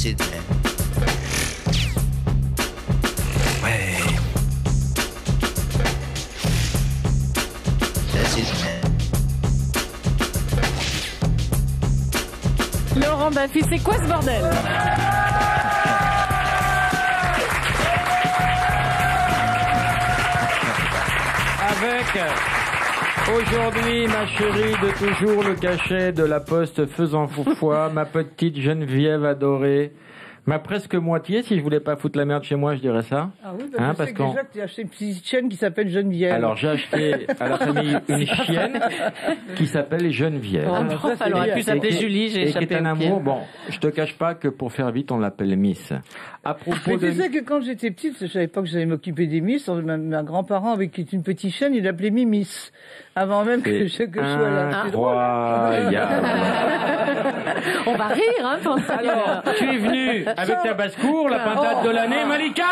That's it, man. Ouais. That's it, man. Laurent Baffy, c'est quoi ce bordel? Avec aujourd'hui ma chérie de toujours, le cachet de la poste faisant foufois, ma petite Geneviève adorée, ma presque moitié, si je voulais pas foutre la merde chez moi, je dirais ça. Ah oui, bah, je sais que déjà que tu as acheté une petite chienne qui s'appelle Geneviève. Alors j'ai acheté à la famille une chienne qui s'appelle Geneviève. Elle aurait pu s'appeler Julie, j'ai échappé qui est un amour. Bon, je te cache pas que pour faire vite, on l'appelle Miss. À propos mais de... tu sais que quand j'étais petite, je savais pas que j'allais m'occuper des Miss. Ma grand-parent avec une petite chienne, il l'appelait Mimis. Avant même que je sois là. Incroyable. On va rire, hein, pour ça. Alors, tu es venu avec ta basse-cour, la pintade de l'année, Malika.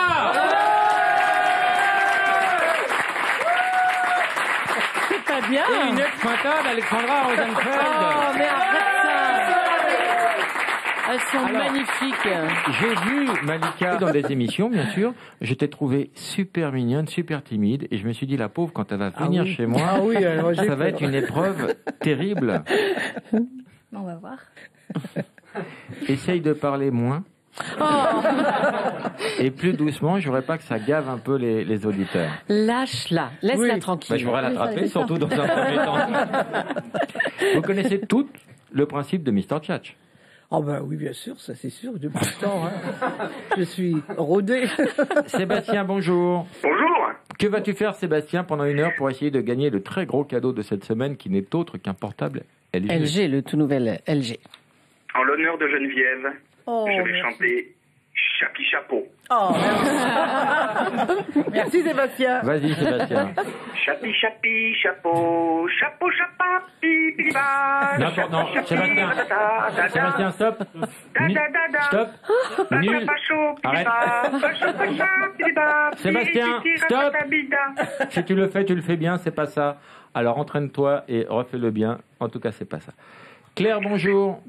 C'est pas bien. Et une ex-pintade, Alexandra Rosenfeld. Oh, mais arrête ça. Elles sont magnifiques. J'ai vu Malika dans des émissions, bien sûr. Je t'ai trouvée super mignonne, super timide. Et je me suis dit, la pauvre, quand elle va venir chez moi, ça va être une épreuve terrible. On va voir. Essaye de parler moins. Oh. Et plus doucement, je voudrais pas que ça gave un peu les auditeurs. Lâche-la, laisse-la tranquille. Bah, je voudrais l'attraper, surtout dans un premier temps. Vous connaissez toutes le principe de Mr. Tchatch. Oh ben oui, bien sûr, ça c'est sûr, depuis le temps. Hein. Je suis rodé. Sébastien, bonjour. Bonjour. Que vas-tu faire, Sébastien, pendant une heure pour essayer de gagner le très gros cadeau de cette semaine qui n'est autre qu'un portable LG? LG, le tout nouvel LG. En l'honneur de Geneviève, je vais chanter Chapi Chapeau. Oh, merci. Merci Sébastien. Vas-y Sébastien. Chapi Chapi Chapeau, Chapeau Chapa, Pipiba. Non, Sébastien. Sébastien, stop. Stop. Nul. Arrête. Sébastien, stop. Si tu le fais bien, c'est pas ça. Alors entraîne-toi et refais-le bien. En tout cas, c'est pas ça. Claire, bonjour.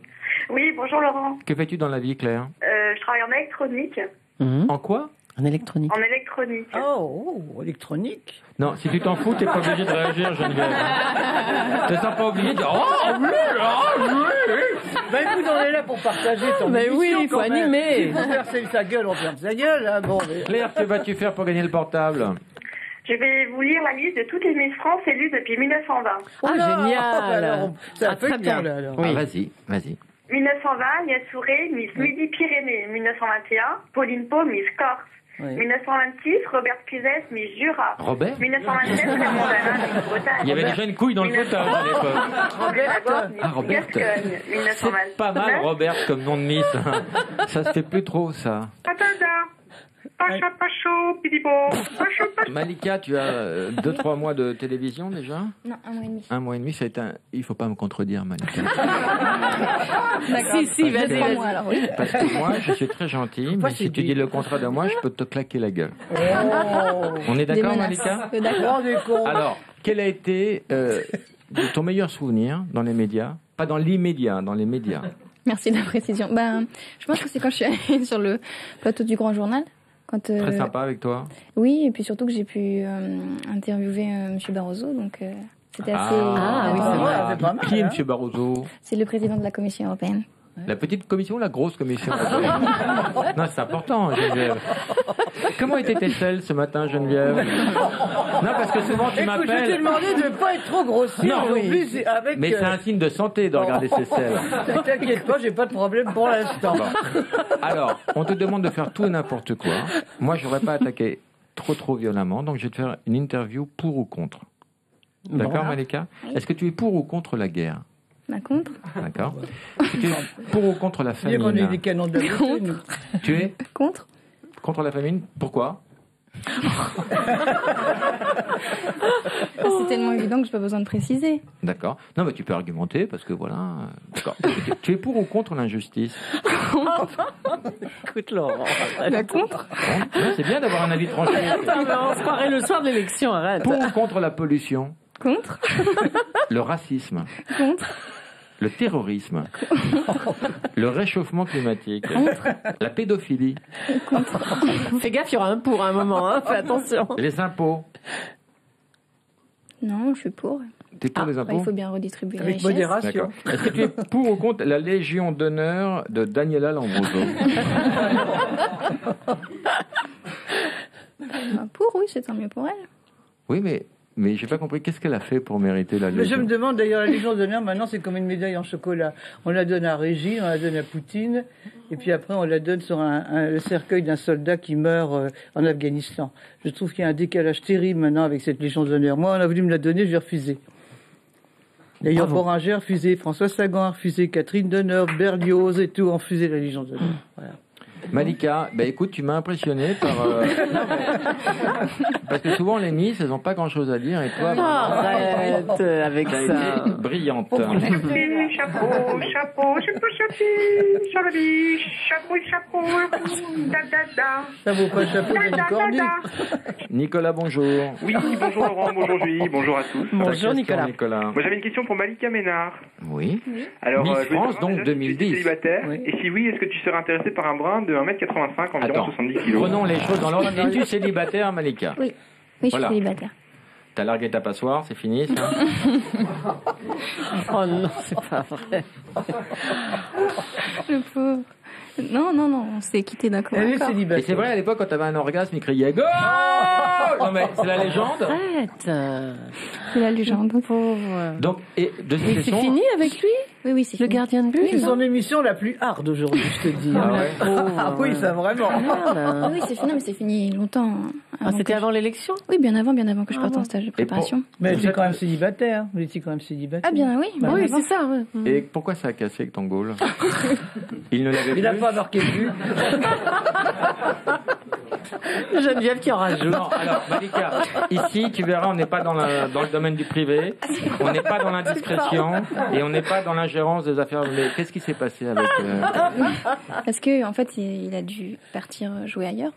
Oui, bonjour Laurent. Que fais-tu dans la vie, Claire? Je travaille en électronique. En quoi? En électronique. En électronique. Oh, électronique. Non, si tu t'en fous, t'es pas obligé de réagir, Geneviève. T'es pas obligé de dire Ben écoute, on est là pour partager ton Mais émission. oui, il faut animer. Si vous fermez sa gueule, on ferme sa gueule. Hein. Bon, mais... Claire, que vas-tu faire pour gagner le portable? Je vais vous lire la liste de toutes les Miss France élues depuis 1920. Ah, génial. Alors, ça fait bien. Là, alors. Oui. Ah, vas-y. 1920, Agnès Souré, Miss Midi-Pyrénées. 1921, Pauline Pau, Miss Corse. Oui. 1926, Robert Cusès, Miss Jura. Robert 1927, Raymond Dana, Miss Bretagne. Il y avait déjà une couille dans le fauteuil à l'époque. Robert, c'est pas mal, Robert, comme nom de Miss. Ça se fait plus trop, ça. Malika, tu as 2-3 mois de télévision déjà? Non, 1 mois et demi. 1 mois et demi, ça a été il faut pas me contredire, Malika. D'accord. Si, vas-y. 3 mois alors, oui. Parce que moi, je suis très gentil, mais si tu dis le contraire de moi, je peux te claquer la gueule. On est d'accord, Malika? D'accord. Alors, quel a été ton meilleur souvenir dans les médias? Pas dans l'immédiat, dans les médias. Merci de la précision. Ben, je pense que c'est quand je suis allée sur le plateau du Grand Journal. Quand, très sympa avec toi. Oui, et puis surtout que j'ai pu interviewer M. Barroso, donc c'était assez... oui, c'est vrai. Qui est M. Barroso? C'est le président de la Commission européenne. La petite commission ou la grosse commission? Non, c'est important, Geneviève. Comment était tes selles ce matin, Geneviève? Non, parce que souvent tu m'appelles... Je t'ai demandé de ne pas être trop grossier. Non, oui. Mais c'est un signe de santé de regarder ses selles. T'inquiète pas, j'ai pas de problème pour l'instant. Bon. Alors, on te demande de faire tout et n'importe quoi. Moi, je n'aurais pas attaqué trop violemment, donc je vais te faire une interview pour ou contre. D'accord, Malika? Oui. Est-ce que tu es pour ou contre la guerre? Contre. D'accord. Tu es pour ou contre la famine? On est des canons de la Contre. Tu es Contre. Contre la famine? Pourquoi? C'est tellement évident que j'ai pas besoin de préciser. D'accord. Non, mais tu peux argumenter parce que voilà. D'accord. Tu es pour ou contre l'injustice? Écoute, Laurent. Contre. Bon, c'est bien d'avoir un avis tranché. On se croirait le soir de l'élection, arrête. Pour ou contre la pollution? Contre. Le racisme? Contre. le terrorisme, le réchauffement climatique, la pédophilie. Fais gaffe, il y aura un pour à un moment, hein, fais attention. Les impôts. Non, je suis pour. T'es pour les impôts? Il faut bien redistribuer la Avec richesse. modération. D'accord. Est-ce que tu es pour ou contre la Légion d'honneur de Daniela Lambroso? Pour, oui, c'est tant mieux pour elle. Oui, mais j'ai pas compris. Qu'est-ce qu'elle a fait pour mériter la Mais je Légion? me demande d'ailleurs, la Légion d'honneur, maintenant, c'est comme une médaille en chocolat. On la donne à Régine, on la donne à Poutine, et puis après, on la donne sur le cercueil d'un soldat qui meurt en Afghanistan. Je trouve qu'il y a un décalage terrible maintenant avec cette Légion d'honneur. Moi, on a voulu me la donner, j'ai refusé. D'ailleurs, Boranger a refusé, François Sagan a refusé, Catherine Deneuve, Berlioz et tout ont refusé la Légion d'honneur. Voilà. Malika, écoute, tu m'as impressionné par... Non, parce que souvent, les Miss, elles n'ont pas grand-chose à dire, et toi... Arrête avec t'as ça. été brillante. Chapeau, chapeau, Ça vaut pas le chapeau de Cordy. Nicolas, bonjour. Oui, bonjour Laurent, bonjour Julie, bonjour à tous. Bonjour Nicolas. Nicolas. Moi j'avais une question pour Malika Ménard. Oui. Alors, Miss je voulais France, savoir donc, déjà si tu étais 2010. célibataire, Oui. et si oui, est-ce que tu serais intéressé par un brun de 1m85, environ Attends, 70 kg? prenons les choses dans l'ordre. Es-tu célibataire, Malika? Oui, je Voilà. suis célibataire. T'as largué ta passoire, c'est fini, ça? Oh non, c'est pas vrai. Le pauvre. Non, on s'est quitté d'un commun Elle est accord. Et célibataire. c'est vrai, à l'époque, quand t'avais un orgasme, il criait « Go !» Non mais, c'est la légende. Arrête. C'est la légende. Pauvre. Donc, et deuxième Et c'est question... fini avec lui? Oui, c'est Le fini. gardien de but? C'est son émission la plus hard aujourd'hui, je te dis. Ah ouais. Ah oui, ça vraiment. Merde. Oui, c'est fini, mais c'est fini longtemps. Ah, c'était que avant l'élection? Oui, bien avant que je parte en stage de préparation. Mais elle était quand même célibataire. Vous étiez quand même célibataire. Ah bien oui. Bah, Oui, avant. c'est ça. Ouais. Et pourquoi ça a cassé avec ton goal? Il ne l'avait Il n'a plus. pas marqué plus. Geneviève qui en rajoute. Non, alors Malika, ici tu verras, on n'est pas dans le domaine du privé, on n'est pas dans l'indiscrétion et on n'est pas dans l'ingérence des affaires. Mais qu'est-ce qui s'est passé avec Parce que en fait, il a dû partir jouer ailleurs.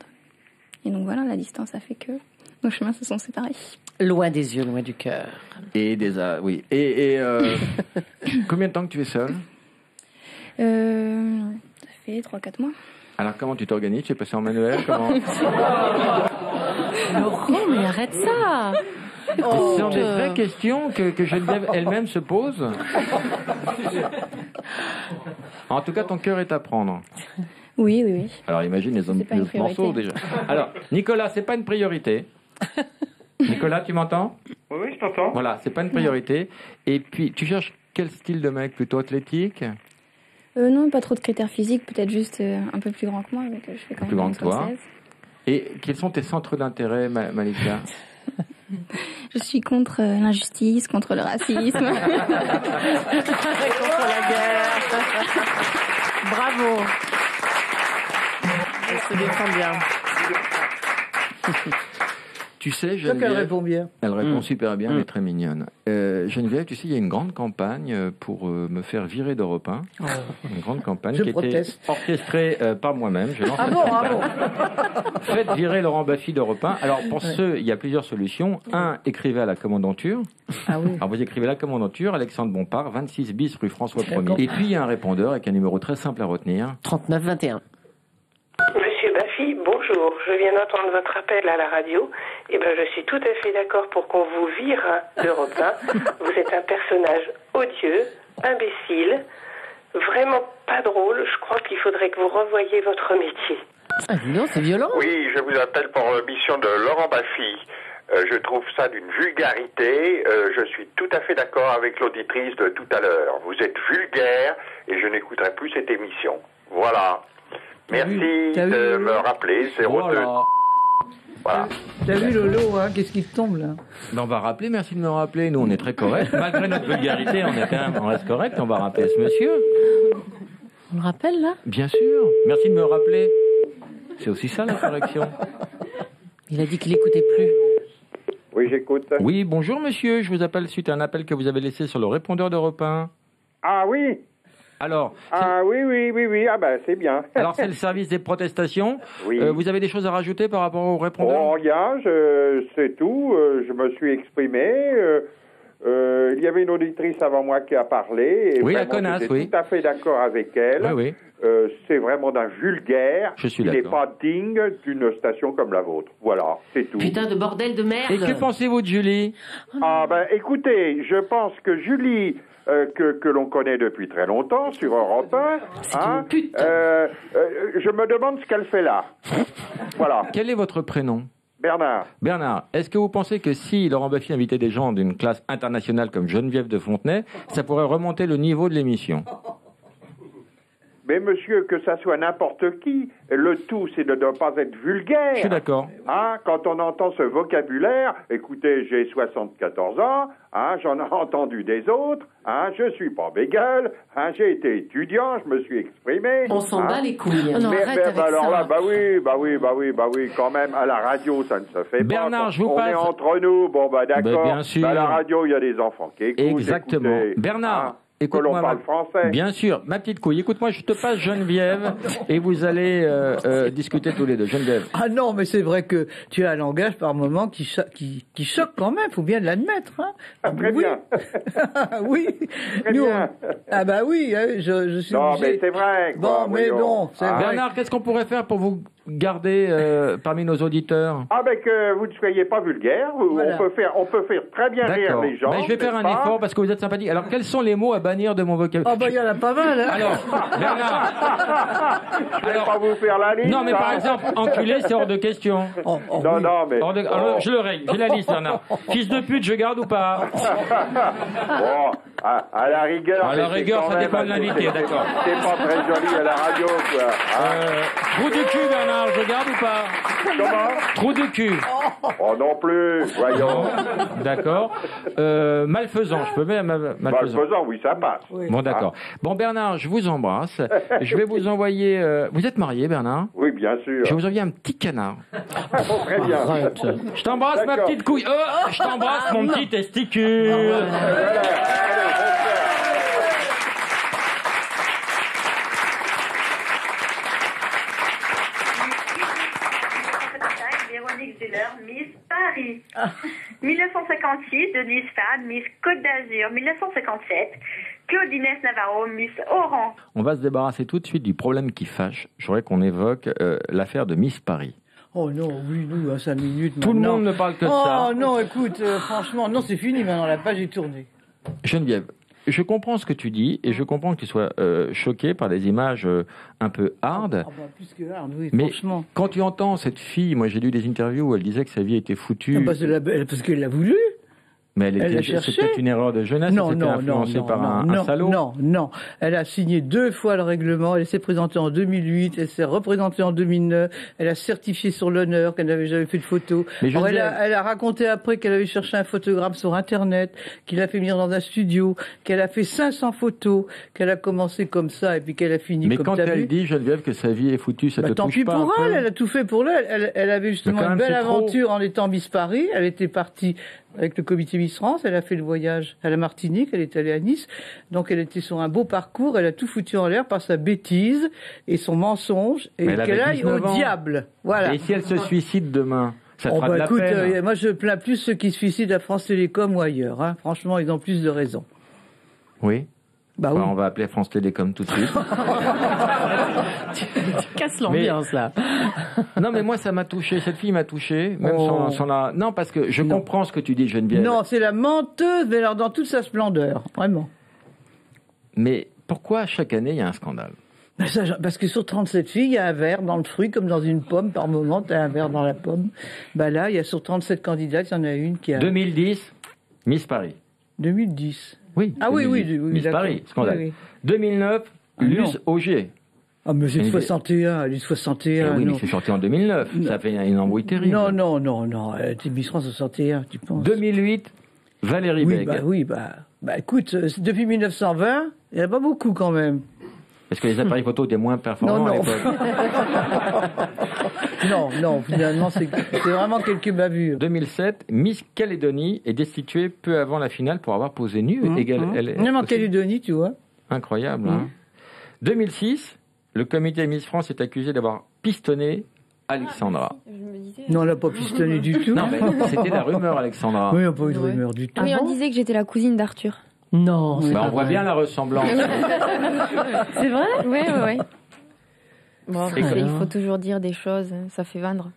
Et donc voilà, la distance a fait que nos chemins se sont séparés. Loin des yeux, loin du cœur. et des oui et combien de temps que tu es seule? Ça fait 3-4 mois. Alors comment tu t'organises? Tu es passé en manuel? Comment? Laurent, mais arrête ça. Ce sont des vraies questions que Geneviève elle-même se pose. En tout cas, ton cœur est à prendre. Oui. Alors imagine les C'est pas une autres morceaux déjà. priorité. Alors Nicolas, c'est pas une priorité. Nicolas, tu m'entends? Oui, je t'entends. Voilà, c'est pas une priorité. Et puis tu cherches quel style de mec? Plutôt athlétique? Non, pas trop de critères physiques, peut-être juste un peu plus grand que moi, mais que je fais quand Plus même grand que toi. 1m76. Et quels sont tes centres d'intérêt, Malika? Je suis contre l'injustice, contre le racisme. Contre la guerre. Bravo. Elle se défend bien. Tu sais, C'est qu'elle Geneviève, répond bien. elle répond super bien, elle est très mignonne. Geneviève, tu sais, il y a une grande campagne pour me faire virer d'Europe 1. Une grande campagne Je qui proteste. était orchestrée par moi-même. Je lance Ah cette bon, campagne. ah bon. Faites virer Laurent Baffy d'Europe 1. Alors, pour ceux, il y a plusieurs solutions. Un, écrivez à la commandanture. Ah oui. Alors, vous écrivez la commandanture, Alexandre Bompard, 26 bis rue François D'accord. 1er. Et puis, il y a un répondeur avec un numéro très simple à retenir. 39-21. Monsieur Baffy, bonjour. Je viens d'entendre votre appel à la radio. Eh ben, je suis tout à fait d'accord pour qu'on vous vire d'Europe 1. Vous êtes un personnage odieux, imbécile, vraiment pas drôle. Je crois qu'il faudrait que vous revoyiez votre métier. Ah, dis donc, c'est violent. Oui, je vous appelle pour l'émission de Laurent Baffy. Je trouve ça d'une vulgarité. Je suis tout à fait d'accord avec l'auditrice de tout à l'heure. Vous êtes vulgaire et je n'écouterai plus cette émission. Voilà. Merci T'as vu, de Lolo me rappeler. 02. Voilà. Voilà. T'as vu Lolo, hein, qu'est-ce qui te tombe là? Ben, on va rappeler, merci de me rappeler. Nous, on est très corrects. Malgré notre vulgarité, on reste correct. On va rappeler ce monsieur. On le rappelle, là? Bien sûr. Merci de me rappeler. C'est aussi ça, la correction. Il a dit qu'il n'écoutait plus. Oui, j'écoute. Oui, bonjour monsieur. Je vous appelle suite à un appel que vous avez laissé sur le répondeur d'Europe 1. Ah oui. Alors, Oui. Ah ben, c'est bien. alors c'est le service des protestations. Oui. Vous avez des choses à rajouter par rapport au répondeur? Rien, c'est tout. Je me suis exprimé. Il y avait une auditrice avant moi qui a parlé. Et oui, la vraiment, connasse, j'étais oui. tout à fait d'accord avec elle. Oui, oui. C'est vraiment d'un vulgaire. Je suis Il n'est d'accord. pas digne d'une station comme la vôtre. Voilà, c'est tout. Putain de bordel de merde. Et que pensez-vous de Julie? Ah ben, écoutez, je pense que Julie, que l'on connaît depuis très longtemps sur Europe 1, hein, je me demande ce qu'elle fait là. Voilà. Quel est votre prénom? Bernard. Bernard, est-ce que vous pensez que si Laurent Baffy invitait des gens d'une classe internationale comme Geneviève de Fontenay, ça pourrait remonter le niveau de l'émission? Mais monsieur, que ça soit n'importe qui, le tout, c'est de ne pas être vulgaire. Je suis d'accord. Hein, quand on entend ce vocabulaire, écoutez, j'ai 74 ans, hein, j'en ai entendu des autres, hein, je suis pas bégueule, hein, j'ai été étudiant, je me suis exprimé. On s'en bat les couilles. Alors là, bah oui, quand même, à la radio, ça ne se fait Bernard, pas. je vous on passe. est entre nous, bon bah d'accord. Bien sûr. À la radio, il y a des enfants qui écoutent. Exactement. Écoutez, Bernard. hein, Écoute-moi, que l'on parle français. Bien sûr, ma petite couille. Écoute-moi, je te passe Geneviève et vous allez discuter tous les deux. Geneviève. Ah non, mais c'est vrai que tu as un langage par moment qui choque quand même, faut bien l'admettre. Hein. Très oui. bien. Oui. Très Nous, bien. Ah bah oui, hein, je suis Non, obligé. mais c'est vrai. Bon, quoi, mais voyons. bon, c'est vrai. Bernard, qu'est-ce qu'on pourrait faire pour vous garder parmi nos auditeurs? Ah ben que vous ne soyez pas vulgaire, Voilà. on peut faire très bien rire D'accord. les gens. Ben, je vais faire un n'est-ce pas effort parce que vous êtes sympathique. Alors, quels sont les mots à bannir de mon vocabulaire? Ah bah il y en a pas mal. Hein. Alors, Bernard. Je vais pas vous faire la liste. Non, mais par hein. exemple, enculé, c'est hors de question. Oh, Non, oui. non, mais. Alors, je le règle. J'ai la liste, Bernard. Fils de pute, je garde ou pas? Bon, à la rigueur. À la c'est rigueur, quand ça même- dépend de l'invité, d'accord. C'est pas très joli à la radio, quoi. Hein. Trou du cul, Bernard, je garde ou pas? Comment? Trou du cul. Oh non plus, voyons. D'accord. Malfaisant, je peux même malfaisant. Malfaisant, oui, ça passe. Bon, d'accord. Bon, Bernard, je vous embrasse. Je vais vous envoyer... Vous êtes marié, Bernard? Oui, bien sûr. Je vais vous envoyer un petit canard. Oh, très bien. Je t'embrasse, ma D'accord. petite couille. Je t'embrasse, mon petit testicule. Voilà. Véronique Zeller, Miss Paris. 1956, Denise Fad, Miss Côte d'Azur. 1957, Claudinès Navarro, Miss Oran. On va se débarrasser tout de suite du problème qui fâche. Je voudrais qu'on évoque l'affaire de Miss Paris. Oh non, oui, nous, à 5 minutes. Tout le maintenant. monde ne parle que de oh, ça. Oh non, écoute, franchement, non, c'est fini maintenant, la page est tournée. Geneviève, je comprends ce que tu dis et je comprends que tu sois choquée par des images un peu hard. Ah bah, plus que hard, oui, Mais franchement. quand tu entends cette fille, moi j'ai lu des interviews où elle disait que sa vie était foutue. Ah bah, parce qu'elle l'a voulu. Mais Elle a cherché. c'était une erreur de jeunesse, elle s'était influencée par un salaud. Non. Elle a signé 2 fois le règlement, elle s'est présentée en 2008, elle s'est représentée en 2009, elle a certifié sur l'honneur qu'elle n'avait jamais fait de photo. Mais Alors, elle a raconté après qu'elle avait cherché un photographe sur Internet, qu'il a fait venir dans un studio, qu'elle a fait 500 photos, qu'elle a commencé comme ça et puis qu'elle a fini Mais comme quand t'as elle vu. dit, Geneviève, que sa vie est foutue, ça te Tant touche pis pas pour un peu elle a tout fait pour elle. Elle avait justement Mais quand une même, belle c'est trop. aventure en étant Miss Paris. Elle était partie avec le comité Miss France. Elle a fait le voyage à la Martinique. Elle est allée à Nice. Donc elle était sur un beau parcours. Elle a tout foutu en l'air par sa bêtise et son mensonge. Et Mais elle qu'elle avait aille au 19 ans. diable. Voilà. Et si elle se suicide demain, ça te Oh fera de bah la écoute, peine. moi je plains plus ceux qui se suicident à France Télécom ou ailleurs. Hein. Franchement, ils ont plus de raisons. Oui. Bah Enfin, oui. on va appeler France Télécom tout de suite. Tu casses l'ambiance, là. Non, mais moi, ça m'a touché. Cette fille m'a touché. Même Oh. sans la... Non, parce que je Non. comprends ce que tu dis, Geneviève. Non, c'est la menteuse, mais alors dans toute sa splendeur. Vraiment. Mais pourquoi chaque année, il y a un scandale? Ben ça, parce que sur 37 filles, il y a un verre dans le fruit, comme dans une pomme. Par moment, tu as un verre dans la pomme. Ben là, il y a sur 37 candidates, il y en a une qui a... 2010, Miss Paris. 2010. Oui. Ah oui, 2010. oui, Miss d'accord. Paris, scandale. Oui, oui. 2009, Ah, Luce non. Augier. Ah, mais c'est Mais- 61, elle est 61. Eh oui, mais non. c'est sorti en 2009. Ça fait une embrouille terrible. Non, elle était Miss France 61, tu penses 2008, Valérie Oui, Beg. bah écoute, depuis 1920, il n'y en a pas beaucoup quand même. Est-ce que les appareils photo étaient moins performants à l'époque? Non, finalement, c'est vraiment quelques bavures. 2007, Miss Calédonie est destituée peu avant la finale pour avoir posé nue. Même en Calédonie, tu vois. Incroyable. Hein 2006, le comité Miss France est accusé d'avoir pistonné Alexandra. Non, on l'a pas pistonné du tout. Non, mais c'était la rumeur, Alexandra. Oui, on n'a pas eu de rumeur du tout. Oui, on disait que j'étais la cousine d'Arthur. Non, on voit bien la ressemblance. C'est vrai? Oui. Bon, Et il faut toujours dire des choses, ça fait vendre.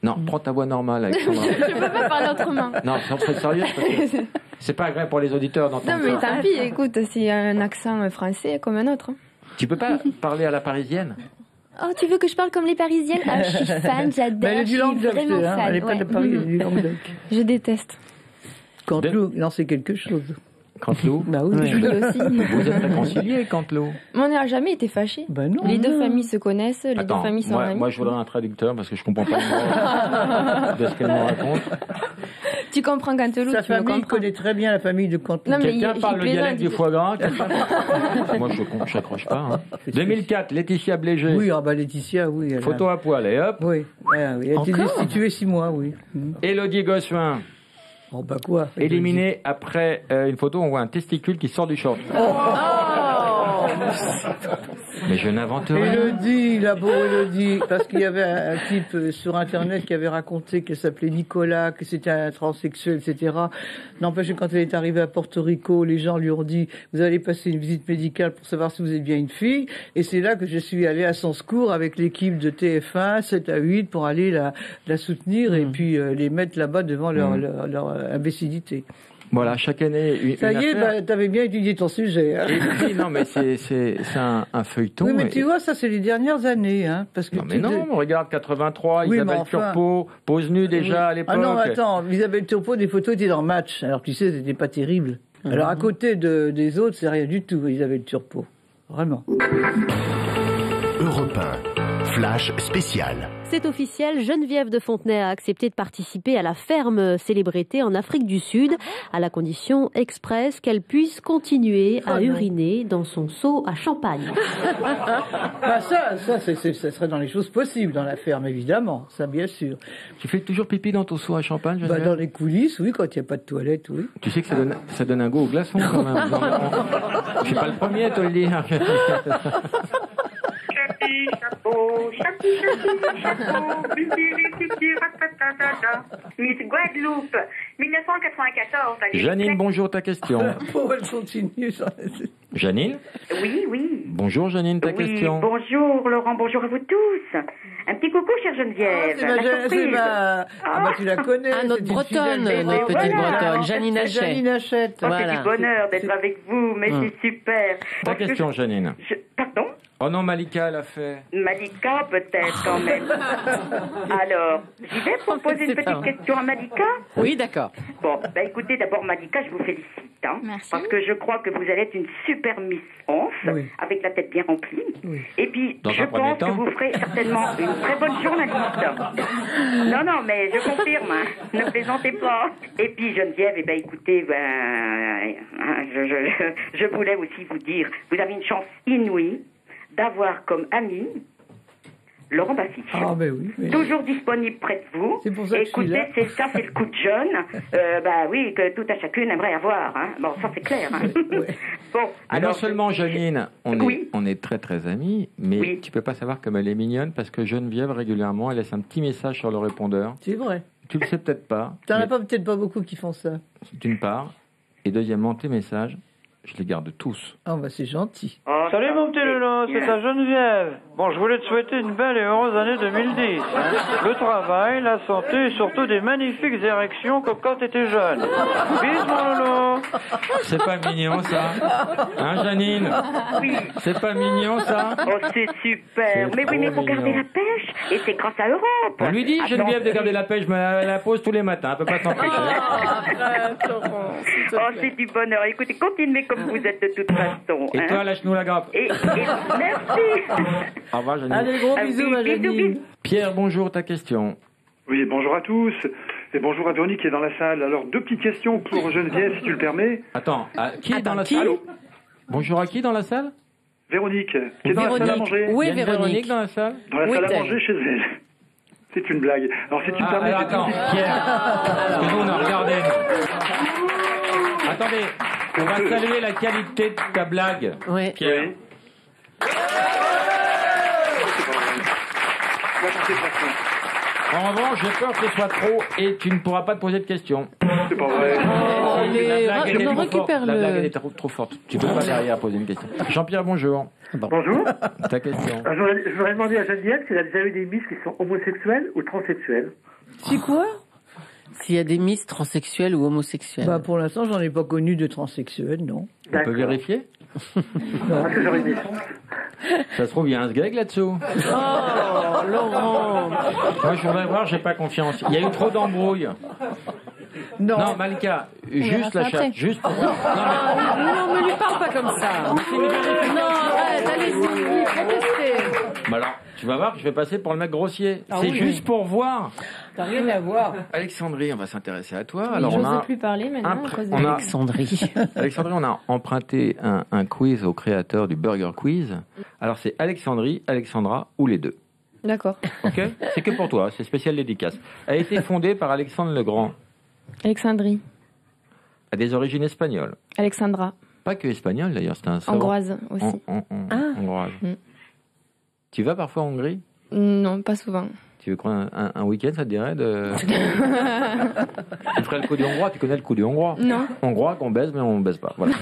Non, prends ta voix normale, Alexandra. Je peux pas parler autrement. Non, sois sérieuse parce que c'est pas agréable pour les auditeurs d'entendre Non, mais ça. tant pis, écoute, c'est un accent français comme un autre. Tu peux pas parler à la parisienne? Oh, tu veux que je parle comme les Parisiennes? Ah, je suis fan, j'adore. Elle est du Languedoc, vraiment fan. elle n'est pas de Paris, elle est du Languedoc. Je déteste. Canteloup, non, c'est quelque chose. Canteloup? Bah oui. Julie aussi. Vous êtes réconciliés, Canteloup? Mais on n'a jamais été fâchés. Ben non. Les deux familles se connaissent, les Attends, deux familles sont amies. moi, je voudrais un traducteur parce que je comprends pas de ce qu'elle me raconte. Tu comprends Canteloup, Sa tu me famille comprends. connaît très bien la famille de Canteloup. Non, mais Quelqu'un il parle le plaisante, dialecte du foie gras? Moi, je n'accroche pas. Hein. 2004, Laetitia Blégé. Oui, ah bah Laetitia, oui. Elle Photo à poil, et hop. Oui, elle a été destituée 6 mois, oui. Élodie Gossuin. Oh bah quoi? Éliminée après une photo, on voit un testicule qui sort du short. Mais je n'invente rien. Élodie, la pauvre Élodie, parce qu'il y avait un type sur Internet qui avait raconté qu'elle s'appelait Nicolas, que c'était un transsexuel, etc. N'empêche que quand elle est arrivée à Porto Rico, les gens lui ont dit « Vous allez passer une visite médicale pour savoir si vous êtes bien une fille ». Et c'est là que je suis allée à son secours avec l'équipe de TF1, 7 à 8, pour aller la soutenir et puis les mettre là-bas devant leur imbécilité. Voilà, chaque année, ça y est, bah, t'avais bien étudié ton sujet. Hein. Oui, non, mais c'est un feuilleton. Oui, mais tu vois, ça, c'est les dernières années. Hein, parce que non, mais non, on regarde 83, oui, Isabelle Turpot, pose nue déjà à l'époque. Ah non, attends, Isabelle Turpot, des photos étaient dans Match. Alors, tu sais, c'était pas terrible. Alors, à côté des autres, c'est rien du tout, Isabelle Turpot. Vraiment. Europe 1, Flash spécial. C'est officiel, Geneviève de Fontenay a accepté de participer à la ferme célébrité en Afrique du Sud, à la condition expresse qu'elle puisse continuer à uriner dans son seau à champagne. Bah ça serait dans les choses possibles dans la ferme, évidemment, ça bien sûr. Tu fais toujours pipi dans ton seau à champagne, Geneviève? Dans les coulisses, oui, quand il n'y a pas de toilette, oui. Tu sais que ça donne un goût au glaçon quand même. Je suis pas le premier à te le dire. Miss Guadeloupe, 1994. Janine, bonjour, ta question. Elle continue. Janine? Oui. Bonjour Janine, ta question. Bonjour Laurent, bonjour à vous tous. Un petit coucou, chère Geneviève. Tu la connais. Notre bretonne, notre petite bretonne, Janine Hachette. C'est du bonheur d'être avec vous, mais c'est super. Ta question, Janine. Pardon? Oh non, Malika l'a fait. Malika, peut-être, quand même. Alors, j'y vais pour poser une petite question à Malika? Oui, d'accord. Bon, bah écoutez, d'abord, Malika, je vous félicite. Hein, merci. Parce que je crois que vous allez être une super Miss France, avec la tête bien remplie. Oui. Et puis, je pense que vous ferez certainement une très bonne journaliste. Non, mais je confirme. Hein, ne plaisantez pas. Et puis, Geneviève, écoutez, je voulais aussi vous dire, vous avez une chance inouïe d'avoir comme ami Laurent Baffy. Ah ben oui. Toujours disponible près de vous. C'est pour ça que écoutez, c'est le coup de jeune. Oui, que tout à chacune aimerait avoir. Hein. Bon, ça c'est clair. Hein. Bon, alors, non seulement Janine, on est très très amis, mais tu peux pas savoir comme elle est mignonne parce que Geneviève régulièrement elle laisse un petit message sur le répondeur. C'est vrai. Tu le sais peut-être pas. T'en as peut-être pas beaucoup qui font ça. D'une part, et deuxièmement tes messages. Je les garde tous. Ah bah c'est gentil. Salut mon petit Lolo, c'est ta Geneviève. Bon, je voulais te souhaiter une belle et heureuse année 2010. Hein. Le travail, la santé et surtout des magnifiques érections comme quand t'étais jeune. Bisous mon Lolo. C'est pas mignon ça? Hein Janine? Oui. C'est pas mignon ça? Oh c'est super. Mais oui, mais faut garder la pêche. Et c'est grâce à Europe. On lui dit Geneviève de garder la pêche, mais elle la pose tous les matins. Elle peut pas s'empêcher. Oh c'est du bonheur. Écoutez, continuez comme vous êtes de toute façon. Et toi, lâche-nous la grappe. Et merci. Au revoir, Janine. Allez, gros bisous, ma Janine. Pierre, bonjour, ta question. Oui, bonjour à tous. Et bonjour à Véronique qui est dans la salle. Alors, deux petites questions pour Geneviève, si tu le permets. Attends, qui est dans la salle? Bonjour à qui dans la salle? Véronique, qui est dans la salle à manger. Oui, il y a Véronique dans la salle? Dans la salle à manger chez elle. C'est une blague. Alors, si tu me permets... Attends, Pierre, parce que nous, on a regardé. Attendez, on va saluer la qualité de ta blague, Pierre. En revanche, j'ai peur que ce soit trop et tu ne pourras pas te poser de questions. C'est pas vrai. Récupère-le. La blague est trop forte. Tu peux pas derrière poser une question. Jean-Pierre, bonjour. Bonjour. Ta question. Je voudrais demander à Geneviève s'il a déjà eu des miss qui sont homosexuelles ou transsexuelles. C'est quoi? S'il y a des miss transsexuelles ou homosexuelles. Bah, pour l'instant, j'en ai pas connu de transsexuels, non. On peut vérifier? Parce que j'aurais des chances. Ça se trouve, il y a un sgeg là-dessous. Oh, Laurent. Moi, je voudrais voir, j'ai pas confiance. Il y a eu trop d'embrouilles. Non, Malika, juste la chatte, juste pour voir. Non, ne lui parle pas comme ça. Non, arrête, allez-y, protestez. Bah alors, tu vas voir que je vais passer pour le mec grossier. Ah C'est oui. juste pour voir. T'as rien à voir. Alexandrie, on va s'intéresser à toi. Oui, Alors, on a plus parler maintenant à cause de Alexandrie. Alexandrie, on a emprunté un quiz au créateur du Burger Quiz. Alors, c'est Alexandrie, Alexandra ou les deux. D'accord. Ok. C'est que pour toi, c'est spécial dédicace. Elle a été fondée par Alexandre le Grand. Alexandrie. A des origines espagnoles. Alexandra. Pas que espagnole d'ailleurs, c'est un savant. Hongroise aussi. Hongroise. Tu vas parfois en Hongrie? Non, pas souvent. Tu veux quoi, un week-end, ça te dirait de... Tu ferais le coup du hongrois, tu connais le coup du hongrois? Non. Hongrois qu'on baise, mais on baise pas. Voilà.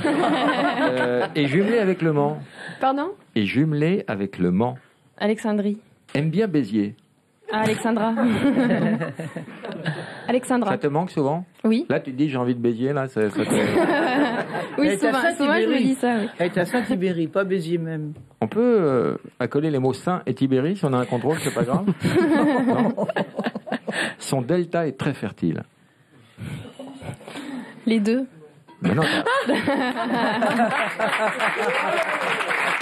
Et jumelé avec le Mans. Pardon? Et jumelé avec le Mans. Alexandrie. Aime bien Béziers. Ah, Alexandra. Alexandra. Ça te manque souvent? Oui. Là, tu te dis j'ai envie de Béziers, là, ça te... Oui, Elle est à souvent je me dis ça, oui. Elle est à Saint-Tibéri, pas Béziers même. On peut accoler les mots Saint et Tibéri si on a un contrôle, c'est pas grave. Non. Son delta est très fertile. Les deux. Mais non, t'as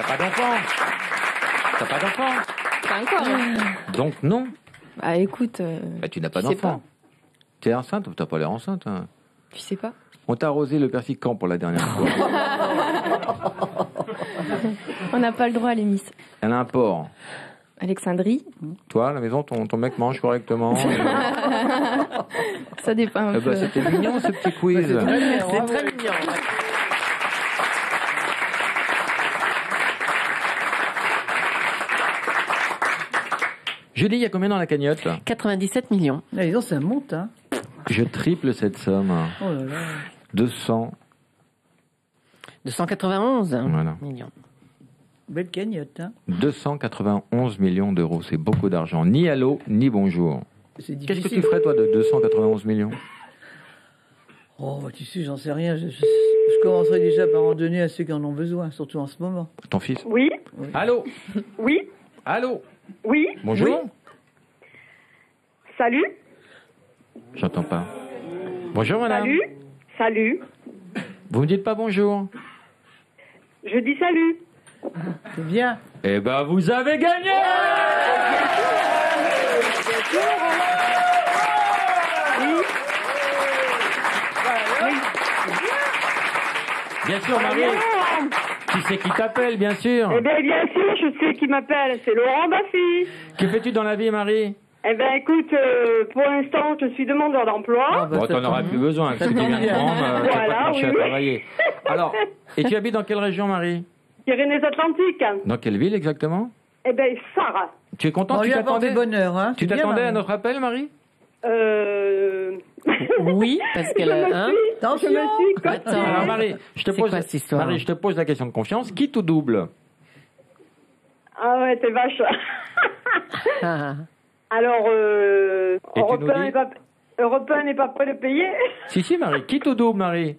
pas d'enfant. T'as pas d'enfant. Pas encore. Donc non. Bah écoute. Bah, tu n'as pas je sais d'enfant. T'es enceinte ou t'as pas l'air enceinte? Hein. Tu sais pas. On t'a arrosé le persican pour la dernière fois. On n'a pas le droit à l'émiss. Elle a un porc. Alexandrie. Toi, à la maison, ton mec mange correctement. Ça dépend un peu. C'était mignon ce petit quiz. C'est très mignon. Julie, il y a combien dans la cagnotte là? 97 millions. Là, disons, ça monte, hein. Je triple cette somme. Oh là là. 291 Voilà. millions. Belle cagnotte, hein. 291 millions d'euros, c'est beaucoup d'argent. Ni allô, ni bonjour. C'est Qu'est-ce que difficile. tu ferais toi de 291 millions? Oh, bah, tu sais, j'en sais rien. Je commencerai déjà par en donner à ceux qui en ont besoin, surtout en ce moment. Ton fils? Oui. Allô? Oui. Allô? Oui. Bonjour? Oui. Salut. J'entends pas. Bonjour madame. Salut. Salut. Vous me dites pas bonjour? Je dis salut. C'est bien. Eh ben vous avez gagné! Bien sûr, Marie. Tu sais qui t'appelle, bien sûr. Eh bien sûr, je sais qui m'appelle. C'est Laurent Baffy. Que fais-tu dans la vie, Marie? Eh bien, écoute, pour l'instant, je suis demandeur d'emploi. Bon, t'en auras plus besoin, parce que tu viens de prendre, tu vas pas te marcher à travailler. Alors, et tu habites dans quelle région, Marie? Pyrénées-Atlantiques. Dans quelle ville, exactement? Eh bien, Sarah. Tu es content? On Tu lui apporte t'attendais du bonheur, hein. Tu C'est bien, t'attendais à Marie. notre appel, Marie? Oui, parce qu'elle a un. Je me suis Attends. Alors, Marie, je te pose, quoi, cette histoire Marie, je te pose la question de confiance. Quitte ou double? Ah ouais, t'es vache. Alors, tu Europe nous 1 dis n'est pas, Europe 1 n'est pas prêt de payer. Si, Marie. Quitte ou double, Marie?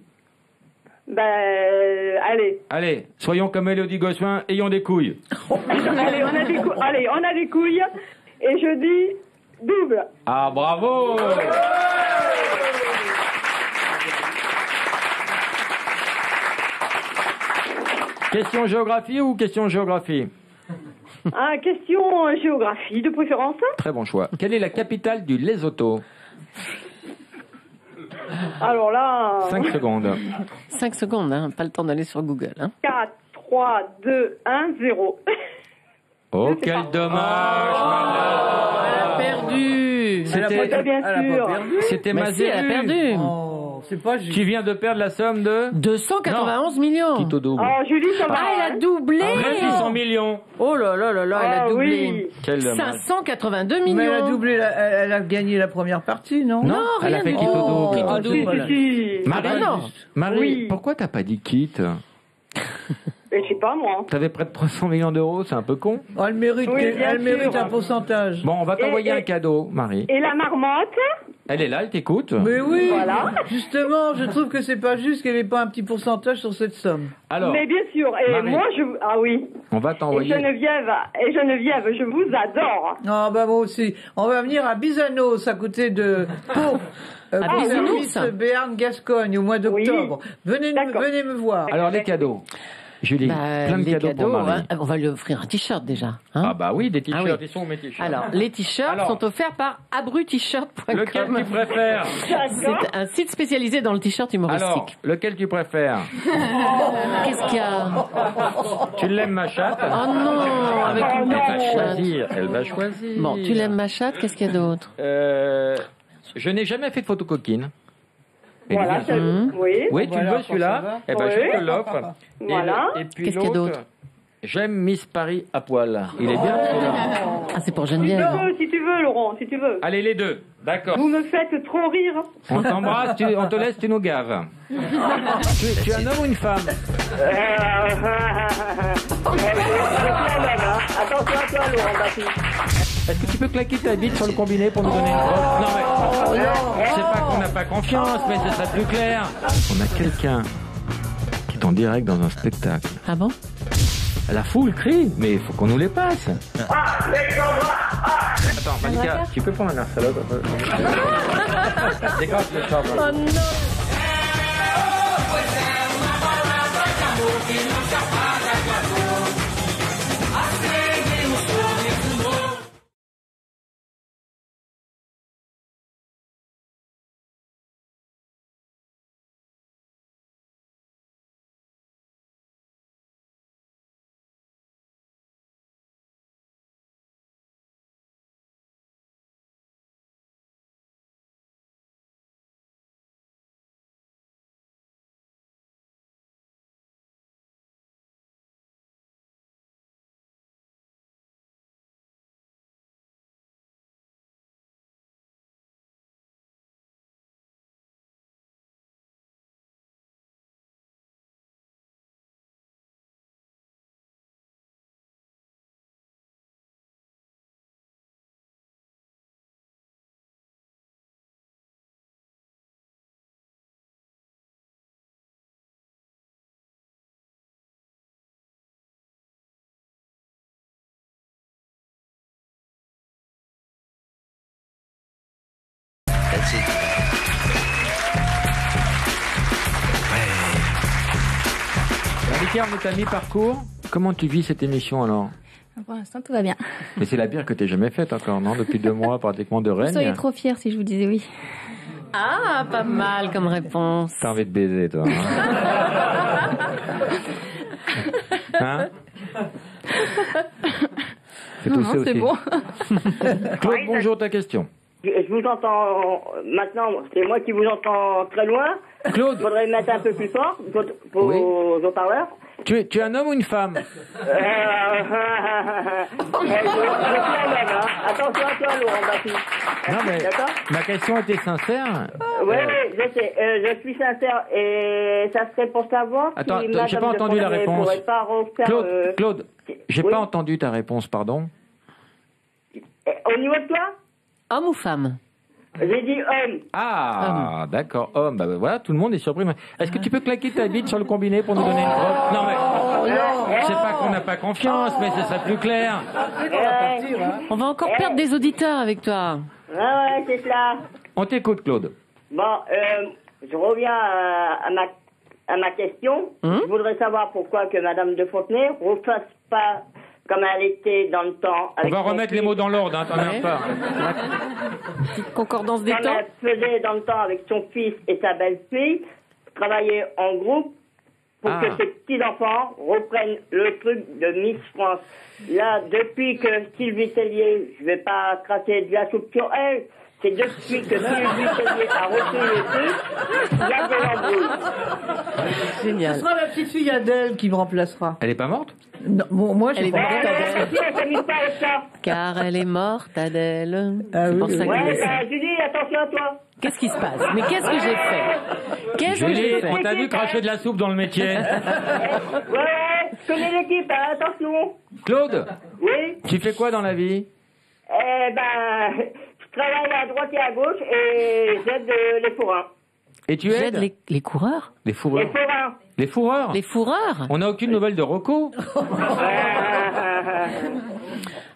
Ben, allez. Allez, soyons comme Élodie Gossuin, ayons des couilles. Allez, on a des couilles. Et je dis double. Ah, bravo! Question géographie ou question géographie? Ah, question géographie de préférence. Très bon choix. Quelle est la capitale du Lesotho? Alors là... 5 secondes. 5 secondes, hein, pas le temps d'aller sur Google. Hein. 4, 3, 2, 1, 0. Oh, quel dommage, madame. Elle a perdu. C'était bien sûr. C'était Mais si, elle a Mazéru. perdu. Oh. Non, c'est pas juste. Tu viens de perdre la somme de 291 millions. Qui te double. Oh, Julie, ça va. Ah, elle a doublé. 600 millions. Oh là là là là, elle a doublé. Quel dommage. 582 millions. Mais elle a doublé, elle a gagné la première partie, non? Non, elle a fait du quitte tout. au double. Quitte au double. Voilà. Marie, pourquoi t'as pas dit quitte? Je sais pas, moi. T'avais près de 300 millions d'euros, c'est un peu con. Oh, elle mérite, elle mérite un pourcentage. Bon, on va t'envoyer un cadeau, Marie. Et la marmotte? Elle est là, elle t'écoute. Mais oui, Voilà. justement, je trouve que c'est pas juste qu'elle ait pas un petit pourcentage sur cette somme. Alors, Mais bien sûr. Et Marie. moi, ah oui. on va Et t'envoyer... Geneviève, je vous adore. Ah bah moi aussi. On va venir à Bizanos, à côté de Pau. Bizanos Béarn, Gascogne, au mois d'octobre. Venez me voir. Alors, les cadeaux. Julie, plein de les cadeaux pour Marie. on va lui offrir un t-shirt déjà. Ah bah oui, des t-shirts, oui. ils sont mes t-shirts. Alors, les t-shirts sont offerts par abruT-shirt.com. Lequel tu préfères? C'est un site spécialisé dans le t-shirt humoristique. Alors, lequel tu préfères? Qu'est-ce qu'il y a? Tu l'aimes, ma chatte? Oh non, avec une Elle va petite chatte. choisir, elle va choisir. Bon, tu l'aimes ma chatte, qu'est-ce qu'il y a d'autre? Je n'ai jamais fait de photo coquine. Voilà, oui. Oui, tu le veux celui-là? Eh ben, je te l'offre. Voilà. Et puis Qu'est-ce qu'il y a l'autre, d'autre? j'aime Miss Paris à poil. Il est bien celui-là. Ah, c'est pour Geneviève. Si tu veux, Laurent, si tu veux. Allez, les deux. D'accord. Vous me faites trop rire. On t'embrasse, on te laisse, tu nous gaves. tu es un homme ou une femme? Attention à toi, Laurent Baffy. Est-ce que tu peux claquer ta bite sur le combiné pour nous donner une preuve? Non, mais c'est pas qu'on n'a pas confiance, mais ce serait plus clair. On a quelqu'un qui est en direct dans un spectacle. Ah bon? La foule crie, mais il faut qu'on nous les passe. Attends, Malika, tu peux prendre un air salade? Décroche le sable. Oh non! Malika, on est à mi-parcours. Comment tu vis cette émission alors? Pour l'instant, tout va bien. Mais c'est la pire que t'aies jamais faite encore, non? Depuis 2 mois pratiquement de règne. Vous seriez trop fiers si je vous disais oui. Ah, pas mal comme réponse. T'as envie de baiser, toi. Hein? C'est tout ça aussi. C'est bon. Claude, bonjour, ta question. Je vous entends maintenant, c'est moi qui vous entends très loin. Claude. Il faudrait mettre un peu plus fort pour vos haut-parleurs. Tu es un homme ou une femme? Je suis un homme, hein. Attention à toi, Laurent Baffy. Non, mais D'accord? ma question était sincère. Oui, je sais. Je suis sincère. Et ça serait pour savoir Attends, si j'ai pas entendu la réponse. pourrait pas refaire, Claude, j'ai pas entendu ta réponse, pardon. Au niveau de toi? Homme ou femme? J'ai dit homme. Ah, d'accord, homme. Bah, voilà, tout le monde est surpris. Est-ce que tu peux claquer ta bite sur le combiné pour nous donner une preuve? Non, mais c'est pas qu'on n'a pas confiance, mais ce serait plus clair. On va encore perdre des auditeurs avec toi. Ouais, c'est cela. On t'écoute, Claude. Bon, je reviens à ma question. Je voudrais savoir pourquoi que Madame de Fontenay refasse pas comme elle était dans le temps. On va remettre les mots dans l'ordre, hein, t'en as pas. Petite concordance des comme temps. elle faisait dans le temps avec son fils et sa belle-fille, travailler en groupe pour que ses petits-enfants reprennent le truc de Miss France. Là, depuis que Sylvie Tellier, je vais pas cracher de la soupe sur elle, c'est depuis que Philippe a reçu le truc, il y a de l'embrouille. Génial. Ce sera la petite fille Adèle qui me remplacera. Elle est pas morte? Non, bon, moi, Elle j'ai est pas morte, Adèle. Car elle est morte, Adèle. Ah, c'est pour oui, ça oui. que Ouais, bah, Julie, attention à toi. Qu'est-ce qui se passe? Mais qu'est-ce que j'ai fait? Qu'est-ce que Julie, j'ai fait? on t'a vu cracher de la soupe dans le métier. Ouais, je connais l'équipe, hein, attention. Claude, Oui, tu fais quoi dans la vie? je travaille à droite et à gauche et j'aide les forains. Et tu J'aide aides les coureurs? les Les fourreurs. forains. Les fourreurs? Les fourreurs? On n'a aucune nouvelle de Rocco.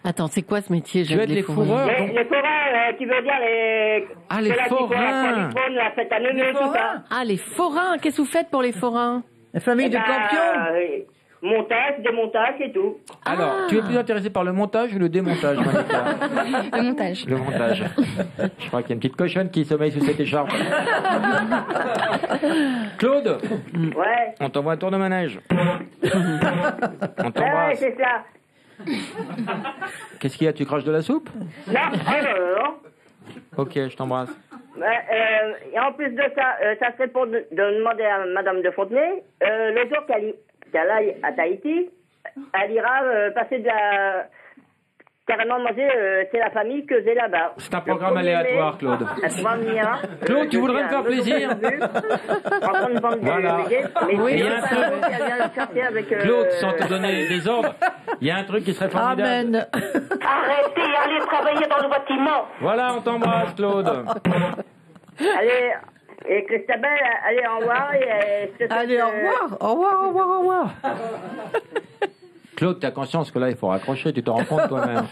Attends, c'est quoi ce métier? Tu aides les fourreurs? Les forains, qui veut dire les... Ah, les ceux-là qui font forains. la Polychrone, la fête à Neuneu, tout ça. Ah, les forains! Qu'est-ce que vous faites pour les forains? La famille de Eh ben, Campion. Montage, démontage et tout. Alors, tu es plus intéressé par le montage ou le démontage, Malika? Le montage. Le montage. Je crois qu'il y a une petite cochonne qui sommeille sous cette écharpe. Claude, Ouais. on t'envoie un tour de manège. On Ouais, t'embrasse. c'est ça. Qu'est-ce qu'il y a? Tu craches de la soupe? Non, non. Ok, je t'embrasse. Et en plus de ça, ça serait pour de demander à Madame de Fontenay, le jour qu'elle aille à Tahiti, elle ira passer de la... carrément manger, c'est la famille que j'ai là-bas. C'est un programme aléatoire, Claude. Elle pourra venir. Hein. Claude, tu voudrais me faire plaisir? En train de vendre Voilà. mais Oui, c'est il y a un ça, truc. elle vient le chercher avec... Claude, sans te donner des ordres, il y a un truc qui serait formidable. Amen. Arrêtez, allez travailler dans le bâtiment. Voilà, on t'embrasse, Claude. Allez, et Christabel, allez, au revoir. Allez, au revoir. Au revoir, au revoir, au revoir. Claude, t'as conscience que là, il faut raccrocher, tu te rends compte toi-même.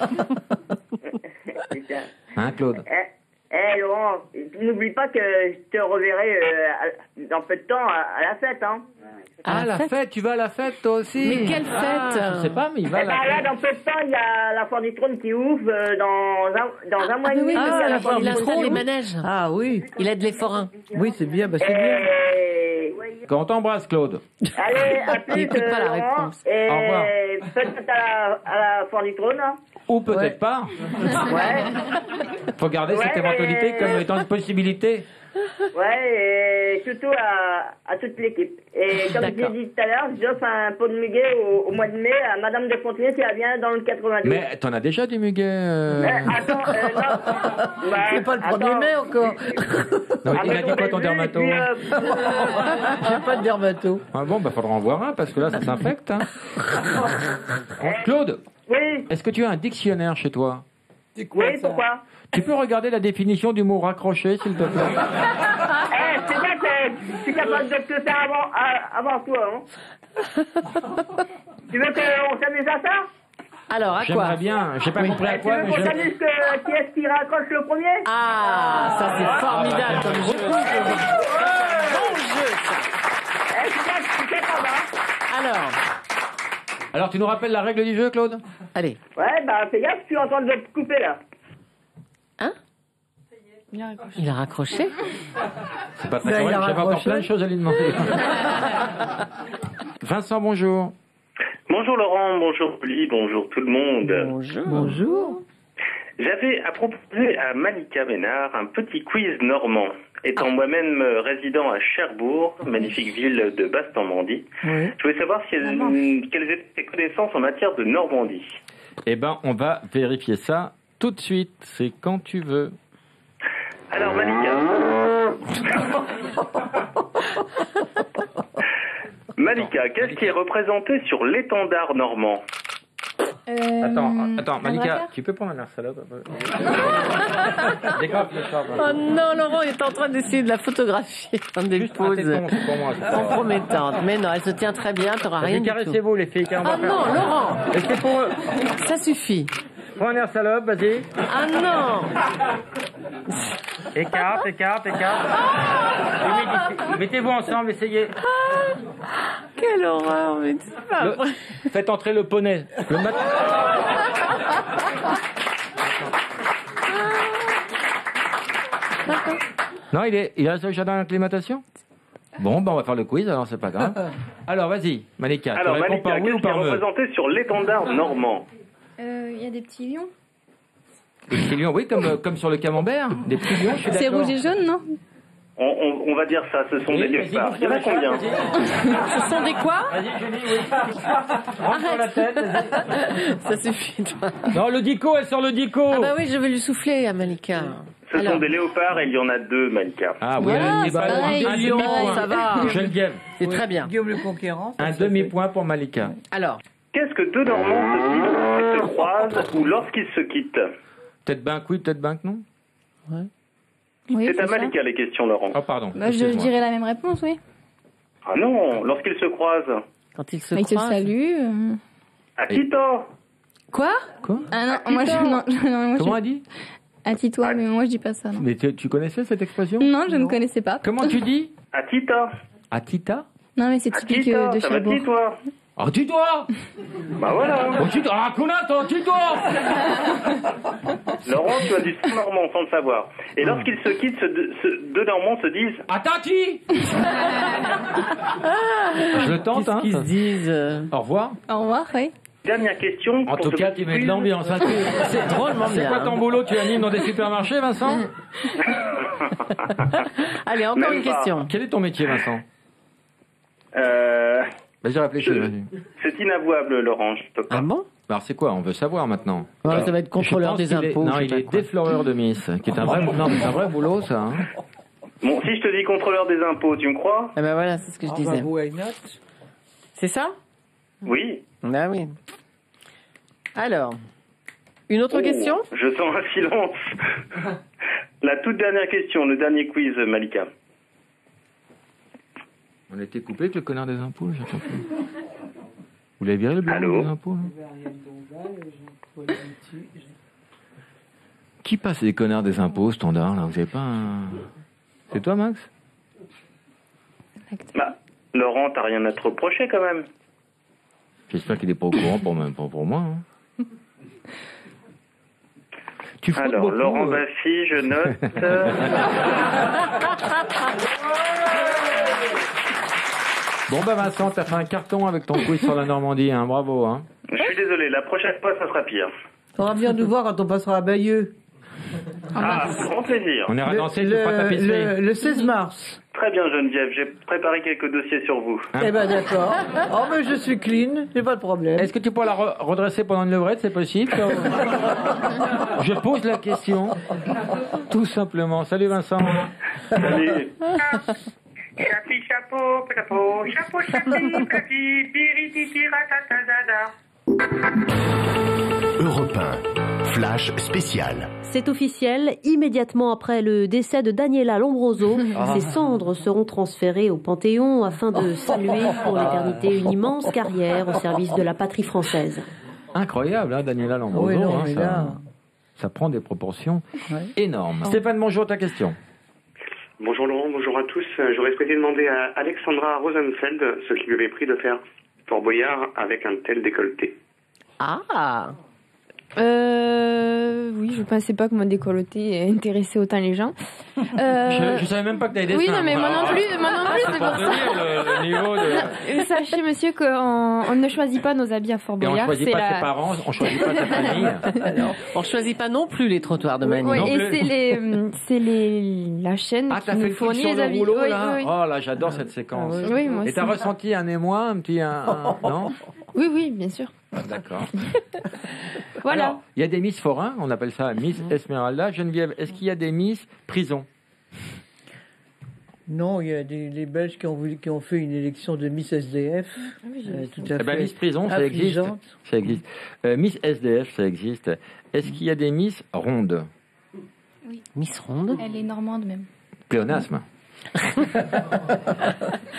Hein, Claude? Laurent, n'oublie pas que je te reverrai dans peu de temps à la fête, hein. Ah, la fête, tu vas à la fête toi aussi? Mais quelle fête? Je sais pas, mais il va à la Là, fête. dans peu de temps, il y a la Foire du Trône qui ouvre dans un mois et demi. Oui, il y a la Foire il du installe Trône. les manèges. Ah oui. Il aide les forains. Oui, c'est bien, bah c'est bien. Quand on t'embrasse, Claude. Allez, à plus, écoute pas la Laurent, réponse. et Au revoir. peut-être à la Foire du Trône. Hein. Ou peut-être pas. Ouais. Faut garder cette Ouais, éventualité comme étant une possibilité. Ouais, et surtout à toute l'équipe. Et comme je l'ai dit tout à l'heure, j'offre un pot de muguet au mois de mai à Madame de Fontenay si elle vient dans le 92. Mais t'en as déjà du muguet Attends, non. Bah, C'est pas le 1er mai encore. Non, il a dit quoi ton dermato? J'ai pas de dermato. Ah bon, bah faudra en voir un parce que là ça s'infecte. Hein. Claude, oui. Est-ce que tu as un dictionnaire chez toi? Oui, pourquoi? Tu peux regarder la définition du mot raccrocher, s'il te plaît? C'est vrai que je suis capable de te faire avant toi. Hein. Tu veux qu'on s'amuse à ça? Alors, à quoi? J'aimerais bien, j'ai pas compris à quoi, Tu veux mais qu'on s'amuse qui est-ce qui raccroche le premier? Ah, ça c'est formidable comme jeu. Bon jeu, ça. C'est pas mal. Alors, tu nous rappelles la règle du jeu, Claude? Allez. Ouais, bah fais gaffe, je suis en train de te couper là. Hein? Il a raccroché? C'est pas très Ben, il correct, a j'avais encore raccroché. plein de choses à lui demander. Vincent, bonjour. Bonjour Laurent, bonjour Julie, bonjour tout le monde. Bonjour. Bonjour. J'avais à proposer à Malika Ménard un petit quiz normand. Étant moi-même résident à Cherbourg, magnifique ville de Basse-Normandie, Oui. je voulais savoir quelles étaient tes connaissances en matière de Normandie. Eh ben, on va vérifier ça tout de suite. C'est quand tu veux. Alors Malika. Malika, qu'est-ce qui est représenté sur l'étendard normand? Attends, Malika, tu peux prendre un air salope? Dégrave le soir. Oh non, Laurent est en train d'essayer de la photographier. Prendre des poses c'est pour moi. compromettantes. Mais non, elle se tient très bien, t'auras rien du tout. Caressez-vous, les filles. Ah non, Laurent. Et c'est pour eux. Ça suffit. Prends un air salope, vas-y. Ah non. Écarte. Mettez-vous ensemble, essayez. Quelle horreur, mais c'est pas vrai. Faites entrer le poney. Le Non, il reste au jardin d'acclimatation. Bon, ben on va faire le quiz, alors c'est pas grave. Alors vas-y, Malika, Alors tu réponds Malika, par oui ou qu'est-ce qui est par me? représenté sur l'étendard normand? Il y a des petits lions. Des petits lions, oui, comme sur le camembert. Des petits lions, je suis C'est d'accord. rouge et jaune, non? On va dire ça, ce sont des léopards. Il y en a combien? Ce sont des quoi? Vas-y, Julie, oui. Rentre sur la tête. Ça suffit, toi. Non, le dico, elle sort le dico. Ah bah oui, je vais lui souffler à Malika. Ce sont des léopards et il y en a 2, Malika. Ah oui, Voilà, elle n'est pas c'est pareil. un demi-point. Ça va. Geneviève. C'est très bien. Guillaume le Conquérant. Un demi-point pour Malika. Alors. Qu'est-ce que deux Normands se disent lorsqu'ils se croisent ou lorsqu'ils se quittent? Peut-être banque oui, peut-être banque non. Oui, C'est à ça. Malika les questions, Laurent. Oh, pardon. Bah, je dirais la même réponse, oui. Ah non, lorsqu'ils se croisent. Quand ils se Ils se croisent. saluent. À qui tort? Quoi? Ah non, moi je. Non, moi, Comment elle dit? À Titois, mais moi je dis pas ça, non. Mais tu connaissais cette expression? Non, je ne connaissais pas. Comment tu dis? À Tita. À Tita? Non, mais c'est typique Tita, de ça va Cherbourg. Titois. Ah, Titois! Bah voilà. Oh, Titois! Ah, connasse, Titois! Laurent, tu as du sang normand sans le savoir. Et lorsqu'ils se quittent, deux Normands se disent... À Tati! Je le tente, hein. Qu'est-ce qu'ils se disent Au revoir. Au revoir, oui. Dernière question. En tout cas, tu mets de l'ambiance. Hein. C'est drôlement C'est bien. quoi ton boulot? Tu animes dans des supermarchés, Vincent? Allez, encore une question. Quel est ton métier, Vincent? Vas-y, réfléchis. Vas-y. C'est inavouable, Laurent, je peux pas. Ah bon? Alors, c'est quoi? On veut savoir maintenant. Ouais, ça va être contrôleur des impôts. Non, je sais il pas est quoi. défloreur de Miss, qui est un vrai, non, mais c'est un vrai boulot, ça. Hein. Bon, si je te dis contrôleur des impôts, tu me crois? Ah ben voilà, c'est ce que je disais. Why not? C'est ça? Oui. Ah oui. Alors, une autre question? Je sens un silence. La toute dernière question, le dernier quiz, Malika. On a été coupé avec le connard des impôts, j'ai compris. Vous l'avez viré, le bureau des impôts, là? Qui passe les connards des impôts, standard, là? Vous avez pas un... C'est toi, Max? Bah, Laurent, t'as rien à te reprocher, quand même. J'espère qu'il est pas au courant pour moi. Hein. Tu frottes Alors, beaucoup, Laurent Baffy, je note. Bon, bah Vincent, t'as fait un carton avec ton quiz sur la Normandie, hein. Bravo. Hein. Je suis désolé, la prochaine fois, ça sera pire. Faudra bien nous voir quand on passera à Bayeux. Ah, grand plaisir. On ira danser, tu feras ta piscine. Le 16 mars. Très bien, Geneviève, j'ai préparé quelques dossiers sur vous. Eh ben d'accord. Oh mais je suis clean, j'ai pas de problème. Est-ce que tu pourras la redresser pendant une levrette, c'est possible? Je pose la question. Tout simplement. Salut Vincent. Allez. Chapi, chapeau, chapeau, chapeau, chapi, chapi, pirititi, ratatadada. Europe 1, Flash spécial. C'est officiel, immédiatement après le décès de Daniela Lombroso, ses cendres seront transférées au Panthéon afin de saluer pour l'éternité une immense carrière au service de la patrie française. Incroyable, hein, Daniela Lombroso. Oui, non, hein, mais ça, là... ça prend des proportions énormes. Stéphane, bonjour, ta question. Bonjour Laurent, bonjour à tous. J'aurais souhaité demander à Alexandra Rosenfeld ce qui lui avait pris de faire Fort Boyard avec un tel décolleté. Ah! Oui, je pensais pas que mon décolleté intéressait autant les gens. Je savais même pas que t'avais des Oui, seins. non, mais moi non plus, c'est pour pour te ça. dire le niveau de... Sachez, monsieur, qu'on ne choisit pas nos habits à Fort Et on Boyard. choisit pas ses parents, on choisit pas sa famille. On choisit pas non plus les trottoirs de Manille. Oui, Non et plus. c'est la chaîne Ah, qui t'as fait nous le truc fournit sur les le habits. rouleau, Oui, là. oui, oui. Oh là, j'adore cette séquence. Oui, moi Et t'as aussi. ressenti un émoi, un petit... non? Oui, oui, bien sûr. D'accord. Voilà. Alors, il y a des Miss forains, on appelle ça Miss Esmeralda. Geneviève, est-ce qu'il y a des Miss prison? Non, il y a des Belges qui ont fait une élection de Miss SDF. Tout à Eh ben, fait Miss prison, ça existe. affligeante. Ça existe. Miss SDF, ça existe. Est-ce qu'il y a des Miss rondes? Oui. Miss Ronde? Elle est normande même. Pléonasme.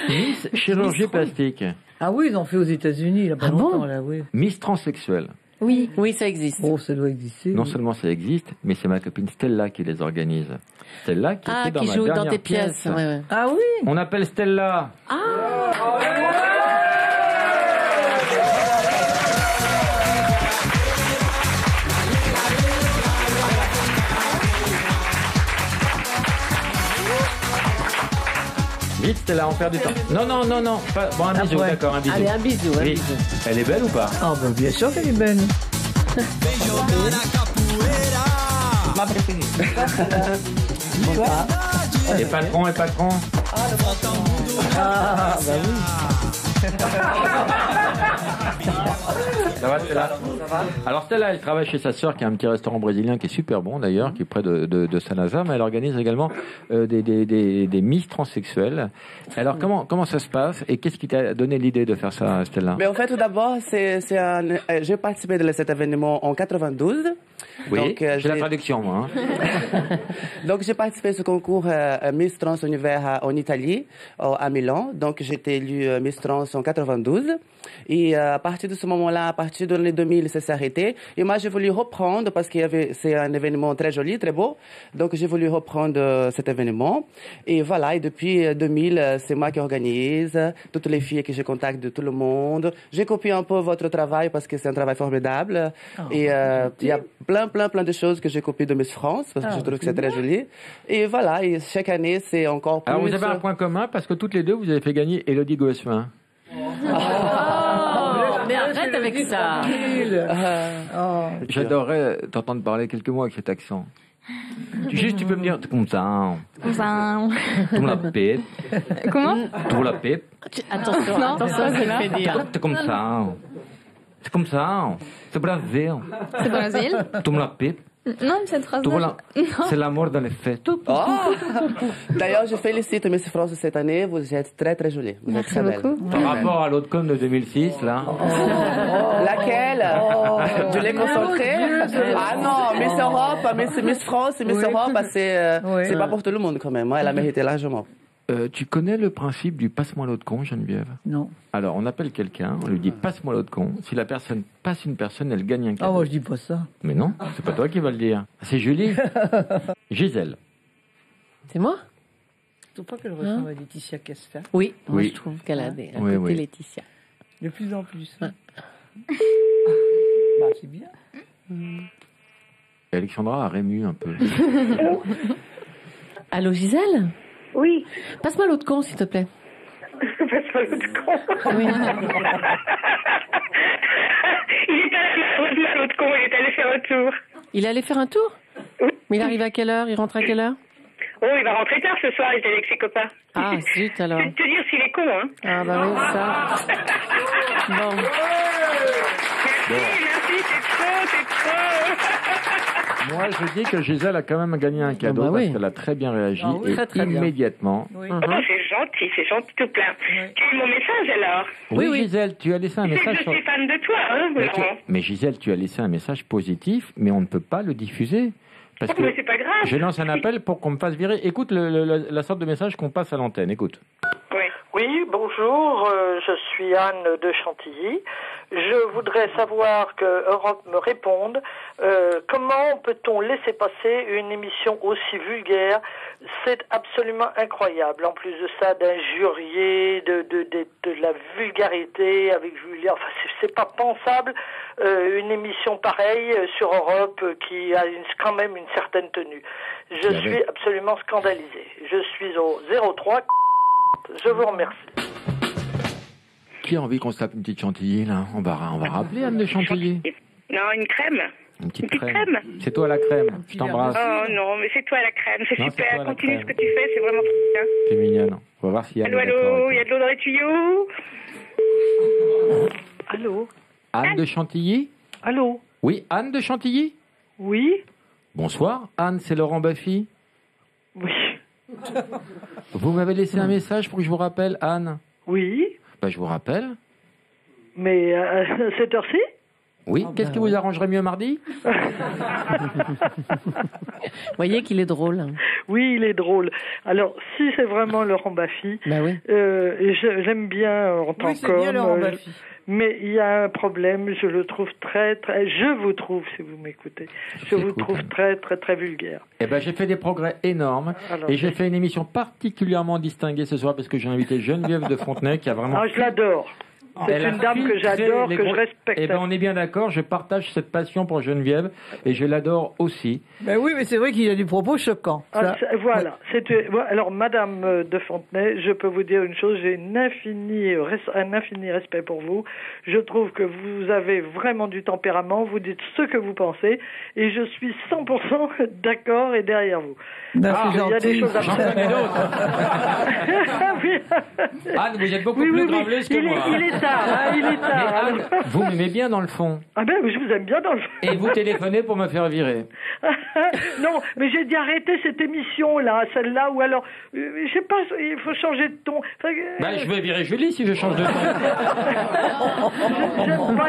Miss chirurgie plastique. Ah oui, ils ont fait aux États-Unis il y a pas longtemps là, oui. Miss transsexuelle. Oui. Oui, ça existe. Oh, ça doit exister. Non seulement ça existe, mais c'est ma copine Stella qui les organise. Stella qui était dans qui ma joue dans dernière tes pièces. Ouais, ouais. Ah oui. On appelle Stella. Vite Stella, on perd du temps. Non, non, non, non. Bon, un bisou, Après. d'accord, un bisou. Allez, un bisou. Un Oui. bisou. Elle est belle ou pas? Ah ben bien sûr qu'elle est belle. Beijo na capoeira. ma préférée. Et patron. Ah, bah oui. Ça va, Stella? Alors Stella, elle travaille chez sa sœur qui a un petit restaurant brésilien qui est super bon d'ailleurs, qui est près de Saint-Lazare, mais elle organise également des Miss transsexuelles. Alors comment ça se passe et qu'est-ce qui t'a donné l'idée de faire ça, Stella? Mais en fait, tout d'abord, j'ai participé de cet événement en 92. Oui, donc, j'ai la traduction, moi. Hein. Donc, j'ai participé à ce concours Miss Trans Univers en Italie, à Milan. Donc, j'ai été élue Miss Trans en 92. Et à partir de ce moment-là, à partir de l'année 2000, ça s'est arrêté. Et moi, j'ai voulu reprendre parce c'est un événement très joli, très beau. Donc, j'ai voulu reprendre cet événement. Et voilà, et depuis 2000, c'est moi qui organise. Toutes les filles que je contacte de tout le monde. J'ai copié un peu votre travail parce que c'est un travail formidable. Et il y a plein de choses que j'ai copiées de Miss France parce que je trouve que c'est très joli. Et voilà, et chaque année, c'est encore plus... Alors, vous avez un point commun parce que toutes les deux, vous avez fait gagner Élodie Gossuin. Mais arrête avec ça. J'adorerais t'entendre parler quelques mots avec cet accent. Juste, tu peux me dire, c'est comme ça. Hein. Comme ça. Tout la pipe. Comment? Tout la pipe. Attention, je le fais dire. C'est comme ça. Hein. C'est comme ça. Hein. C'est Brésil. C'est Brésil? Tout la pipe. Non, mais cette phrase-là... C'est l'amour dans les faits. Oh. D'ailleurs, je félicite Miss France cette année. Vous êtes très, très jolie. Vous êtes très belle. Par rapport à l'autre con de 2006, là. Laquelle? Je l'ai concentrée. Ah non, Miss Europe, Miss France, Miss Europe, c'est pas pour tout le monde quand même. Elle a mérité largement. Tu connais le principe du passe-moi l'autre con, Geneviève? Non. Alors, on appelle quelqu'un, on lui dit passe-moi l'autre con. Si la personne passe une personne, elle gagne un cadeau. Ah, moi, je dis pas ça. Mais non, c'est pas toi qui vas le dire. C'est Julie. Gisèle. C'est moi? Tu trouves pas qu'elle ressemble à Laetitia Casta? Oui, moi je trouve qu'elle a un côté Laetitia. De plus en plus. Bah, c'est bien. Et Alexandra a rému un peu. Allô, Gisèle? Oui. Passe-moi l'autre con, s'il te plaît. Passe-moi l'autre con. Oui. L'autre con, il est allé faire un tour. Il est allé faire un tour? Oui. Mais il arrive à quelle heure? Il rentre à quelle heure? Oh, il va rentrer tard ce soir, il est avec ses copains. Ah, zut alors. Je vais te dire s'il est con, hein. Ah bah oui, ça. Bon. Merci, c'est trop. Moi, je dis que Gisèle a quand même gagné un cadeau parce qu'elle a très bien réagi et immédiatement. Oui. Oh, c'est gentil tout plein. Tu as eu mon message alors? Oui, Gisèle, tu as laissé un message. Je suis fan de toi, hein, Laurent. Mais Gisèle, tu as laissé un message positif, mais on ne peut pas le diffuser. Parce que mais c'est pas grave. Je lance un appel pour qu'on me fasse virer. Écoute la sorte de message qu'on passe à l'antenne. Écoute. Oui, bonjour, je suis Anne de Chantilly. Je voudrais savoir que Europe me réponde. Comment peut-on laisser passer une émission aussi vulgaire? C'est absolument incroyable. En plus de ça, d'injurier, de la vulgarité avec Julien. Enfin, c'est pas pensable. Une émission pareille sur Europe qui a quand même une certaine tenue. Je suis absolument scandalisé. Je suis au 03. Je vous remercie. Qui a envie qu'on se tape une petite Chantilly, là? On va rappeler Anne de Chantilly. Non, une crème. Une petite crème. C'est toi la crème. Je t'embrasse. Oh non, mais c'est toi la crème. C'est super. Continue ce que tu fais. C'est vraiment bien. C'est mignonne. On va voir si Anne. Allô, il y a de l'eau dans les tuyaux. Allô. Anne de Chantilly? Allô. Oui, Anne de Chantilly? Oui. Bonsoir. Anne, c'est Laurent Baffy. Oui. Vous m'avez laissé un message pour que je vous rappelle, Anne? Oui. Je vous rappelle. Mais à cette heure-ci? Oui. Qu'est-ce qui vous arrangerait mieux mardi? Vous voyez qu'il est drôle. Oui, il est drôle. Alors, si c'est vraiment Laurent Baffy, j'aime bien en tant qu'homme. Bien Laurent Baffy. Mais il y a un problème, je le trouve je vous trouve, si vous m'écoutez, je vous trouve très, très, très vulgaire. Eh ben, j'ai fait des progrès énormes. Et j'ai fait une émission particulièrement distinguée ce soir parce que j'ai invité Geneviève de Fontenay qui a vraiment... Ah, je l'adore. C'est une dame que j'adore, que je respecte. Eh ben, on est bien d'accord, je partage cette passion pour Geneviève et je l'adore aussi. Ben oui, mais c'est vrai qu'il a du propos choquant. Voilà. Alors, Madame de Fontenay, je peux vous dire une chose, j'ai un infini respect pour vous. Je trouve que vous avez vraiment du tempérament, vous dites ce que vous pensez, et je suis 100% d'accord et derrière vous. Il y a des choses à faire. Anne, vous êtes beaucoup plus graveleuse que moi. Il est tard. Mais Anne, vous m'aimez bien dans le fond. Ah ben, je vous aime bien dans le fond. Et vous téléphonez pour me faire virer. Non, mais j'ai dit arrêter cette émission-là, celle-là, ou alors, je sais pas, il faut changer de ton. Je vais virer Julie si je change de ton. J'aime pas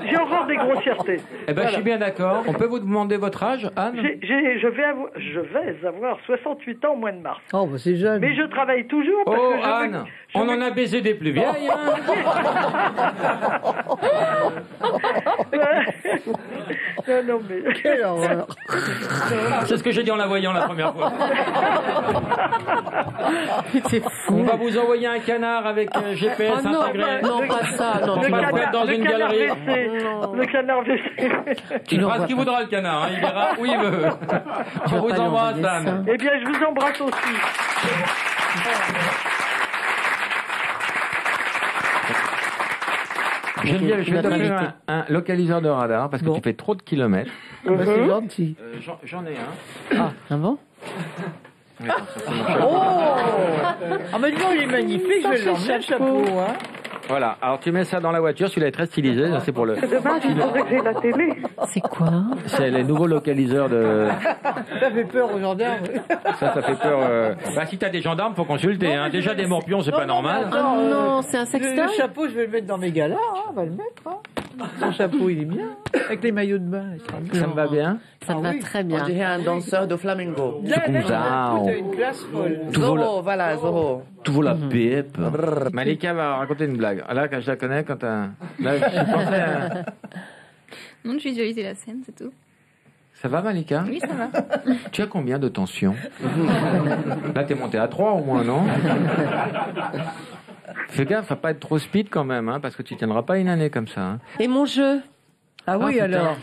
j'ai horreur des grossièretés. Eh ben, je suis bien d'accord. On peut vous demander votre âge, Anne? Je vais avoir 68 ans au mois de mars. Oh, bah c'est jeune. Mais je travaille toujours. Parce que Anne, on en a baisé des plus vieilles. Non, mais... Quelle horreur. C'est ce que j'ai dit en la voyant la première fois. C'est fou. On va vous envoyer un canard avec GPS intégré. Non, pas ça. Non, on va le mettre dans une galerie. Le canard WC. Tu feras ce qu'il voudra, le canard. Hein. Il verra où il veut. On vous embrasse, Anne. Eh bien, je vous embrasse aussi. Geneviève, je vais te donner un localiseur de radar parce que tu fais trop de kilomètres. C'est gentil. J'en ai un. Ah bon? Mais non, il est magnifique, je vais l'emmener le chapeau. Hein. Voilà, alors tu mets ça dans la voiture, celui-là est très stylisé, c'est pour le... C'est dommage, il faudrait que j'ai la télé. C'est quoi? C'est les nouveaux localiseurs de... Ça fait peur aux gendarmes. Ça fait peur... si t'as des gendarmes, faut consulter. Hein. Déjà des morpions, c'est pas normal. Non, c'est un sextoy. Le chapeau, je vais le mettre dans mes galas, on va le mettre. Hein. Son chapeau, il est bien. Avec les maillots de bain. Ça me va bien. Ça me va très bien. On dirait un danseur de flamenco. T'as une classe folle. Zorro, voilà, Zorro. Tu vaux la pipe. Malika va raconter une blague. Là, quand je la connais, quand t'as... Là, je pensais à... Non, je visualisais la scène, c'est tout. Ça va, Malika? Oui, ça va. Tu as combien de tension? Là, t'es monté à 3 au moins, non? Fais gaffe à pas être trop speed quand même, hein, parce que tu tiendras pas une année comme ça. Hein. Et mon jeu? Ah oui, alors.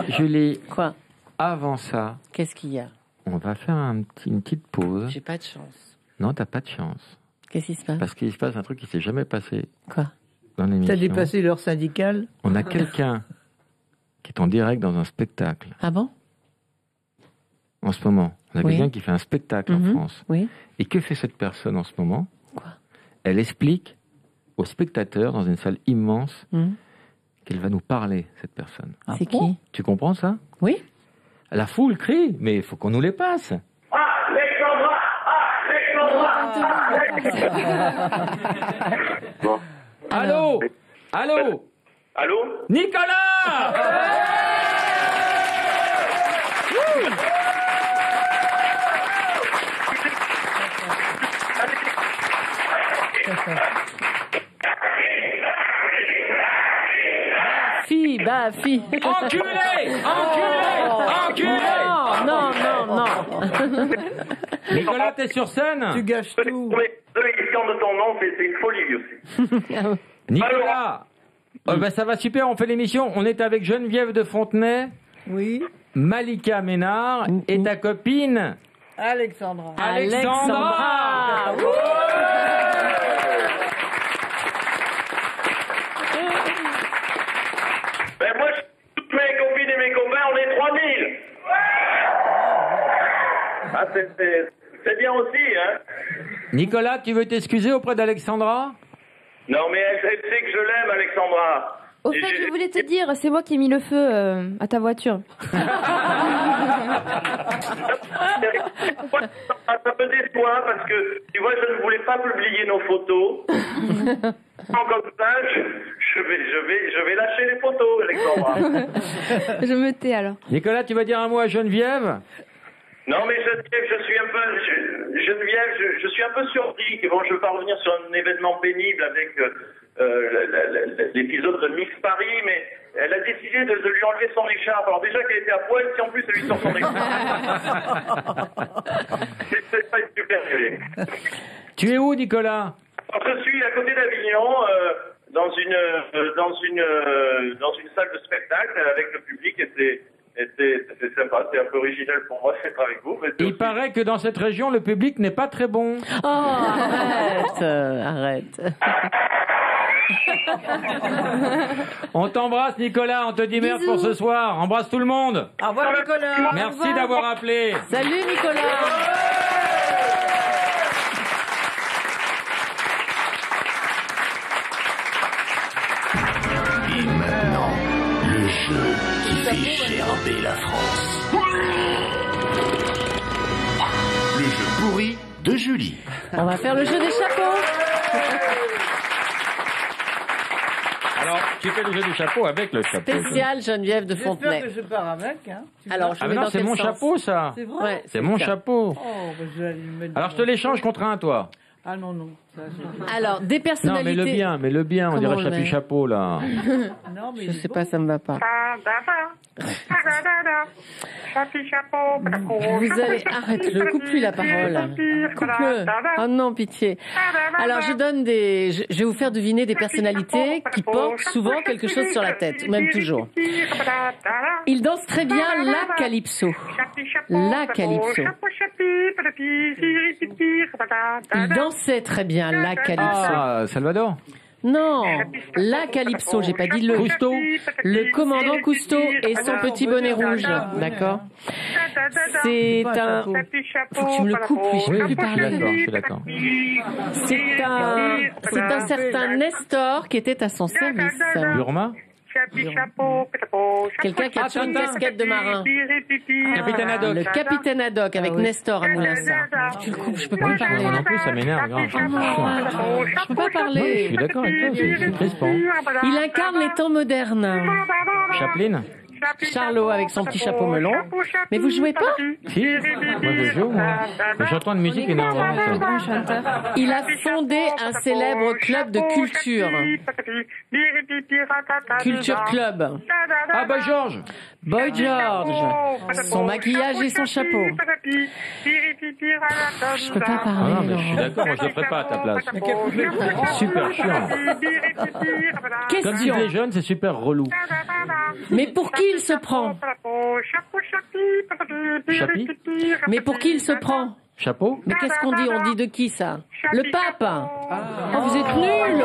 Julie. Quoi? Avant ça. Qu'est-ce qu'il y a? On va faire une petite pause. J'ai pas de chance. Non, t'as pas de chance. Qu'est-ce qui se passe? Parce qu'il se passe un truc qui s'est jamais passé. Quoi? Dans l'émission. T'as dépassé l'heure syndicale? On a quelqu'un qui est en direct dans un spectacle. Ah bon? En ce moment. On a quelqu'un qui fait un spectacle en France. Oui. Et que fait cette personne en ce moment? Quoi? Elle explique aux spectateurs dans une salle immense qu'elle va nous parler, cette personne. C'est qui? Tu comprends ça? Oui. La foule crie, mais il faut qu'on nous les passe. Bon. Allô? Allô? Allô? Nicolas! Bafi. Enculé! Enculé! Non. Nicolas, t'es sur scène? Tu gâches tout. L'émission de ton nom, c'est une folie aussi. Nicolas! Ça va super, on fait l'émission. On est avec Geneviève de Fontenay. Oui. Malika Ménard et ta copine Alexandra. Moi, toutes mes copines et mes copains, on est 3000. Ah, c'est bien aussi, hein. Nicolas, tu veux t'excuser auprès d'Alexandra? Non, mais elle sait que je l'aime, Alexandra. Au fait, je voulais te dire, c'est moi qui ai mis le feu à ta voiture. Ça me déçoit parce que, tu vois, je ne voulais pas publier nos photos. Comme ça, je vais lâcher les photos, Alexandra. Je me tais alors. Nicolas, tu vas dire un mot à Geneviève? Non, mais Geneviève, je suis un peu surpris que je veux pas revenir sur un événement pénible avec l'épisode de Miss Paris, mais elle a décidé de lui enlever son écharpe. Alors déjà qu'elle était à poil, si en plus elle lui sort son écharpe. C'est pas une super idée. Tu es où, Nicolas? je suis à côté d'Avignon, dans une salle de spectacle avec le public, et c'est sympa, c'est un peu original pour moi d'être avec vous. Mais il paraît que dans cette région, le public n'est pas très bon. Oh, arrête, arrête. On t'embrasse, Nicolas, on te dit merde pour ce soir. Embrasse tout le monde. Au revoir, Nicolas. Merci d'avoir appelé. Salut, Nicolas. Et maintenant, le jeu qui fait gerber la France. Le jeu pourri de Julie. On va faire le jeu des chapeaux. Alors, tu fais le jeu du chapeau avec le chapeau. Spécial Geneviève de Fontenay. J'espère que je pars avec. Hein. Alors, je ah mets non, dans c'est quel mon sens? chapeau, ça. C'est vrai? Ouais, C'est mon ça. chapeau. Oh, bah, je vais aller le mettre Alors, je te l'échange contre un, toi. Ah non, non. Ça, Alors, des Non, personnalités. mais le bien, on Comment dirait on le met chapeau, là. non, mais Je sais pas, ça me va pas. Vous allez arrête-le, coupe-lui la parole. Coupe-le. Oh non, pitié. Alors je donne je vais vous faire deviner des personnalités qui portent souvent quelque chose sur la tête, même toujours. Ils dansent très bien la calypso. La calypso. Ils dansaient très bien la calypso. Ah, Salvador. Non, la calypso, j'ai pas dit le. Cousteau. Le commandant Cousteau et son petit bonnet rouge, d'accord. C'est un. Faut que tu me le coupes, puis je peux plus parler. Je suis d'accord. C'est un certain Nestor qui était à son service. Burma. Quelqu'un qui a toujours une casquette de marin. Capitaine Haddock. Le capitaine Haddock avec Nestor à Moulinsart. Tu le coupes, je peux plus parler. Non plus, ça m'énerve. grave. Je peux pas parler. Je suis d'accord avec toi, c'est crispant. Il incarne les temps modernes. Chaplin. Charlot avec son petit chapeau melon. Mais vous jouez pas? Si, moi je joue, moi. Mais j'entends de musique énormément. Il a fondé un célèbre club de culture. Culture Club. Ah bah Georges. Boy George. Son maquillage et son chapeau. Je peux pas Ah non, parler. mais je suis d'accord, moi je le ferai pas à ta place. C'est super chiant. Comme disent les jeunes, c'est super relou. Mais pour qui il se prend? Chapi. Mais pour qui il se prend? Chapeau. Mais qu'est-ce qu'on dit? On dit de qui ça? Le pape. Oh, vous êtes nuls.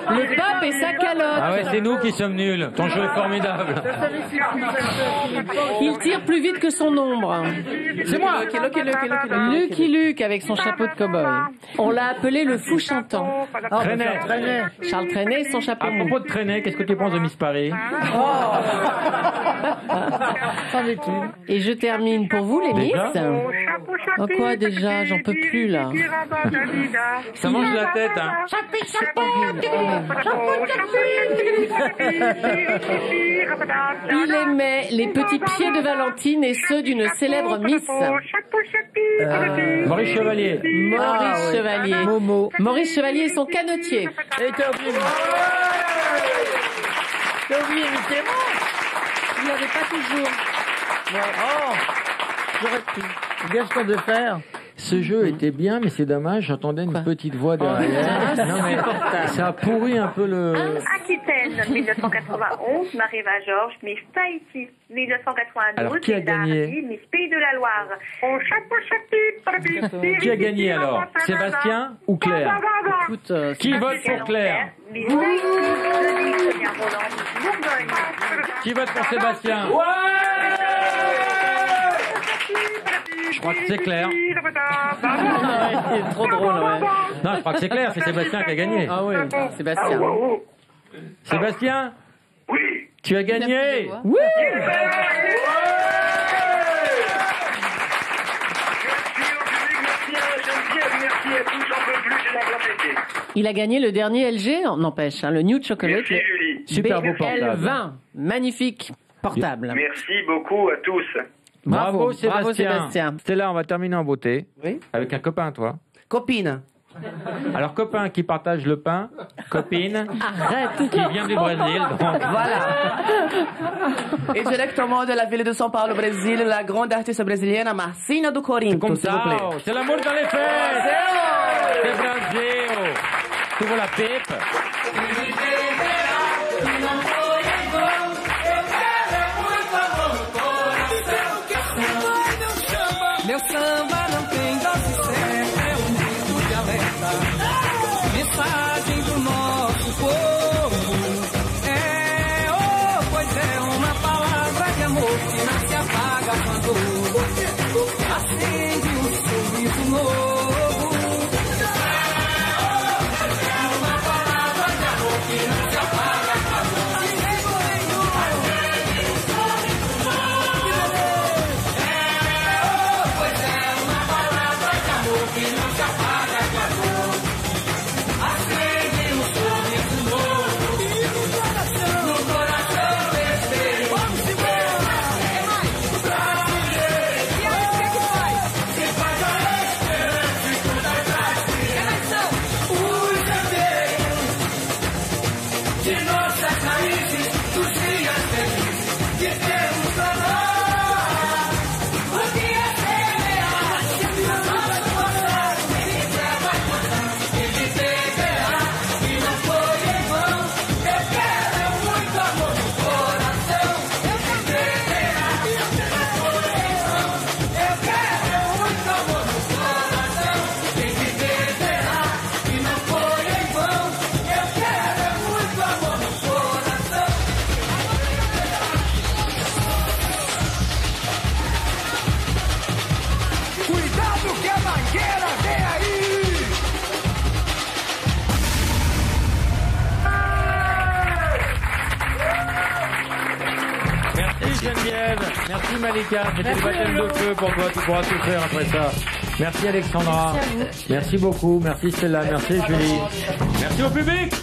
Le pape et sa calotte. Ah ouais, c'est nous qui sommes nuls. Ton jeu est formidable. Il tire plus vite que son ombre. C'est moi. Lucky Luke avec son chapeau de cow-boy. On l'a appelé le fou chantant. Trenet. Charles Trenet et son chapeau À mou. propos de Trenet, qu'est-ce que tu penses de Miss Paris? Et je termine pour vous, les Miss. Déjà Oh quoi déjà? J'en peux plus là. Ça mange la tête, hein. Il aimait les petits pieds de Valentine et ceux d'une célèbre Miss. Maurice Chevalier. Maurice Chevalier. Momo. Maurice Chevalier et son canotier. Et t'as oublié. T'as oublié Mitterrand. Il n'y avait pas toujours. Oh, j'aurais pu. Gaston de Fer. Ce jeu était bien, mais c'est dommage, j'entendais une petite voix derrière. Non mais ça a pourri un peu le... Aquitaine, 1991, Marie-Va Georges, Miss Tahiti, 1992, Alors, qui a gagné Miss Pays de la Loire. Qui a gagné alors? Sébastien ou Claire? Écoute, Qui vote pour Claire? Miss Sonia Roland, Miss Bourgogne. Qui vote pour Sébastien? Je crois que c'est Claire. c'est trop drôle, ouais. Non, je crois que c'est Claire, c'est Sébastien qui a gagné. Ah oui, Sébastien. Sébastien? Oui. Tu as gagné? Oui. Il a gagné le dernier LG, n'empêche, hein, le New Chocolate. Merci, Julie. Super beau portable. BL20, magnifique portable. Merci beaucoup à tous. Bravo Sébastien. Stella, on va terminer en beauté. Oui. Avec un copain, toi. Copine. Alors, copain qui partage le pain, copine qui vient du Brésil. Donc... Voilà. Et directement de la ville de São Paulo, Brésil, la grande artiste brésilienne Marcinha do Corinto, s'il vous plaît. C'est l'amour dans les fesses. C'est Brasil. Tu vois la pipe. Meu samba não tem dose certa, é um grito de alerta, mensagem do nosso povo. Pois é uma palavra de amor que não se apaga quando acende um sorriso novo. Uma palavra de amor que não se apaga quando Merci Malika, c'était le baptême de feu pour toi, tu pourras tout faire après ça. Merci Alexandra, merci beaucoup, merci Stella, merci Julie, merci au public.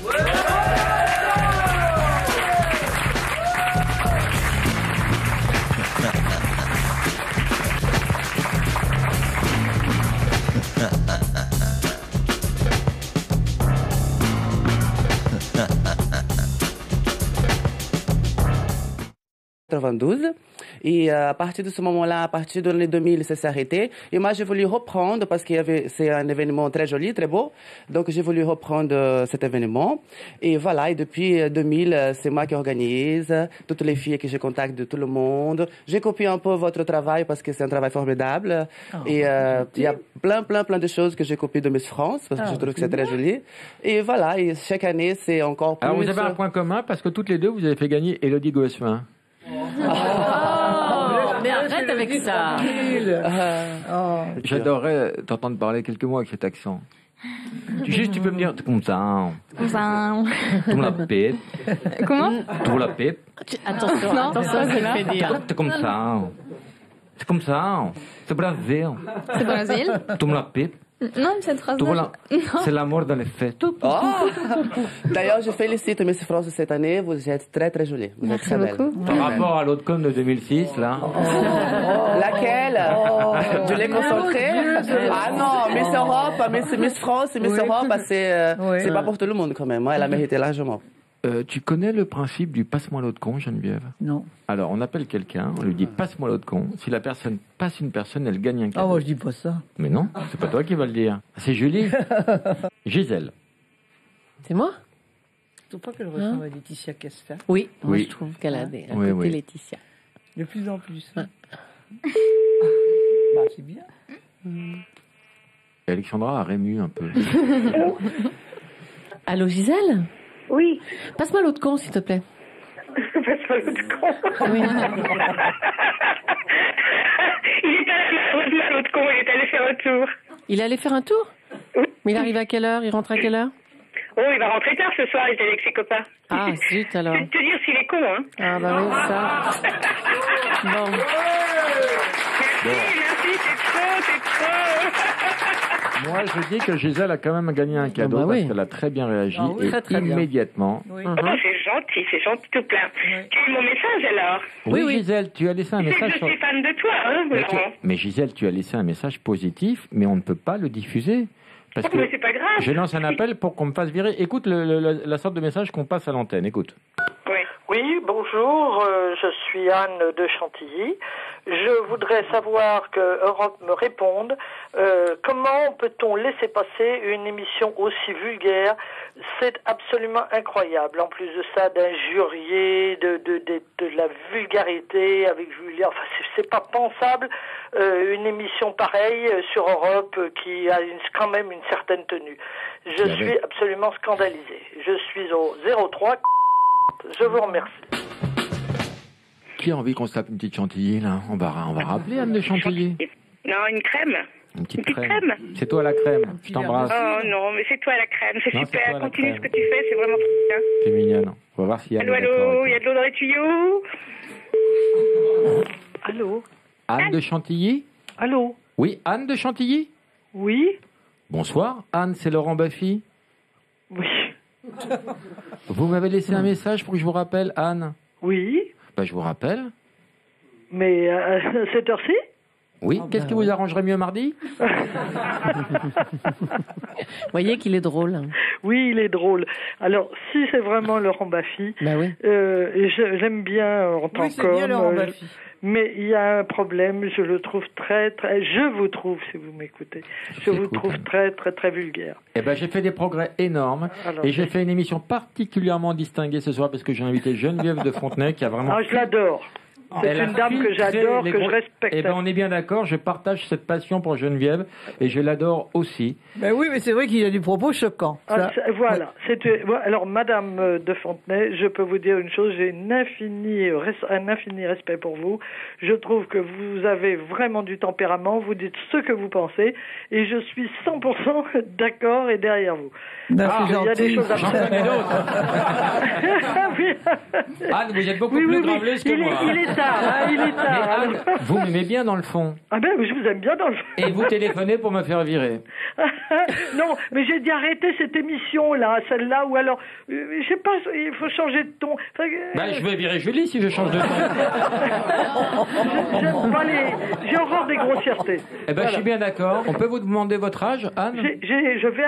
Et à partir de ce moment-là, à partir de l'année 2000, ça s'est arrêté. Et moi, j'ai voulu reprendre parce que c'est un événement très joli, très beau. Donc, j'ai voulu reprendre cet événement. Et voilà, et depuis 2000, c'est moi qui organise toutes les filles que je contacte de tout le monde. J'ai copié un peu votre travail parce que c'est un travail formidable. Et il y a plein de choses que j'ai copiées de Miss France parce que je trouve que c'est très joli. Et voilà, et chaque année, c'est encore plus... Alors, vous avez un point commun parce que toutes les deux, vous avez fait gagner Élodie Gossuin. Mais arrête avec ça. J'adorerais t'entendre parler quelques mots avec cet accent. Juste, tu peux me dire, comme ça. Comme ça. Tout la pipe. Comment? Tout la pipe. Attention, attention, je le fais dire. C'est comme ça. C'est comme ça. C'est Brésil. C'est Brésil? Tout la pipe. Non, mais cette phrase-là... C'est l'amour dans les faits. D'ailleurs, je félicite Miss France cette année. Vous êtes très jolie. Vous êtes très belle. Par rapport à l'autre con de 2006, là. Laquelle? Je l'ai concentrée. Ah non, Miss Europe, Miss France, Miss Europe, c'est pas pour tout le monde quand même. Elle a mérité largement. Tu connais le principe du passe-moi l'autre con, Geneviève? Non. Alors, on appelle quelqu'un, on lui dit passe-moi l'autre con. Si la personne passe une personne, elle gagne un cadeau. Ah, moi je dis pas ça. Mais non, c'est pas toi qui vas le dire. C'est Julie. Gisèle. C'est moi? Tu trouves pas qu'elle ressemble à Laetitia Casta? Oui, moi je trouve qu'elle a un côté Laetitia. De plus en plus. Bah, c'est bien. Et Alexandra a rému un peu. Allô Gisèle? Oui. Passe-moi l'autre con, s'il te plaît. Passe-moi l'autre con. Oui. Il est allé l'autre con, il est allé faire un tour. Il est allé faire un tour? Oui. Mais il arrive à quelle heure? Il rentre à quelle heure? Oh, il va rentrer tard ce soir, il est avec ses copains. Ah, zut alors. Je vais te dire s'il est con, hein. Ah bah oui, ça. Bon. Merci, c'est trop. Moi, je dis que Gisèle a quand même gagné un cadeau parce qu'elle a très bien réagi et immédiatement. Oui. Oh, c'est gentil tout plein. Tu as eu mon message alors? Oui, Gisèle, tu as laissé un message. Je suis fan de toi, hein, Laurent. Mais Gisèle, tu as laissé un message positif, mais on ne peut pas le diffuser. Parce que mais c'est pas grave. je lance un appel pour qu'on me fasse virer. Écoute la sorte de message qu'on passe à l'antenne. Écoute. Oui, bonjour, je suis Anne de Chantilly. Je voudrais savoir que Europe me réponde. Comment peut-on laisser passer une émission aussi vulgaire? C'est absolument incroyable. En plus de ça, d'injurier, de la vulgarité avec Julien. Enfin, c'est pas pensable. Une émission pareille sur Europe qui a quand même une certaine tenue. Je suis absolument scandalisé. Je suis au 03. Je vous remercie. Qui a envie qu'on se tape une petite chantilly, là? On va rappeler Anne de Chantilly. Non, une crème. Une petite crème. C'est toi la crème. Je t'embrasse. Oh non, mais c'est toi la crème. C'est Non, super. c'est toi, la Continue crème. ce que tu fais, c'est vraiment trop bien. C'est mignonne. On va voir si Anne. Allô, il y a de l'eau dans les tuyaux. Allô. Anne de Chantilly? Allô. Oui, Anne de Chantilly? Oui. Bonsoir, Anne, c'est Laurent Baffy. Oui. Vous m'avez laissé un message pour que je vous rappelle, Anne? Oui. Je vous rappelle. Mais à cette heure-ci? Oui. Qu'est-ce qui vous arrangerait mieux mardi? Vous voyez qu'il est drôle. Oui, il est drôle. Alors, si c'est vraiment Laurent Baffy, j'aime bien en tant c'est bien Laurent qu'homme. Baffy. Mais il y a un problème, je le trouve je vous trouve, si vous m'écoutez, je vous trouve très, très, très vulgaire. Eh ben, j'ai fait des progrès énormes. Alors, et j'ai fait une émission particulièrement distinguée ce soir parce que j'ai invité Geneviève de Fontenay qui a vraiment... Ah, je l'adore. C'est Elle a une dame que filtré j'adore, les que je gros- respecte. Eh ben, on est bien d'accord, je partage cette passion pour Geneviève et je l'adore aussi. Ben oui, mais c'est vrai qu'il a du propos choquant. Ah, voilà. Alors, Madame de Fontenay, je peux vous dire une chose, j'ai un infini respect pour vous. Je trouve que vous avez vraiment du tempérament, vous dites ce que vous pensez, et je suis 100% d'accord et derrière vous. Ben, il y a des choses à J'en connais d'autres. Anne, vous êtes beaucoup plus graveleuse que moi. Il est tard. Il est tard. Mais Anne, vous m'aimez bien dans le fond. Ah ben, je vous aime bien dans le fond. Et vous téléphonez pour me faire virer. Non, mais j'ai dit arrêter cette émission-là, celle-là, ou alors, je sais pas, il faut changer de ton. Enfin, Je vais virer Julie si je change de ton. J'aime pas j'ai horreur des grossièretés. Eh ben, je suis bien d'accord. On peut vous demander votre âge, Anne? Je vais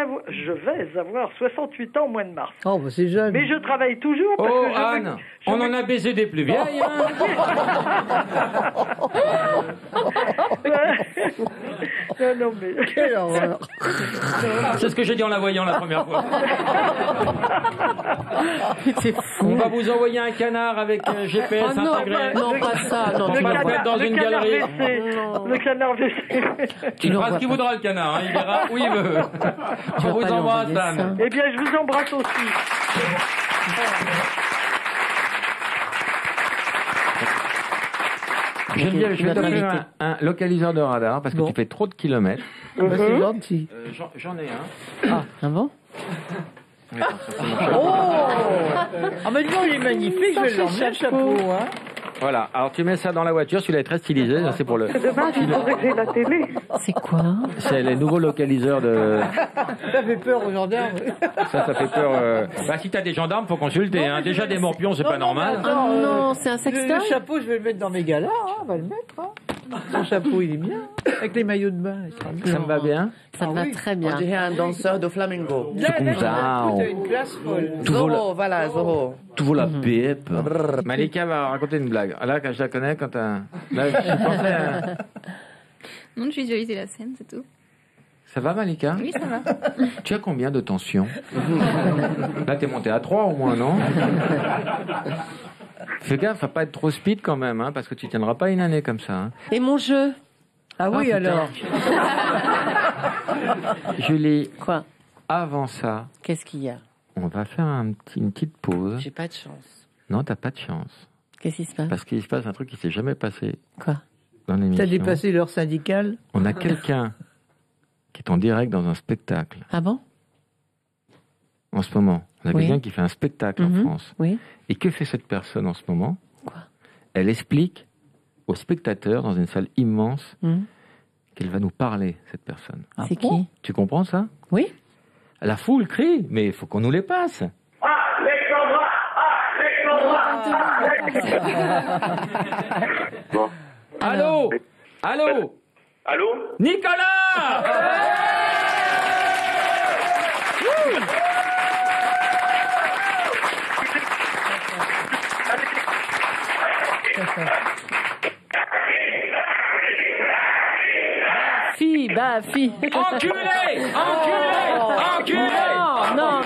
avoir 68 ans au mois de mars. Oh, bah c'est jeune. Mais je travaille toujours parce Oh, que Anne, on en a baisé des plus vieilles. Hein. Non, mais... Quelle horreur. C'est ce que j'ai dit en la voyant la première fois. C'est fou. On va vous envoyer un canard avec GPS Oh non, intégré. non, pas ça. Non, On va le mettre dans une galerie. Le canard WC. Tu feras ce qu'il voudra, le canard. Hein. Il verra où il veut. On vous embrasse, Anne. Eh bien, je vous embrasse aussi. Geneviève, je vais te donner un localiseur de radar parce que tu fais trop de kilomètres. C'est gentil. J'en ai un. Ah bon? Oh! Ah, mais non, il est magnifique, je vais l'emmener, le chapeau. Hein. Voilà, alors tu mets ça dans la voiture, celui-là est très stylisé, c'est pour le... C'est dommage, il faudrait que j'ai la télé. C'est quoi? C'est les nouveaux localiseurs de... Ça fait peur aux gendarmes. Ça fait peur... si t'as des gendarmes, faut consulter, hein. Déjà des morpions, c'est pas normal. Non, c'est un sextoy. Le chapeau, je vais le mettre dans mes galas, hein, on va le mettre. Hein. Son chapeau, il est bien. Avec les maillots de bain. Ça me va bien. Ça me va très bien. On dirait un danseur de flamenco. Là, une classe folle. Zorro, voilà, Zorro. Tu vaux la pipe. Malika va raconter une blague. Là, quand je la connais, quand t'as... Là, je pensais à... Non, je visualisais la scène, c'est tout. Ça va, Malika? Oui, ça va. Tu as combien de tension? Là, t'es monté à 3 au moins, non? Fais gaffe à pas être trop speed quand même, hein, parce que tu tiendras pas une année comme ça. Hein. Et mon jeu? Ah oui, putain. alors. Julie. Quoi? Avant ça. Qu'est-ce qu'il y a? On va faire une petite pause. J'ai pas de chance. Non, t'as pas de chance. Qu'est-ce qui se passe? Parce qu'il se passe un truc qui s'est jamais passé. Quoi? Dans l'émission. T'as dépassé l'heure syndicale? On a quelqu'un qui est en direct dans un spectacle. Ah bon? En ce moment. On a quelqu'un qui fait un spectacle en France. Oui. Et que fait cette personne en ce moment? Quoi? Elle explique aux spectateurs, dans une salle immense, qu'elle va nous parler, cette personne. C'est qui? Tu comprends ça? Oui. La foule crie, mais il faut qu'on nous les passe. Bon. Allô? Allô? Allô? Nicolas! Bafi. Enculé! Enculé! Non.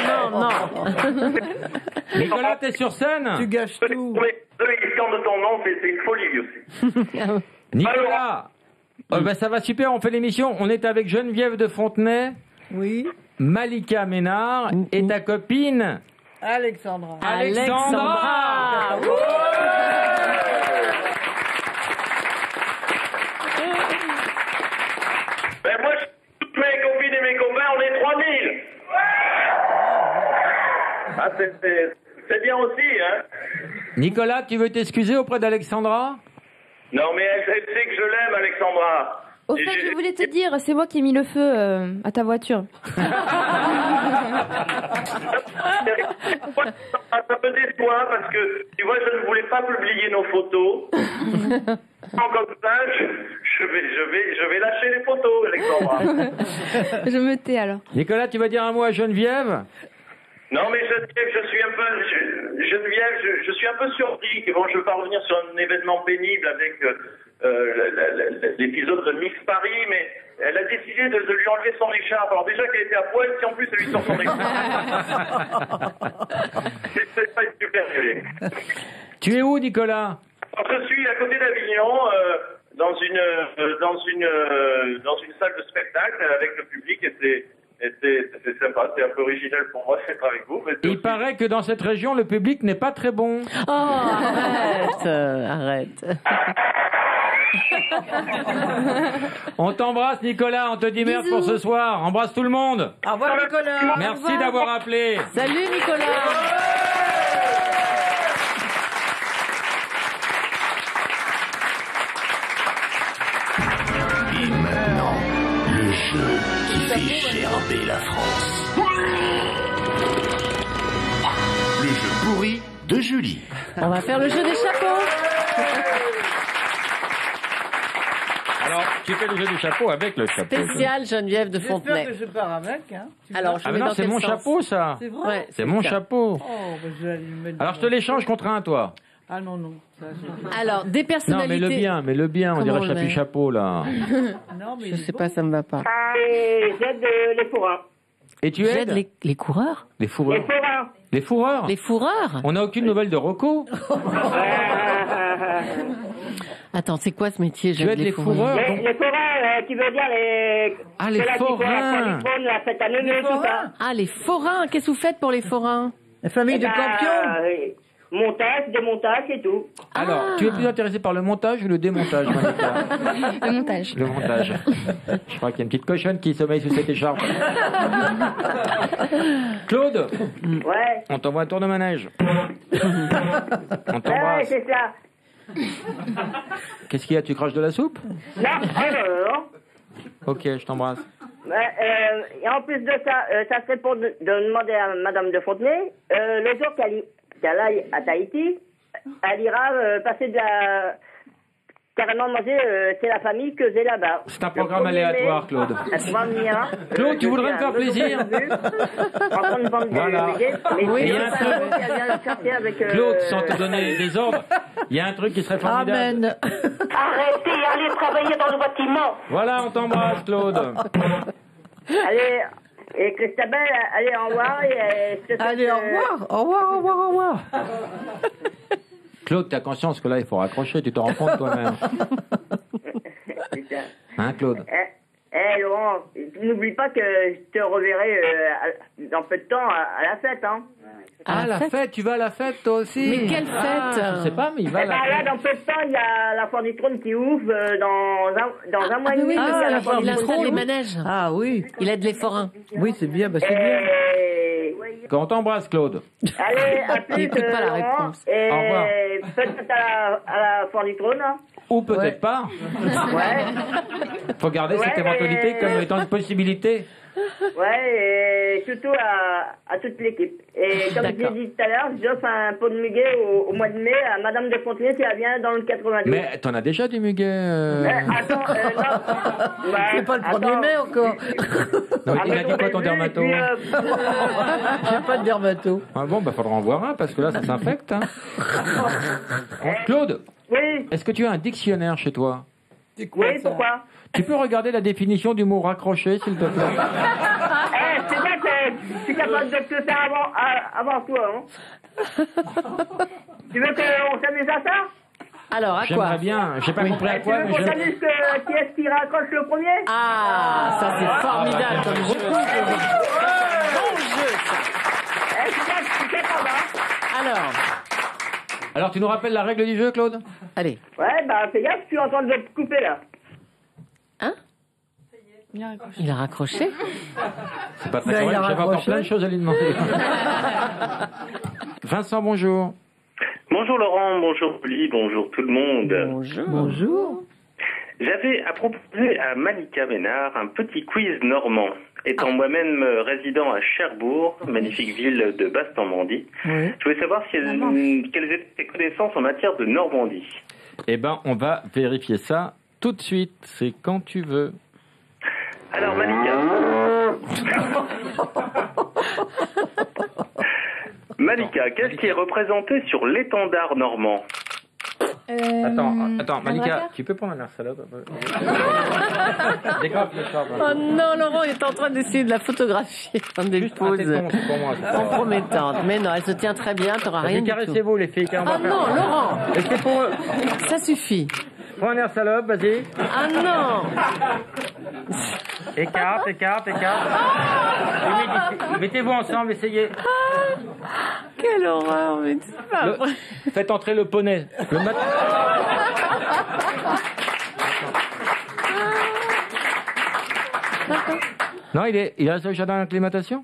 Nicolas, t'es sur scène? Tu gâches tout. L'émission de ton nom, c'est une folie aussi. Nicolas, ça va super, on fait l'émission. On est avec Geneviève de Fontenay. Oui. Malika Ménard et ta copine Alexandra. Ben moi, toutes mes copines et mes copains, on est 3000. Ah, c'est bien aussi, hein. Nicolas, tu veux t'excuser auprès d'Alexandra? Non, mais elle sait que je l'aime, Alexandra. Au fait, je voulais te dire, c'est moi qui ai mis le feu à ta voiture. Ça me déçoit parce que, tu vois, je ne voulais pas publier nos photos. Comme ça, je vais lâcher les photos, Alexandra. Je me tais alors. Nicolas, tu vas dire un mot à Geneviève? Non, mais Geneviève, je suis un peu surpris que je veux pas revenir sur un événement pénible avec l'épisode de Miss Paris, mais elle a décidé de lui enlever son écharpe. Alors déjà qu'elle était à poil, si en plus elle lui sort son écharpe. C'est pas une super idée. Tu es où, Nicolas? Alors, je suis à côté d'Avignon, dans une salle de spectacle avec le public, et c'est sympa, c'est un peu original pour moi d'être avec vous. Mais il paraît que dans cette région, le public n'est pas très bon. Oh, arrête. On t'embrasse, Nicolas, on te dit merde pour ce soir. Embrasse tout le monde. Au revoir, Nicolas. Merci d'avoir appelé. Salut, Nicolas. Et maintenant, le jeu qui fait gerber la France. Le jeu pourri de Julie. On va faire le jeu des chapeaux. Alors, tu fais le jeu du chapeau avec le chapeau. Spécial Geneviève de Fontenay. J'espère que je pars avec. Hein. Alors, je non, c'est mon chapeau, ça. C'est vrai? Ouais, c'est mon chapeau. Oh, bah, je vais aller le mettre. Alors, je te l'échange contre un, toi. Ah non. Alors, des personnalités. Non, mais le bien, on dirait chapeau, là. Non, mais je sais pas, ça me va pas. J'aide les fourrins. Et tu aides les coureurs? Les fourreurs. Les fourrins. Les fourreurs? Les fourreurs? On n'a aucune nouvelle de Rocco. Attends, c'est quoi ce métier? Tu aides les fourreurs? Les fourrins, qui veut dire les... Ah, les forains. La fête à Neuville, tout ça. Ah, les forains. Qu'est-ce que vous faites pour les forains? La famille de Campion. Montage, démontage et tout. Alors, tu es plus intéressé par le montage ou le démontage, Malika? Le montage. Le montage. Je crois qu'il y a une petite cochonne qui sommeille sous cette écharpe. Claude? Ouais. On t'envoie un tour de manège. On t'embrasse. Ouais, c'est ça. Qu'est-ce qu'il y a? Tu craches de la soupe? Non. Ok, je t'embrasse. Et en plus de ça, ça serait pour de demander à Madame de Fontenay, le jour qu'elle aille à Tahiti, elle ira passer de la... carrément manger, c'est la famille que j'ai là-bas. C'est un programme aléatoire, Claude. Elle pourra venir. Claude, tu voudrais me faire plaisir? Voilà. Oui, Claude, sans te donner des ordres, il y a un truc qui serait formidable. Amen. Arrêtez, allez travailler dans le bâtiment. Voilà, on t'embrasse, Claude. Allez, et Christabel, allez, au revoir. Allez, au revoir. Au revoir, au revoir, au revoir. Claude, t'as conscience que là, il faut raccrocher, tu t'en rends compte toi-même. Hein, Claude? Laurent, n'oublie pas que je te reverrai dans peu de temps à la fête, hein. Ah, la fête, tu vas à la fête toi aussi? Mais quelle fête? Je sais pas, mais il va à la là, fête. dans peu de temps, il y a la Foire du Trône qui ouvre dans un mois et demi. Il installe les manèges. Ah oui. Il aide les forains. Oui, c'est bien, c'est bien. Quand on t'embrasse, Claude. Allez, à plus, Écoute pas la réponse. Et au revoir. peut-être à la Foire du Trône. Ou peut-être pas. Ouais. Faut garder cette éventualité comme étant une possibilité. Ouais, et surtout à toute l'équipe. Et comme je l'ai dit tout à l'heure, j'offre un pot de muguet au mois de mai à Madame de Fontenay si elle vient dans le 92. Mais t'en as déjà du muguet Attends, non. C'est pas le 1er mai encore. Non, il a dit quoi ton dermato? J'ai pas de dermato. Ah bon, bah faudra en voir un parce que là ça s'infecte. Hein. Claude, Oui. Est-ce que tu as un dictionnaire chez toi? Oui, pourquoi? Tu peux regarder la définition du mot raccrocher, s'il te plaît? C'est bien que je suis capable de te faire avant toi, hein. Tu veux qu'on s'amuse à ça? Alors, à quoi? J'aimerais bien, j'ai pas compris à quoi, Tu veux mais qu'on s'amuse qui est-ce qui raccroche le premier? Ah, ça c'est formidable comme jeu. Bon jeu, ça. Alors, tu nous rappelles la règle du jeu, Claude? Allez. Ouais, bah fais gaffe, je suis en train de te couper là. Hein? Il a raccroché? C'est pas très correct, j'avais encore plein de choses à lui demander. Vincent, bonjour. Bonjour Laurent, bonjour Julie, bonjour tout le monde. Bonjour. J'avais à proposer à Malika Ménard un petit quiz normand. Étant moi-même résident à Cherbourg, magnifique ville de Basse-Normandie, je voulais savoir quelles étaient tes connaissances en matière de Normandie. Eh ben, on va vérifier ça tout de suite. C'est quand tu veux. Alors Malika. Malika, qu'est-ce qui est représenté sur l'étendard normand? Attends, Malika, tu peux prendre la salope? Dégrafe le char. Oh non, Laurent est en train d'essayer de la photographier dans des poses compromettantes. Mais non, elle se tient très bien, t'auras rien du tout. Caressez-vous les filles. Ah non, Laurent. Est-ce que pour eux? Ça suffit. Prends l'air salope, vas-y. Ah non. Écarte. Mettez-vous ensemble, essayez. Quelle horreur, mais c'est pas vrai. Faites entrer le poney. Non, il reste au jardin d'acclimatation.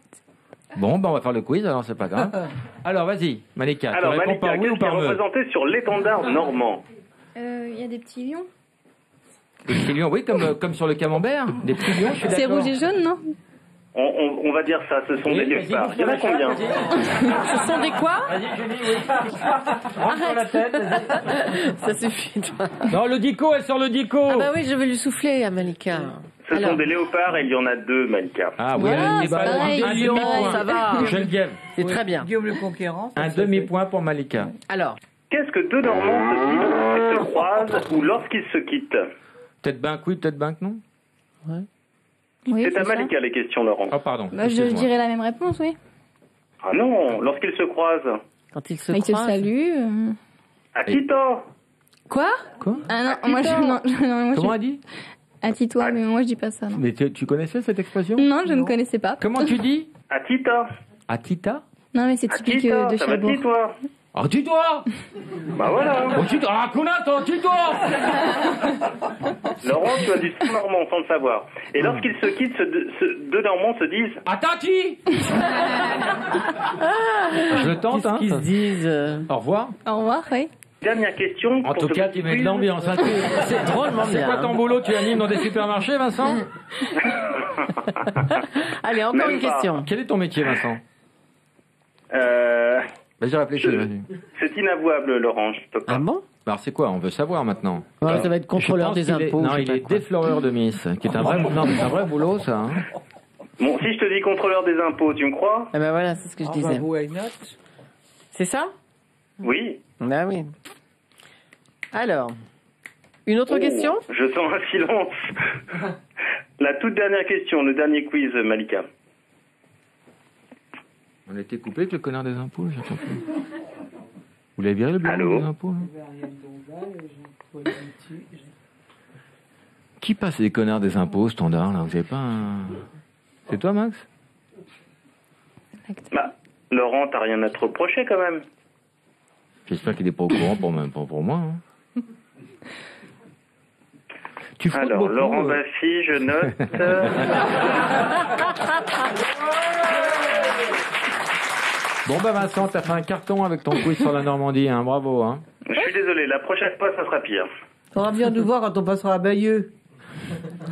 Bon, ben on va faire le quiz, alors c'est pas grave. Alors vas-y, Malika. Alors Malika, qu'est-ce qui est représenté sur l'étendard normand? Il y a des petits lions. Des petits lions, oui, comme sur le camembert. Des petits lions, je suis d'accord. C'est rouge et jaune, non? On va dire ça, ce sont des léopards. Il y en a combien? Ce sont des quoi? Vas-y, Julie, oui. Rentre sur la tête. Ça suffit, toi. Non, le dico, elle sort le dico. Ah bah oui, je vais lui souffler à Malika. Ce sont des léopards et il y en a 2, Malika. Ah oui, un demi-point. Ça va. Geneviève. C'est très bien. Guillaume le Conquérant. Un demi-point pour Malika. Alors. Qu'est-ce que deux Normands se disent lorsqu'ils se croisent ou lorsqu'ils se quittent? Peut-être banque oui, peut-être banque non. Ouais. Oui, c'est à Malika les questions, Laurent. Oh, pardon. Bah, je dirais la même réponse, oui. Ah non, lorsqu'ils se croisent. Quand ils se croisent. Ils se saluent. Attends. Quoi? Ah non, moi je... Non, comment elle dit? Attends, mais moi je dis pas ça, non. Mais tu connaissais cette expression? Non, je ne connaissais pas. Comment tu dis? Attita. Attita? Non, mais c'est typique de Cherbourg. Attita. Ah, dis-toi! Bah voilà! Oh, ah, Kunato, dis-toi! Laurent, tu as du son normand sans le savoir. Et lorsqu'ils se quittent, deux Normands se disent Attati! Je le tente, hein? Qu'est-ce qu'ils se disent? Au revoir. Au revoir, oui. Dernière question. En tout cas, tu mets de l'ambiance. Hein. C'est drôlement bien. C'est quoi ton boulot? Tu animes dans des supermarchés, Vincent? Allez, encore une question. Quel est ton métier, Vincent? Vas-y, réfléchis. C'est inavouable, Laurent. Je peux pas. Ah bon? Alors, c'est quoi? On veut savoir maintenant. Ouais, ça va être contrôleur des impôts. Non, il est défleureur de Miss, qui est un vrai, non, c'est un vrai boulot, ça. Hein. Bon, si je te dis contrôleur des impôts, tu me crois? Ah ben voilà, c'est ce que je disais. C'est ça? Oui. Ah oui. Alors, une autre question? Je sens un silence. La toute dernière question, le dernier quiz, Malika. On a été coupé avec le connard des impôts, j'ai compris. Vous l'avez viré le bureau des impôts là? Qui passe les connards des impôts, standard là? Vous avez pas un... C'est toi, Max? Bah, Laurent, t'as rien à te reprocher quand même. J'espère qu'il est pas au courant pour moi. Hein. Alors, beaucoup, Laurent Baffy, je note. Bon bah Vincent, t'as fait un carton avec ton quiz sur la Normandie, hein. Bravo. Hein. Je suis désolé, la prochaine fois, ça sera pire. Faudra bien nous voir quand on passera à Bayeux.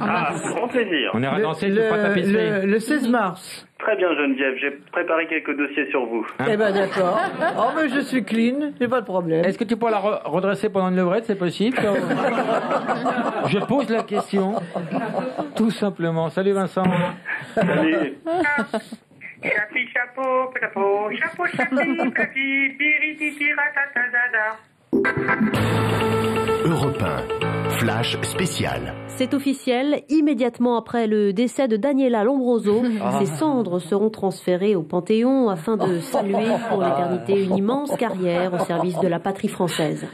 Ah, grand plaisir. On ira danser sur la tapisserie. Le 16 mars. Très bien, Geneviève, j'ai préparé quelques dossiers sur vous. Hein? Eh ben d'accord. Oh mais je suis clean, j'ai pas de problème. Est-ce que tu pourras la redresser pendant une levrette, c'est possible? Je pose la question, tout simplement. Salut Vincent. Salut. Chapi, chapeau, chapeau, chapeau, chapi, chapi, piriti, tiratatadada. 1. Flash spécial. C'est officiel, immédiatement après le décès de Daniela Lombroso, ses cendres seront transférées au Panthéon afin de saluer pour l'éternité une immense carrière au service de la patrie française.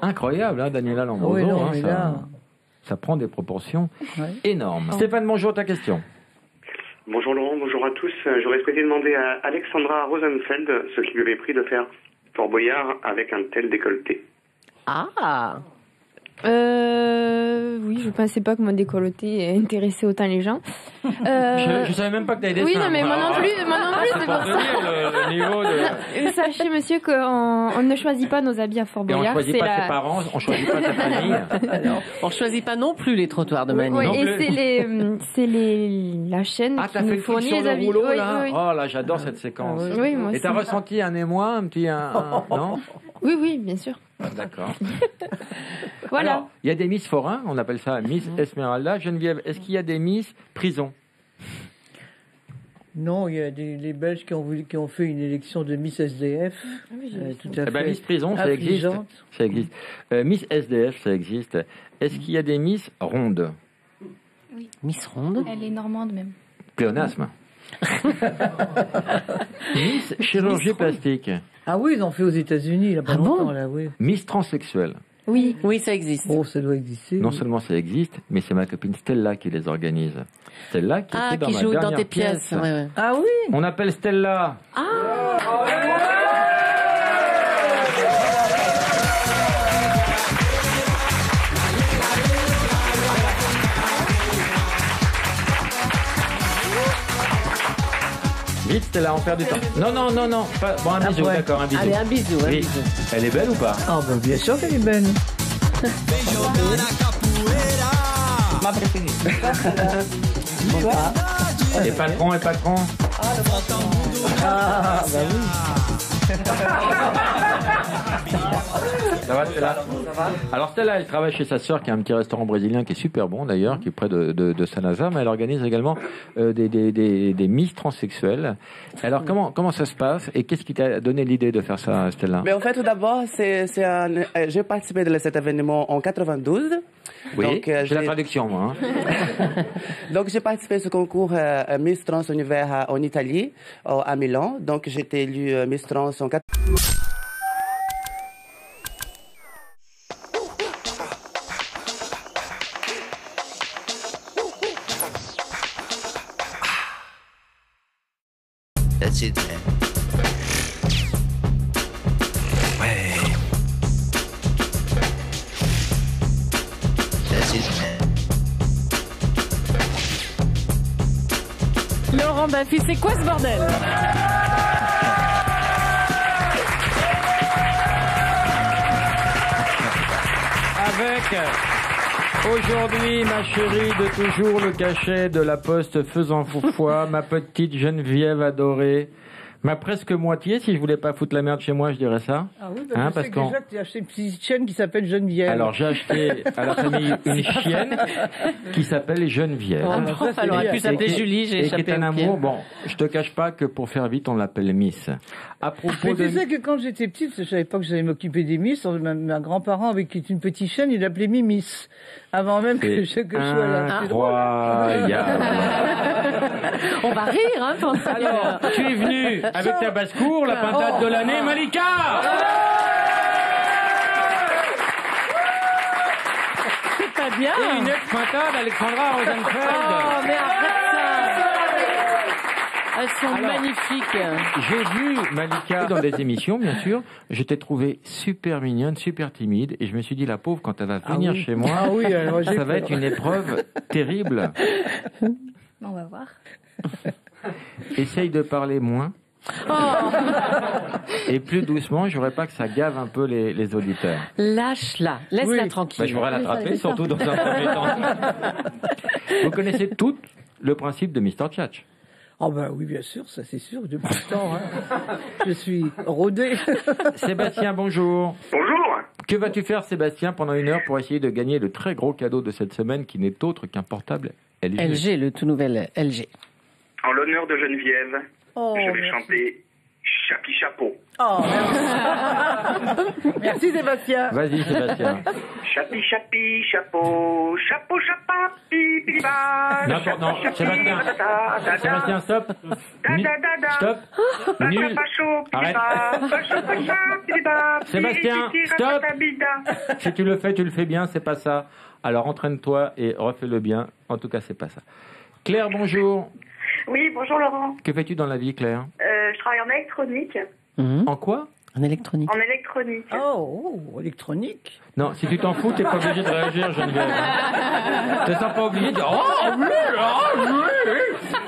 Incroyable, hein, Daniela Lombroso. Oui, non, ça prend des proportions énormes. Stéphane, bonjour, ta question. Bonjour Laurent, bonjour à tous. J'aurais souhaité demander à Alexandra Rosenfeld ce qui lui avait pris de faire Fort Boyard avec un tel décolleté. Ah oui, je pensais pas que mon décolleté intéressait autant les gens. Je savais même pas que t'avais des Oui, seins. non, mais moi non plus, c'est pour ça. Le niveau de... Sachez, monsieur, qu'on ne choisit pas nos habits à Fort Et on ne Boyard. choisit pas ses parents, on ne choisit pas sa famille. On ne choisit pas non plus les trottoirs de Manille. Oui, et c'est la chaîne qui nous fournit les habits. Rouleau, là. Oui. Oh là, j'adore cette séquence. Oui, moi aussi. Et t'as ressenti un émoi, un petit... non? Oui, bien sûr. D'accord. Voilà. Alors, il y a des Miss forains, on appelle ça Miss Esmeralda. Geneviève, est-ce qu'il y a des Miss prison? Non, il y a les Belges qui ont fait une élection de Miss SDF. Tout à fait. Miss prison, ça existe. Ça existe. Miss SDF, ça existe. Est-ce qu'il y a des Miss rondes? Oui. Miss ronde? Elle est normande même. Pléonasme. Miss chirurgie plastique. Ah oui, ils ont fait aux États-Unis, il n'y a pas longtemps, là, oui. Miss transsexuelle. Oui, ça existe. Oh, ça doit exister. Non seulement ça existe, mais c'est ma copine Stella qui les organise. Stella qui était dans ma joue dernière dans tes pièces. Ouais. Ah oui. On appelle Stella. Vite, Stella, on perd du temps. Non. Bon, un bisou, d'accord, un bisou. Allez, un bisou. Oui. Elle est belle ou pas? Ah, ben bien sûr qu'elle est belle. Ma préférée. Et patron. Ah, bah oui. Ça va, Stella? Alors Stella, elle travaille chez sa sœur qui a un petit restaurant brésilien qui est super bon d'ailleurs, qui est près de Saint-Lazare, mais elle organise également des Miss transsexuelles. Alors comment ça se passe et qu'est-ce qui t'a donné l'idée de faire ça, Stella? Mais en fait, tout d'abord, j'ai participé de cet événement en 92. Oui, donc, j'ai la traduction, moi. Hein. Donc, j'ai participé à ce concours Miss Trans Univers en Italie, à Milan. Donc, j'ai été élue Miss Trans en 92. That's it, man. Ouais. That's it, man. Laurent Baffy, c'est quoi ce bordel? Avec aujourd'hui, ma chérie de toujours, le cachet de la poste faisant foufois, ma petite Geneviève adorée, ma presque moitié, si je voulais pas foutre la merde chez moi, je dirais ça. Ah oui, parce que déjà que tu as acheté une petite chienne qui s'appelle Geneviève. Alors j'ai acheté à la famille une chienne qui s'appelle Geneviève. Elle aurait pu s'appeler Julie, j'ai échappé qui est un amour. Bon, je te cache pas que pour faire vite, on l'appelle Miss. À propos mais tu sais que quand j'étais petite, je savais pas que j'allais m'occuper des Miss. Ma grand-parent avec une petite chienne, il l'appelait Mimis. Avant même que je sois là. Incroyable. On va rire, hein, quand ça. Alors, tu es venu avec ta basse-cour, la pintade de l'année, Malika. C'est pas bien. Et une ex-pintade, Alexandra Rosenfeld. Oh, mais arrête ça. Elles sont magnifiques. J'ai vu Malika dans des émissions, bien sûr. Je t'ai trouvée super mignonne, super timide. Et je me suis dit, la pauvre, quand elle va venir chez moi, ça va être une épreuve terrible. On va voir. Essaye de parler moins. Et plus doucement, je voudrais pas que ça gave un peu les auditeurs. Lâche-la, laisse-la tranquille. Je voudrais l'attraper, surtout dans un premier temps. Vous connaissez tout le principe de Mr. Tchatch? Ah ben oui, bien sûr, ça c'est sûr, depuis le temps. Hein. Je suis rodé. Sébastien, bonjour. Bonjour. Que vas-tu faire, Sébastien, pendant une heure pour essayer de gagner le très gros cadeau de cette semaine qui n'est autre qu'un portable LG? LG, le tout nouvel LG. En l'honneur de Geneviève, je vais chanter Chapi chapeau. Oh, merci Sébastien. Vas-y, Sébastien. Chapi chapi chapeau, chapeau chapapi pipa. Non, Sébastien. Sébastien, stop. Stop. Nul. Arrête. Sébastien, stop. Si tu le fais bien, c'est pas ça. Alors entraîne-toi et refais-le bien. En tout cas, c'est pas ça. Claire, bonjour. Oui, bonjour Laurent. Que fais-tu dans la vie, Claire? Je travaille en électronique. En quoi? En électronique. En électronique. Oh, électronique. Non, si tu t'en fous, t'es pas obligé de réagir, Geneviève. T'es pas obligé de dire oui.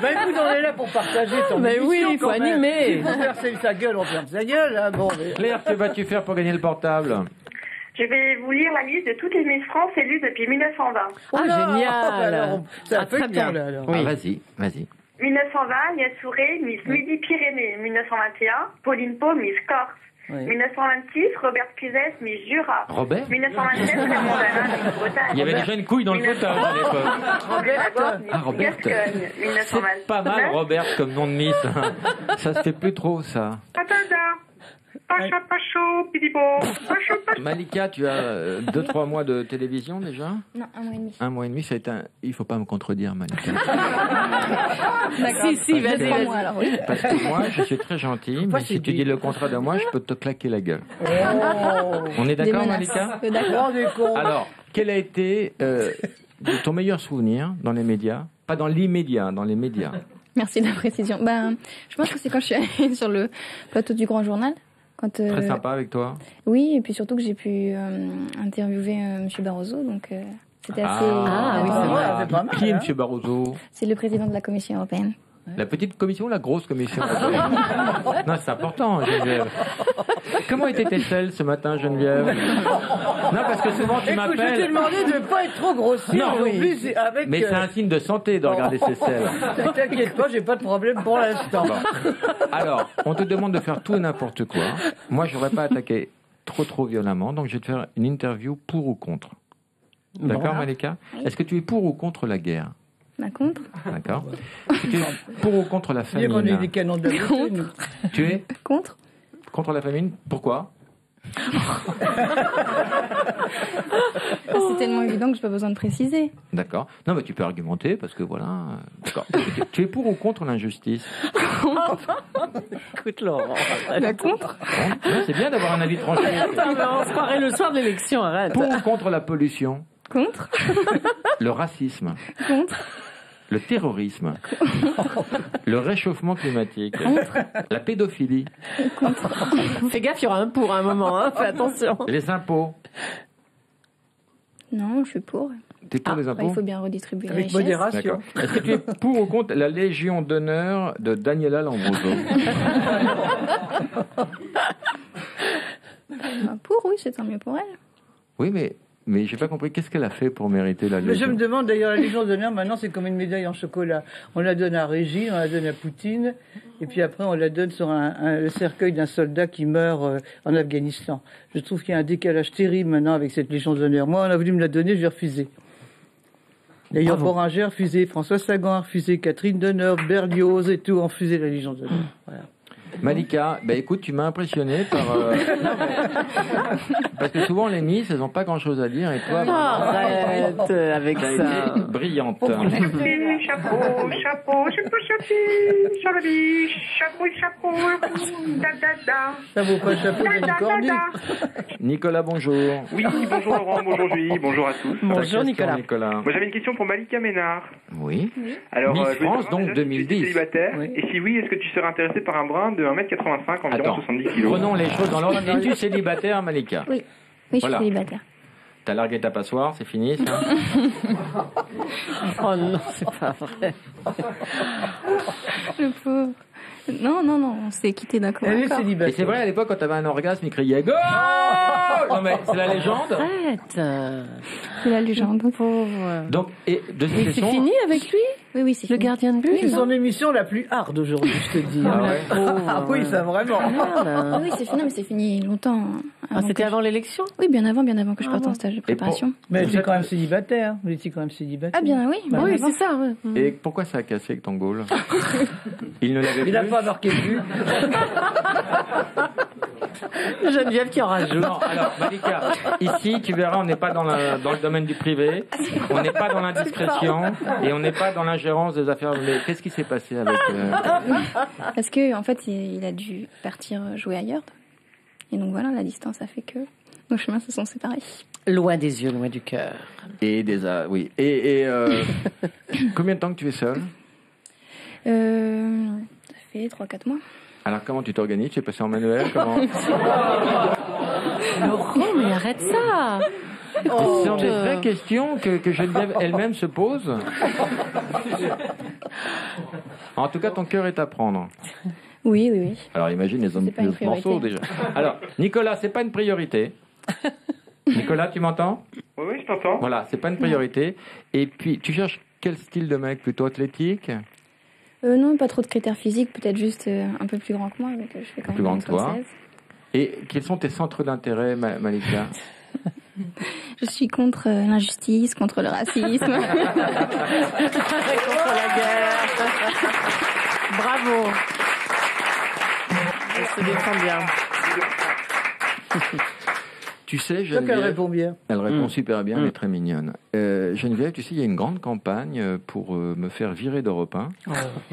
Ben écoute, on est là pour partager ton Mais émission, oui, il faut quand même. animer. Si vous fermez sa gueule, on ferme sa gueule. Hein. Bon, mais... Claire, que vas-tu faire pour gagner le portable? Je vais vous lire la liste de toutes les Miss France élues depuis 1920. Ah, génial. Alors, ça fait très bien. là, alors. Ah, vas-y. 1920, Agnès Souré, Miss Midi-Pyrénées. 1921, Pauline Pau, Miss Corse. 1926, Robert Cusès, Miss Jura. Robert 1927, Raymond Dana, Miss Bretagne. Il y avait déjà une couille dans le potage à l'époque. Robert. C'est pas mal, Robert, comme nom de Miss. Ça se fait plus trop, ça. Malika, tu as 2-3 mois de télévision déjà? Non, 1 mois et demi. 1 mois et demi, ça a été il faut pas me contredire, Malika. D'accord. Si, vas-y. 3 mois alors, oui. Parce que moi, je suis très gentil, mais si tu dis le contraire de moi, je peux te claquer la gueule. On est d'accord, Malika? D'accord. Alors, quel a été ton meilleur souvenir dans les médias? Pas dans l'immédiat, dans les médias. Merci de la précision. Je pense que c'est quand je suis allée sur le plateau du Grand Journal. Très sympa avec toi. Oui, et puis surtout que j'ai pu interviewer M. Barroso, donc c'était assez... oui, c'est vrai. C'est pas mal, Qui est hein. M. Barroso? C'est le président de la Commission européenne. La petite commission ou la grosse commission? Non, c'est important, Geneviève. Comment était tes selles ce matin, Geneviève? Non, parce que souvent tu Écoute, je m'appelles... t'ai demandé de ne pas être trop grossier Non, aujourd'hui. Avec, mais c'est un signe de santé de regarder ses selles. T'inquiète pas, j'ai pas de problème pour l'instant. Bon. Alors, on te demande de faire tout et n'importe quoi. Moi, je n'aurais pas attaqué trop violemment, donc je vais te faire une interview pour ou contre. D'accord, Malika? Est-ce que tu es pour ou contre la guerre? Contre. D'accord. Est-ce que tu es pour ou contre la famine? On est des canons de Contre. Tu es Contre. Contre la famine? Pourquoi? C'est tellement évident que je n'ai pas besoin de préciser. D'accord. Non, mais tu peux argumenter parce que voilà. D'accord. Tu es pour ou contre l'injustice? Écoute, Laurent. Contre. Non, c'est bien d'avoir un avis tranché. On se croirait le soir de l'élection, arrête. Pour ou contre la pollution? Contre. Le racisme? Contre. Le terrorisme? Le réchauffement climatique? La pédophilie? Fais gaffe, il y aura un pour à un moment, hein. Fais attention. Les impôts? Non, je suis pour. T'es pour les impôts? Il faut bien redistribuer Avec la richesse. modération. Est-ce que tu es pour ou contre la Légion d'honneur de Daniela Lambroso? Pour, oui, c'est tant mieux pour elle. Oui, mais j'ai pas compris. Qu'est-ce qu'elle a fait pour mériter la Mais je Légion? me demande d'ailleurs, la Légion d'honneur, maintenant, c'est comme une médaille en chocolat. On la donne à Régine, on la donne à Poutine, et puis après, on la donne sur le cercueil d'un soldat qui meurt en Afghanistan. Je trouve qu'il y a un décalage terrible maintenant avec cette Légion d'honneur. Moi, on a voulu me la donner, j'ai refusé. D'ailleurs, Boranger a refusé, François Sagan a refusé, Catherine Deneuve, Berlioz et tout ont refusé la Légion d'honneur. Voilà. Malika, écoute, tu m'as impressionné par... Parce que souvent, les Miss, elles n'ont pas grand-chose à dire, et toi... Arrête avec ça. Été brillante. Chapeau, chapeau, Ça vaut pas le chapeau de Nicordi. Nicolas, bonjour. Oui, bonjour Laurent, bonjour Julie, bonjour à tous. Bonjour Nicolas. Moi j'avais une question pour Malika Ménard. Oui. Alors, Miss je voulais France, savoir donc déjà si tu étais 2010. célibataire, et si oui, est-ce que tu serais intéressé par un brun de 1m85, environ 70 kg? Prenons les choses dans l'ordre. Es-tu célibataire, Malika? Oui, je suis Voilà. célibataire. T'as largué ta passoire, c'est fini, ça? Oh non, c'est pas vrai. Le pauvre. Non, on s'est quitté d'un commun Elle est accord. célibataire. Et c'est vrai, à l'époque, quand t'avais un orgasme, il criait « Go !» Non mais c'est la légende. Arrête. C'est la légende. Pauvre. Donc, et de cette C'est façon, fini avec lui? Oui, oui, c'est Le fini. gardien de but? C'est son émission la plus hard aujourd'hui, je te dis. Ah ouais. Ah oui, ça vraiment. Ah oui, c'est fini, mais c'est fini longtemps. Ah, c'était avant l'élection? Oui, bien avant que je parte en stage de préparation. Mais elle était quand même célibataire. Vous étiez quand même célibataire. Ah bien, oui. Bah oui, c'est ça. Ouais. et pourquoi ça a cassé avec ton goal? Il ne l'avait Il plus. n'a pas marqué de but. Geneviève qui en rajoute. Non, alors Malika, ici tu verras, on n'est pas dans le domaine du privé, on n'est pas dans l'indiscrétion et on n'est pas dans l'ingérence des affaires. Mais qu'est-ce qui s'est passé avec Parce que en fait, il a dû partir jouer ailleurs. Et donc voilà, la distance a fait que nos chemins se sont séparés. Loin des yeux, loin du cœur. Et oui. Et combien de temps que tu es seule? Ça fait 3-4 mois. Alors comment tu t'organises? Tu es passé en manuel? Comment? Laurent, mais arrête ça. Ce sont des vraies questions que Geneviève elle-même se pose. En tout cas, ton cœur est à prendre. Oui, oui, oui. Alors imagine les autres morceaux déjà. Alors, Nicolas, c'est pas une priorité. Nicolas, tu m'entends? Oui, je t'entends. Voilà, c'est pas une priorité. Et puis, tu cherches quel style de mec? Plutôt athlétique? Non, pas trop de critères physiques, peut-être juste un peu plus grand que moi, mais je fais quand même Plus grand que toi. 1m76. Et quels sont tes centres d'intérêt, Malika? Je suis contre l'injustice, contre le racisme. Contre la guerre. Bravo. Elle se défend bien. Tu sais, Je crois qu'elle Geneviève, répond bien. elle répond super bien, elle est très mignonne. Geneviève, tu sais, il y a une grande campagne pour me faire virer d'Europe 1.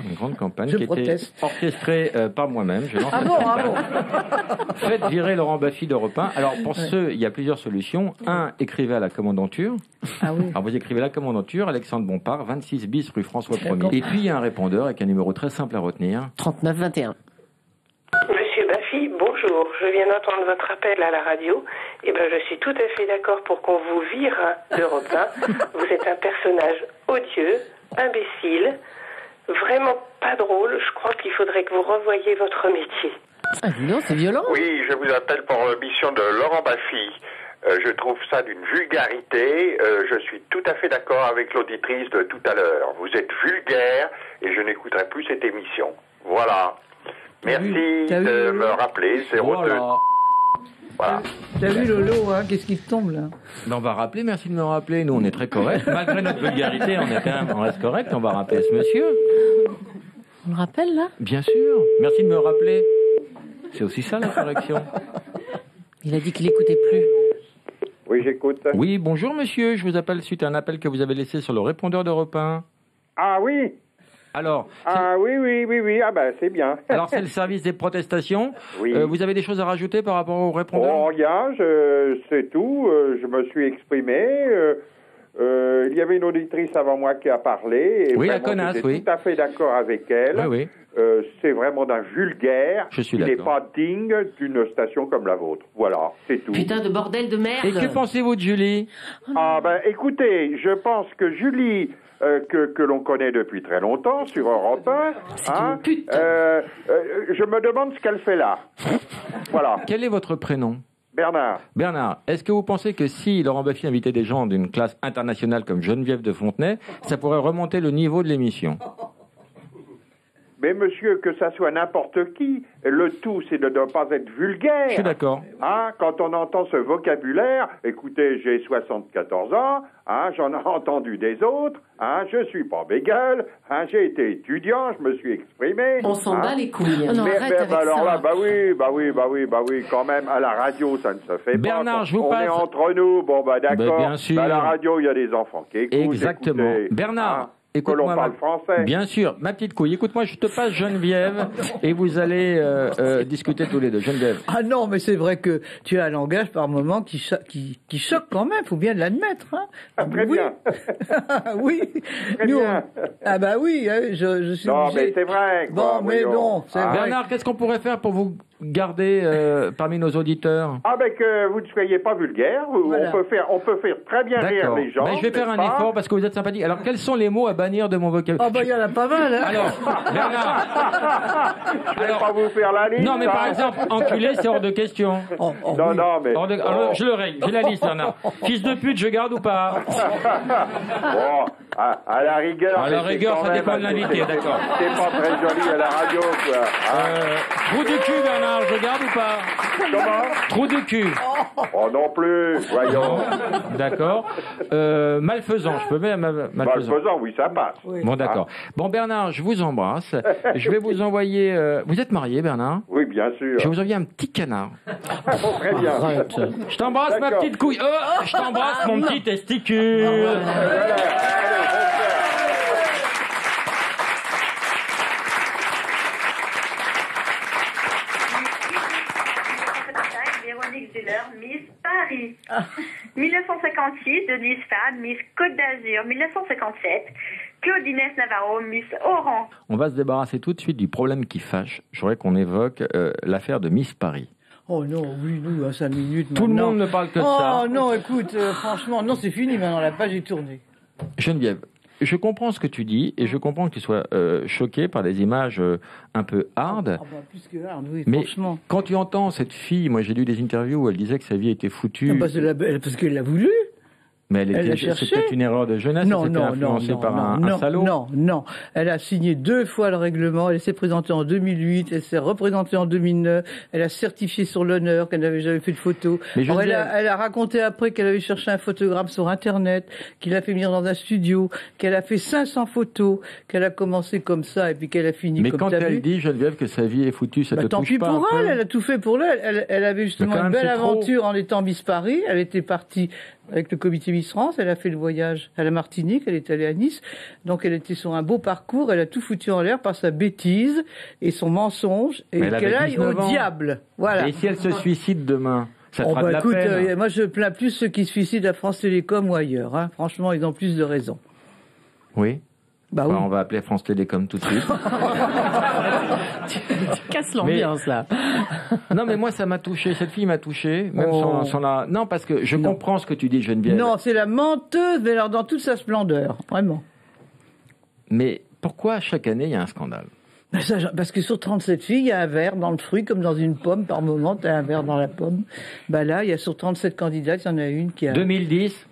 Une grande campagne Je qui proteste. était orchestrée par moi-même. Je lance Ah cette bon, campagne. ah bon. Faites virer Laurent Baffy d'Europe 1. Alors, pour ceux, il y a plusieurs solutions. Un, écrivez à la commandanture. Ah oui. Alors, vous écrivez la commandanture, Alexandre Bompard, 26 bis rue François 1er. Et puis, il y a un répondeur avec un numéro très simple à retenir. 39-21. Monsieur Baffy, bonjour. Je viens d'entendre votre appel à la radio. Eh ben, je suis tout à fait d'accord pour qu'on vous vire d'Europe 1. Vous êtes un personnage odieux, imbécile, vraiment pas drôle. Je crois qu'il faudrait que vous revoyiez votre métier. Ah, dis donc, c'est violent. Oui, je vous appelle pour l'émission de Laurent Baffy. Je trouve ça d'une vulgarité. Je suis tout à fait d'accord avec l'auditrice de tout à l'heure. Vous êtes vulgaire et je n'écouterai plus cette émission. Voilà. Merci de me rappeler. 02. Voilà. T'as vu Lolo, hein, qu'est-ce qui te tombe là? Ben, on va rappeler, merci de me rappeler. Nous, on est très corrects. Malgré notre vulgarité, on reste correct. On va rappeler ce monsieur. On le rappelle là? Bien sûr. Merci de me rappeler. C'est aussi ça la correction. Il a dit qu'il n'écoutait plus. Oui, j'écoute. Oui, bonjour monsieur. Je vous appelle suite à un appel que vous avez laissé sur le répondeur d'Europe 1. Ah oui. Alors. Ah oui. Ah ben c'est bien. Alors c'est le service des protestations. Oui. Vous avez des choses à rajouter par rapport au répondeur? Oh, rien, c'est tout. Je me suis exprimé. Il y avait une auditrice avant moi qui a parlé. Et oui, la vraiment, connasse, j'étais oui. tout à fait d'accord avec elle. Oui, oui. C'est vraiment d'un vulgaire. Je suis Il n'est d'accord. pas digne d'une station comme la vôtre. Voilà, c'est tout. Putain de bordel de merde. Et que pensez-vous de Julie? Ah ben écoutez, je pense que Julie, que l'on connaît depuis très longtemps sur Europe 1, hein, je me demande ce qu'elle fait là. Voilà. Quel est votre prénom? Bernard. Bernard, est-ce que vous pensez que si Laurent Baffy invitait des gens d'une classe internationale comme Geneviève de Fontenay, ça pourrait remonter le niveau de l'émission? Mais monsieur, que ça soit n'importe qui, le tout c'est de ne pas être vulgaire. Je suis d'accord. Hein, quand on entend ce vocabulaire, écoutez, j'ai 74 ans, hein, j'en ai entendu des autres, hein, je suis pas bégueule, hein, j'ai été étudiant, je me suis exprimé. On s'en bat les couilles. Alors là, bah oui, quand même, à la radio, ça ne se fait Bernard, pas. je vous on passe. est entre nous, bon bah d'accord. Bien sûr. À la radio, il y a des enfants qui écoutent. Exactement. Écoutez, Bernard. hein, Écoute-moi, que l'on parle français. Bien sûr, ma petite couille. Écoute-moi, je te passe Geneviève et vous allez discuter tous les deux. Geneviève. Ah non, mais c'est vrai que tu as un langage par moment qui choque quand même, faut bien l'admettre. Hein. Ah, très oui. bien. Oui. Très Nous, bien. Ah bah oui, hein, je suis Non, obligé. mais c'est vrai. Bon, mais bon, c'est vrai. Bernard, qu'est-ce qu'on pourrait faire pour vous garder parmi nos auditeurs? Ah ben que vous ne soyez pas vulgaire, Voilà. on peut faire très bien rire D'accord. les gens. Ben, je vais faire un n'est-ce pas effort parce que vous êtes sympathique. Alors, quels sont les mots à bannir bannir de mon vocabulaire. Oh, bah, il y en a pas mal, hein. Alors, Bernard. Je vais pas vous faire la liste. Non, mais par exemple, enculé, c'est hors de question. Non, mais. Alors, je le règle. J'ai la liste, Bernard. Fils de pute, je garde ou pas? Bon, à la rigueur. À la rigueur, ça dépend de l'invité, d'accord. C'est pas très joli à la radio, quoi. Trou du cul, Bernard, je garde ou pas? Comment? Trou du cul. Oh, non plus, voyons. D'accord. Malfaisant, je peux même malfaisant. Malfaisant, oui, ça passe. Bon, d'accord. Bon, Bernard, je vous embrasse. Je vais vous envoyer... Vous êtes marié, Bernard? Oui, bien sûr. Je vais vous envoyer un petit canard. Très bien. Arrête. Je t'embrasse, ma petite couille. Je t'embrasse, mon petit testicule. Véronique Zeller, Miss Paris. 1956, Denise Fad, Miss Côte d'Azur. 1957, Claudinès Navarro, Miss Oran. On va se débarrasser tout de suite du problème qui fâche. Je voudrais qu'on évoque l'affaire de Miss Paris. Oh non, oui, nous, à 5 minutes. Tout maintenant. le monde ne parle que de ça. Oh non, écoute, franchement, non, c'est fini maintenant, la page est tournée. Geneviève, je comprends ce que tu dis et je comprends que tu sois choquée par des images un peu hard. Ah bah, plus que hard, oui, mais franchement. quand tu entends cette fille, moi j'ai lu des interviews où elle disait que sa vie était foutue. Ah bah, parce qu'elle l'a voulu. Mais c'était une erreur de jeunesse, elle s'était influencée par un salaud. Non, elle a signé 2 fois le règlement, elle s'est présentée en 2008, elle s'est représentée en 2009, elle a certifié sur l'honneur qu'elle n'avait jamais fait de photo. Alors, elle a raconté après qu'elle avait cherché un photographe sur Internet, qu'il a fait venir dans un studio, qu'elle a fait 500 photos, qu'elle a commencé comme ça et puis qu'elle a fini mais comme ça. Mais quand elle dit, Geneviève, que sa vie est foutue, ça te touche pas? Tant pis pour elle a tout fait pour elle avait justement une belle aventure en étant Miss Paris, elle était partie avec le comité Miss France, elle a fait le voyage à la Martinique, elle est allée à Nice, donc elle était sur un beau parcours, elle a tout foutu en l'air par sa bêtise et son mensonge, et qu'elle aille au diable. Voilà. Et si elle se suicide demain, ça fera de la écoute, peine. moi je plains plus ceux qui se suicident à France Télécom ou ailleurs, hein. Franchement, ils ont plus de raisons. Oui. Bah oui. On va appeler France Télécom tout de suite. Tu casses l'ambiance, là. Non, mais moi, ça m'a touché. Cette fille m'a touché. Même sans la... Non, parce que je comprends ce que tu dis, Geneviève. Non, c'est la menteuse, mais alors dans toute sa splendeur. Vraiment. Mais pourquoi chaque année, il y a un scandale? Parce que sur 37 filles, il y a un verre dans le fruit, comme dans une pomme. Par moment, tu as un verre dans la pomme. Bah là, il y a sur 37 candidates, il y en a une qui a... 2010,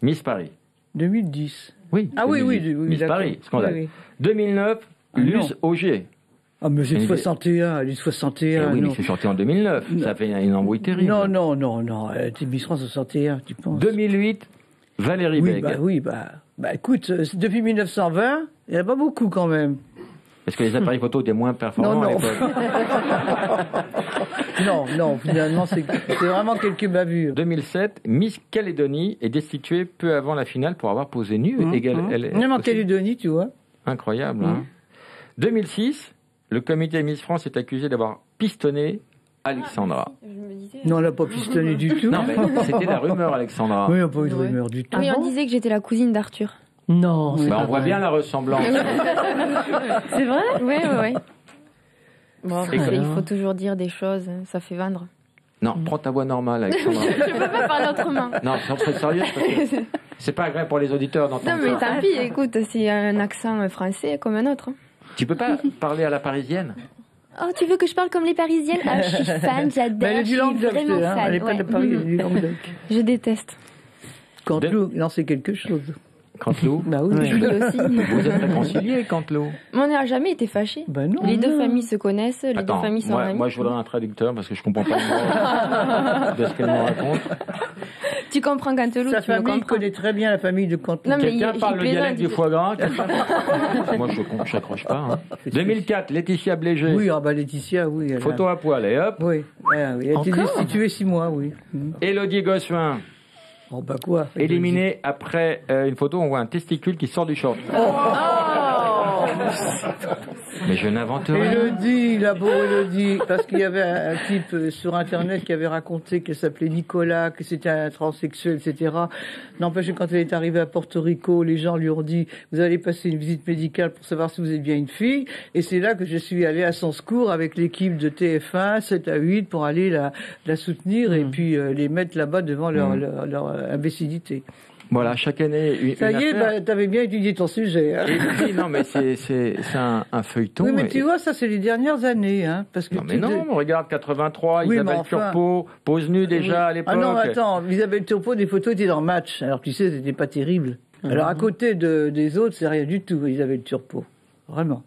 Miss Paris. 2010. Oui. Ah 2010. Oui, Miss Paris, scandale. Oui. 2009, Luce Auger. Ah, mais c'est 61, elle est 61. Oui, mais c'est sorti en 2009. Non. Ça fait une embrouille terrible. Non. Elle était Miss France en 61, tu penses. 2008, Valérie Beg. Écoute, depuis 1920, il n'y en a pas beaucoup quand même. Est-ce que les appareils photo étaient moins performants à l'époque? Non, finalement, c'est vraiment quelques bavures. 2007, Miss Calédonie est destituée peu avant la finale pour avoir posé nue. Même en Calédonie, tu vois. Incroyable, hein. 2006, le comité Miss France est accusé d'avoir pistonné Alexandra. Non, on l'a pas pistonné du tout. Non, mais c'était la rumeur, Alexandra. Oui, on n'a pas eu de rumeur du tout. Oui, on disait que j'étais la cousine d'Arthur. Non, on voit bien la ressemblance. C'est vrai? Oui. Bon, il faut toujours dire des choses, ça fait vendre. Non, prends ta voix normale, Alexandra. Je peux pas parler autrement. Non, sois sérieuse parce que c'est pas agréable pour les auditeurs d'entendre ça. Non, mais tant pis, écoute, c'est un accent français comme un autre. Tu peux pas parler à la parisienne? Oh, tu veux que je parle comme les Parisiennes? Ah, je suis fan, j'adore. Elle est du Languedoc, elle est pas de Paris, elle est du Languedoc. Je déteste. Canteloup, non, c'est quelque chose. Canteloup? Bah oui, aussi. Vous êtes réconciliés, Canteloup? Mais on n'a jamais été fâchés. Ben non. Les deux familles se connaissent, les deux familles sont amies. Moi, je voudrais un traducteur parce que je comprends pas de ce qu'elle me raconte. Tu comprends Canteloup, sa famille connaît très bien la famille de Canteloup. Quelqu'un parle le dialecte du foie gras? Moi, je n'accroche pas. Hein. 2004, Laetitia Blégé. Oui, Laetitia, oui. Photo à poil, et hop. Oui, elle a été destituée 6 mois, oui. Élodie Gossuin. Oh, bah quoi? Éliminé après une photo, on voit un testicule qui sort du short. Mais je n'invente rien. Élodie, la pauvre Élodie, parce qu'il y avait un type sur Internet qui avait raconté qu'elle s'appelait Nicolas, que c'était un transsexuel, etc. N'empêche que quand elle est arrivée à Porto Rico, les gens lui ont dit « Vous allez passer une visite médicale pour savoir si vous êtes bien une fille ». Et c'est là que je suis allée à son secours avec l'équipe de TF1, 7 à 8, pour aller la soutenir et puis les mettre là-bas devant leur imbécilité. Voilà, chaque année. Ça y est, t'avais bien étudié ton sujet. Hein. Oui, non, mais c'est un feuilleton. Oui, mais tu vois, ça, c'est les dernières années. Hein, parce que non, mais non, on regarde 83, oui, Isabelle Turpot, pose nue déjà à l'époque. Ah non, attends, Isabelle Turpot, des photos étaient dans Match. Alors, tu sais, c'était pas terrible. Alors, à côté des autres, c'est rien du tout, Isabelle Turpot. Vraiment.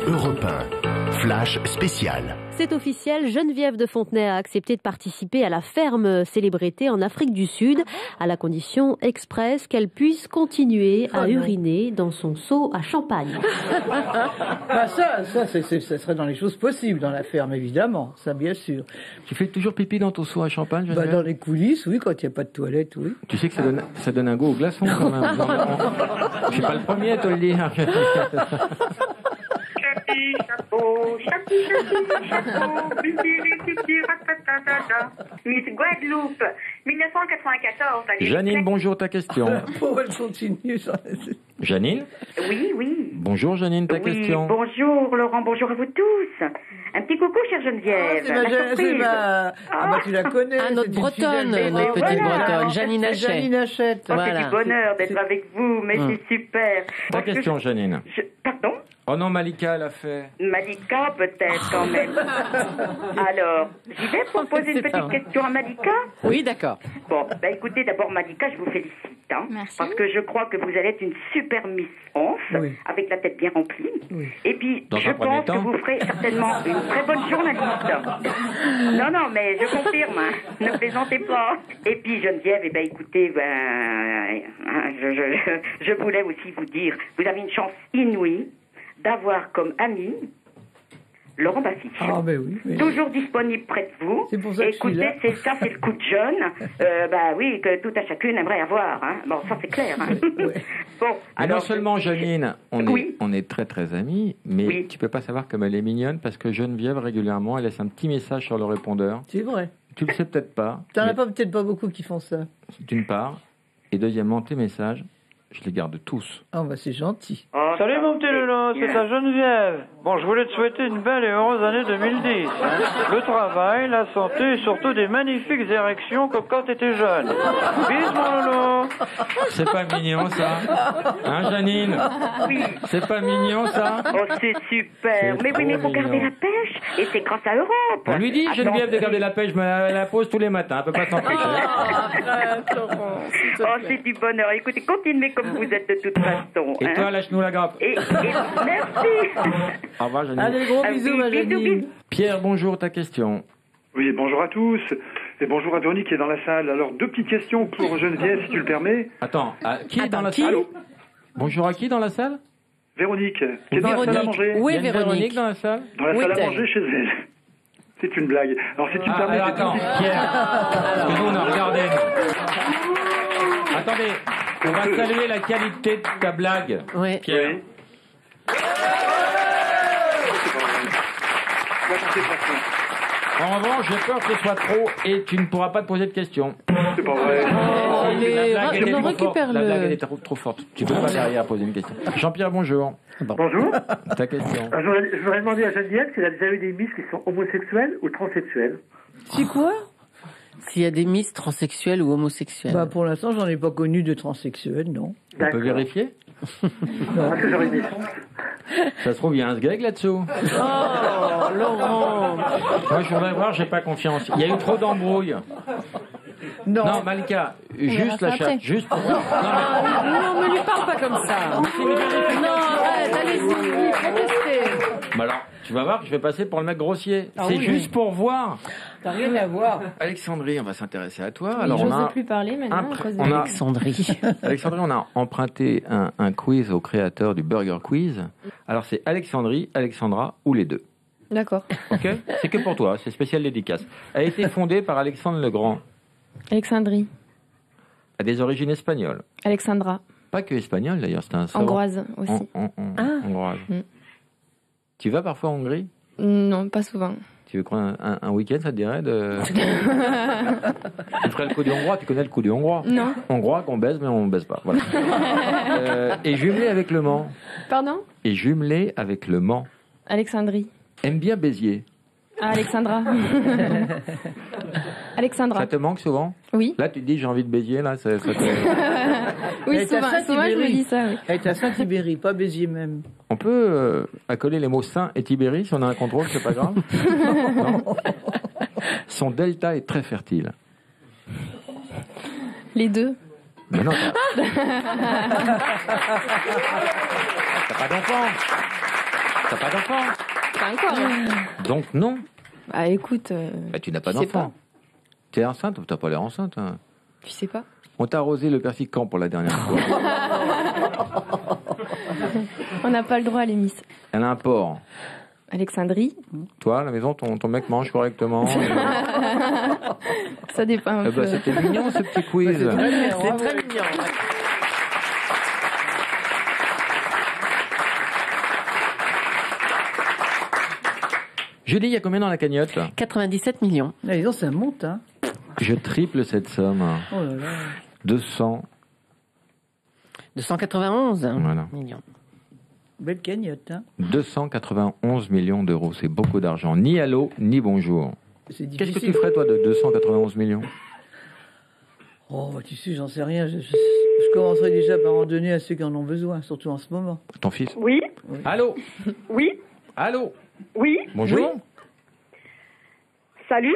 Europe 1, Flash spécial. C'est officiel, Geneviève de Fontenay a accepté de participer à la ferme célébrité en Afrique du Sud, à la condition express qu'elle puisse continuer à uriner dans son seau à champagne. Bah ça serait dans les choses possibles dans la ferme, évidemment, ça bien sûr. Tu fais toujours pipi dans ton seau à champagne, Geneviève ? Dans les coulisses, oui, quand il n'y a pas de toilette, oui. Tu sais que ça donne un goût au glaçon quand même. Je suis pas le premier à te le dire. Miss Guadeloupe, 1994. Janine, bonjour, ta question. Elle continue. Janine ? Oui. Bonjour Janine, ta question. Bonjour Laurent, bonjour à vous tous. Un petit coucou, chère Geneviève. Tu la connais. Notre bretonne, notre petite bretonne, Janine Hachette. C'est du bonheur d'être avec vous, mais c'est super. Ta question, Janine. Pardon ? Oh non, Malika l'a fait. Malika, peut-être, quand même. Alors, j'y vais pour poser une petite question à Malika ? Oui, d'accord. Bon, écoutez, d'abord, Malika, je vous félicite. Hein, merci. Parce que je crois que vous allez être une super Miss France, avec la tête bien remplie. Oui. Et puis, je pense que vous ferez certainement une très bonne journaliste. Non, mais je confirme, hein, ne plaisantez pas. Et puis, Geneviève, écoutez, je voulais aussi vous dire, vous avez une chance inouïe d'avoir comme ami Laurent Baffy. Ah, ben oui. Toujours disponible près de vous. C'est pour ça que écoutez, c'est le coup de jeune. Oui, que tout à chacune aimerait avoir. Hein. Bon, ça c'est clair. Hein. Bon, alors, non seulement Janine, on est très très amis, mais tu peux pas savoir comme elle est mignonne parce que Geneviève régulièrement elle laisse un petit message sur le répondeur. C'est vrai. Tu le sais peut-être pas. T'en as peut-être pas beaucoup qui font ça. D'une part, et deuxièmement, tes messages, je les garde tous. Ah c'est gentil. Salut mon petit Lolo, c'est ta Geneviève. Bon, je voulais te souhaiter une belle et heureuse année 2010. Le travail, la santé et surtout des magnifiques érections comme quand t'étais jeune. Bisous mon Lolo. C'est pas mignon ça, hein Janine? Oui. C'est pas mignon ça? Oh c'est super. Mais oui, mais faut garder la pêche et c'est grâce à Europe. On lui dit Geneviève de garder la pêche, mais elle la pose tous les matins, elle peut pas s'empêcher. Oh c'est du bonheur. Écoutez, continuez comme vous êtes de toute façon. Et toi, lâche-nous la grappe. Et merci. Au revoir, Janine. Allez, gros bisous, ma Janine. Pierre, bonjour, ta question. Oui, bonjour à tous. Et bonjour à Véronique qui est dans la salle. Alors, deux petites questions pour Geneviève, si tu le permets. Attends, qui est dans la salle? Bonjour à qui dans la salle? Véronique, qui est dans la salle à manger. Oui, Véronique dans la salle? Dans la salle à manger chez elle. C'est une blague. Alors, si tu me permets... Attends, Pierre, parce que nous, on a regardé. Attendez, on va saluer la qualité de ta blague, Pierre. Oui. En revanche, j'ai peur que ce soit trop et tu ne pourras pas te poser de questions. C'est pas vrai. La blague était trop forte. Tu peux pas derrière poser une question. Jean-Pierre, bonjour. Bonjour. Ta question. Je voudrais demander à Geneviève si elle a déjà eu des miss qui sont homosexuelles ou transsexuelles. C'est quoi? S'il y a des miss transsexuelles ou homosexuelles? Bah, pour l'instant, j'en ai pas connu de transsexuelles, non. On peut vérifier? Non, parce que j'aurais des chances. Ça se trouve, il y a un sgeg là-dessous. Oh, Laurent. Moi, je voudrais voir, j'ai pas confiance. Il y a eu trop d'embrouilles. Non, Malika, juste la chatte, juste pour... Non, ne lui parle pas comme ça. Non, arrête, allez-y, protestez. Bah alors, tu vas voir que je vais passer pour le mec grossier. C'est juste pour voir. T'as rien à voir. Alexandrie, on va s'intéresser à toi. Alors, je n'ose plus parler maintenant à cause de Alexandrie. Alexandrie, on a emprunté un quiz au créateur du Burger Quiz. Alors, c'est Alexandrie, Alexandra ou les deux. D'accord. Ok? C'est que pour toi, c'est spécial dédicace. Elle a été fondée par Alexandre le Grand. Alexandrie. A des origines espagnoles. Alexandra. Pas que espagnole d'ailleurs, c'est un savant. Hongroise aussi. Hongroise. Tu vas parfois en Hongrie? Non, pas souvent. Tu veux prendre un week-end, ça te dirait de... Tu ferais le coup du hongrois, tu connais le coup du hongrois? Non. Hongrois qu'on baise, mais on ne baise pas. Voilà. Et jumelé avec Le Mans. Pardon? Et jumelé avec Le Mans. Alexandrie. Aime bien Béziers. Ah, Alexandra. Alexandra. Ça te manque souvent? Oui. Là, tu te dis, j'ai envie de Béziers, là, ça te... Oui, souvent je me dis ça, oui. Elle est à Saint-Tibéri, pas Béziers même. On peut accoler les mots Saint et Tibéri si on a un contrôle, c'est pas grave. Non. Son delta est très fertile. Les deux. Mais non, t'as pas d'enfant. T'as pas d'enfant. Pas encore. Donc non. Bah écoute. Bah, tu n'as pas je sais d'enfant. Tu es enceinte? T'as pas l'air enceinte. Hein. Je sais pas. On t'a arrosé le persille quand pour la dernière fois? On n'a pas le droit à les miss. Elle a un porc. Alexandrie. Toi, à la maison, ton mec mange correctement. Ça dépend un peu. C'était mignon ce petit quiz. C'est très mignon. Julie, il y a combien dans la cagnotte là? 97 millions. Là, disons, ça monte, hein. Je triple cette somme. Oh là là. 291 voilà. millions. Belle cagnotte, hein. 291 millions d'euros, c'est beaucoup d'argent. Ni allô, ni bonjour. Qu'est-ce que tu ferais, toi, de 291 millions? Oh, bah, tu sais, j'en sais rien. Je commencerai déjà par en donner à ceux qui en ont besoin, surtout en ce moment. Ton fils? Oui. Allô? Oui. Allô? Oui. Bonjour? Oui. Salut.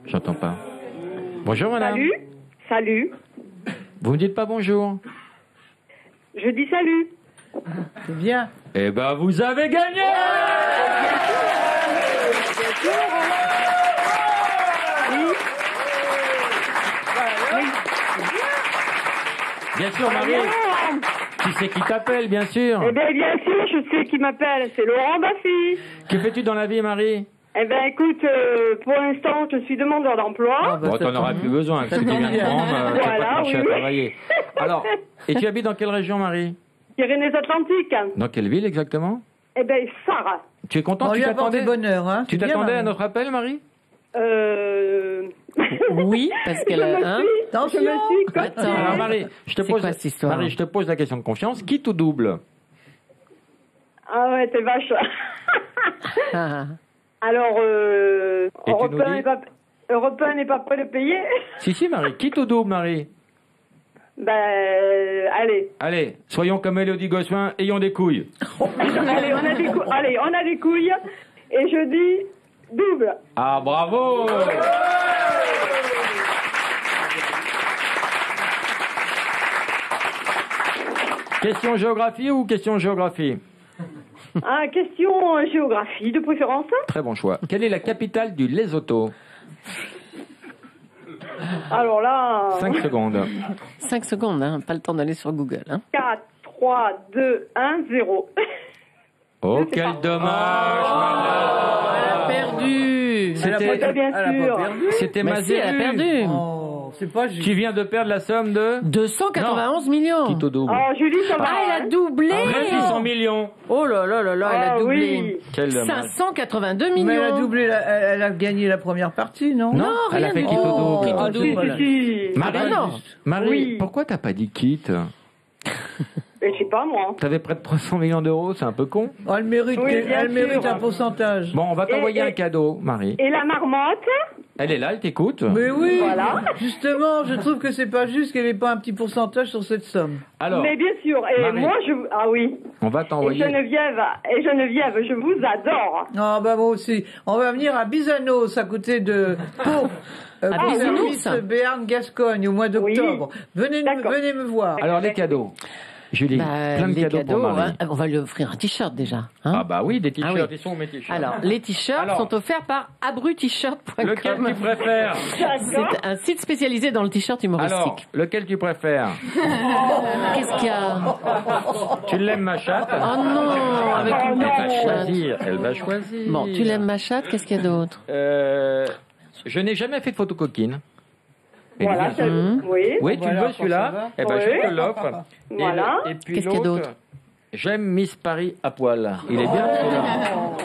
J'entends pas. Bonjour, madame. Salut. Salut. Vous me dites pas bonjour? Je dis salut. C'est bien. Eh ben, vous avez gagné! Bien sûr, Marie. Tu sais qui t'appelle, bien sûr. Eh bien, bien sûr, je sais qui m'appelle. C'est Laurent Baffy. Que fais-tu dans la vie, Marie? Eh bien, écoute, pour l'instant, je suis demandeur d'emploi. Bon, t'en auras plus besoin. Si tu viens de prendre, tu vas pas chercher à travailler. Alors, et tu habites dans quelle région, Marie? Pyrénées-Atlantiques. Dans quelle ville, exactement? Eh bien, Sarah. Tu es content? Tu t'attendais bonheur, hein. Tu t'attendais à notre appel, Marie? Oui, parce qu'elle a un. Je me suis Attends. Alors, Marie, je te pose, quoi, cette histoire? Marie, je te pose la question de confiance. Quitte ou double? Ah ouais, t'es vache. Alors, Europe 1 n'est pas prêt de payer. Si, Marie. Quitte ou double, Marie? Ben, allez. Allez, soyons comme Élodie Gossuin, ayons des couilles. Allez, on a des couilles. Et je dis double. Ah, bravo! Question géographie ou question géographie? Ah, question géographie de préférence. Très bon choix. Quelle est la capitale du Lesotho? Alors là... 5 secondes. 5 secondes, hein. Pas le temps d'aller sur Google. Hein. 4, 3, 2, 1, 0. Oh, quel dommage! Elle a perdu! C'était Mais si, elle a perdu. Oh, c'est pas juste. Qui vient de perdre la somme de 291 millions. Quitte au double. Oh, Julie, ça va. Ah, elle a doublé. 600 millions. Oh là là là là, elle a doublé. Oui. Quel dommage. 582 millions. Mais elle a doublé, elle a gagné la première partie, non? Non, elle a fait quitte au double. Quitte au double. Voilà. Marie, Oui. pourquoi t'as pas dit quitte? Je sais pas, moi. T'avais près de 300 millions d'euros, c'est un peu con. Oh, elle mérite, Oui, bien elle mérite sûr. un pourcentage. Bon, on va t'envoyer Et- un cadeau, Marie. Et la marmotte? Elle est là, elle t'écoute. Mais oui, Voilà. justement, je trouve que c'est pas juste qu'elle ait pas un petit pourcentage sur cette somme. Alors, Mais bien sûr. Et Marie. moi, ah oui. on va Et t'envoyer... Geneviève, je vous adore. Ah bah moi aussi. On va venir à Bizanos, à côté de Pau. À Bizanos Béarn, Gascogne, au mois d'octobre. Venez me voir. Alors, les cadeaux. Julie, plein de les cadeaux pour Marie. hein, on va lui offrir un t-shirt déjà. Hein. Ah bah oui, des t-shirts, Ah oui. ils sont où mes t-shirts? Alors, les t-shirts sont offerts par abruT-shirt.com. Lequel tu préfères? C'est un site spécialisé dans le t-shirt humoristique. Alors, lequel tu préfères? Qu'est-ce qu'il y a? Tu l'aimes, ma chatte? Oh non, avec une Elle va petite chatte. choisir, elle va choisir. Bon, tu l'aimes ma chatte, qu'est-ce qu'il y a d'autre? Je n'ai jamais fait de photo coquine. Voilà, oui. Oui, tu le veux celui-là? Eh ben, Oui. je te l'offre. Voilà. Et puis Qu'est-ce qu'il y a l'autre, d'autre? j'aime Miss Paris à poil. Il est bien celui-là.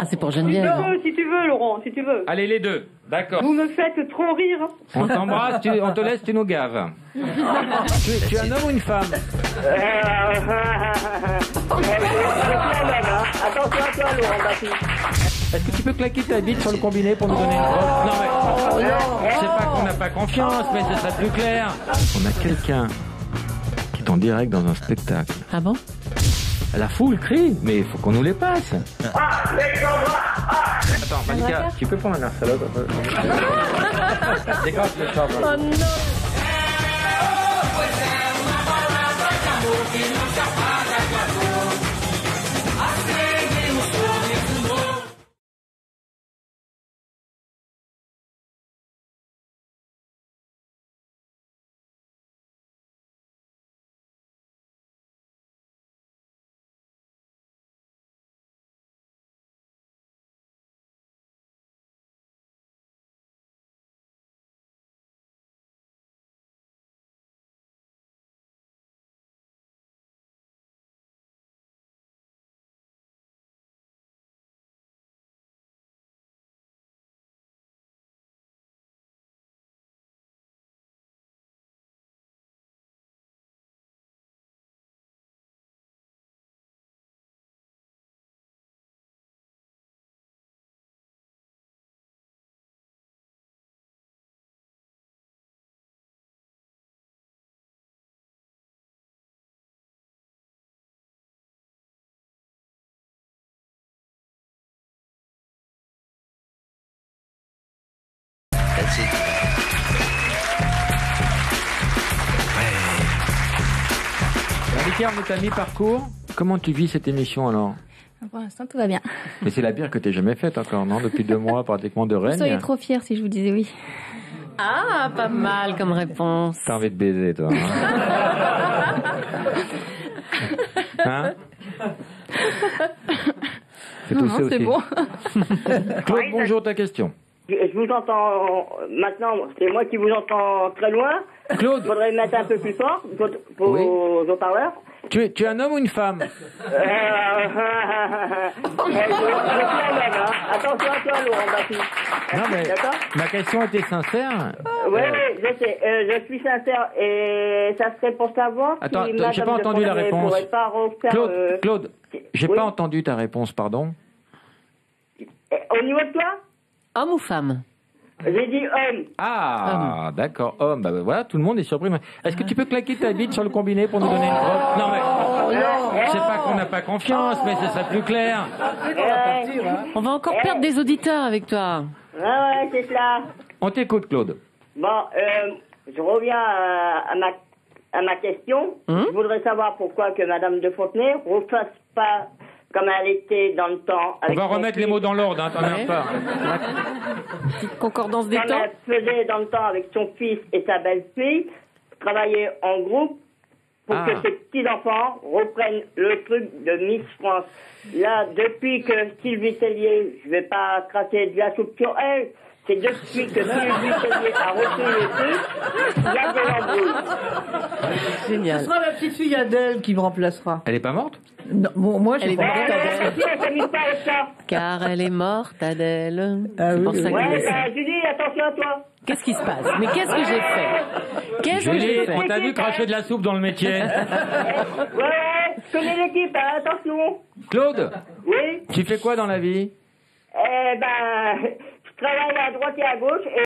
Ah, c'est pour Si tu Geneviève. veux, si tu veux, Laurent, si tu veux. Allez, les deux. D'accord. Vous me faites trop rire. On t'embrasse, on te laisse, tu nous gaves. tu es un homme ou une femme? Attention à toi. Laurent Baffy. Est-ce que tu peux claquer ta bite sur le combiné pour nous donner une preuve? Non, mais c'est pas qu'on n'a pas confiance, mais ce serait plus clair. On a quelqu'un qui est en direct dans un spectacle. Ah bon? La foule crie, mais il faut qu'on nous les passe. Attends, Malika, tu peux prendre un salade? Décroche le sort. Oh non! Malika, on est à mi-parcours. Comment tu vis cette émission alors? Pour l'instant, tout va bien. Mais c'est la pire que t'aies jamais faite encore, non? Depuis 2 mois pratiquement de règne. Vous seriez trop fiers si je vous disais oui. Ah, pas mal comme réponse. T'as envie de baiser, toi. Hein? C'est tout ça aussi. C'est bon. Claude, bonjour, ta question. Je vous entends maintenant, c'est moi qui vous entends très loin. Claude. Il faudrait mettre un peu plus fort pour Oui. vos haut-parleurs. Tu es un homme ou une femme? Je suis un homme, hein. Attention à toi, Laurent Baffy. Non, mais D'accord? ma question était sincère. Oui, je sais. Je suis sincère et ça serait pour savoir Attends, si j'ai pas entendu la réponse. pourrait pas refaire, Claude, j'ai oui. pas entendu ta réponse, pardon. Au niveau de toi? Homme ou femme? J'ai dit homme. Ah, d'accord, homme. Bah, voilà, tout le monde est surpris. Est-ce que tu peux claquer ta bite sur le combiné pour nous donner une preuve? Non, mais c'est pas qu'on n'a pas confiance, mais ce serait plus clair. On va encore perdre des auditeurs avec toi. Ouais, c'est cela. On t'écoute, Claude. Bon, je reviens à ma question. Je voudrais savoir pourquoi que Madame de Fontenay refasse pas comme elle était dans le temps. On va remettre les mots dans l'ordre, hein, t'en as pas. Petite concordance des comme temps. elle faisait dans le temps avec son fils et sa belle-fille, travailler en groupe pour que ses petits-enfants reprennent le truc de Miss France. Là, depuis que Sylvie Tellier, je vais pas cracher de la soupe sur elle, c'est depuis que Sylvie Tellier a repris le truc, il y a de l'embrouille. Génial. Ce sera la petite fille Adèle qui me remplacera. Elle est pas morte? Non, bon, moi, Elle j'ai est pas morte, Adèle. Car elle est morte, Adèle. Ah, C'est pour oui, ça oui. que Ouais, Julie, attention à toi. Qu'est-ce qui se passe? Mais qu'est-ce que j'ai fait? Qu'est-ce que Julie, j'ai fait? on t'a vu cracher de la soupe dans le métier. Ouais, je connais l'équipe, hein, attention. Claude, Oui, tu fais quoi dans la vie? je travaille à droite et à gauche et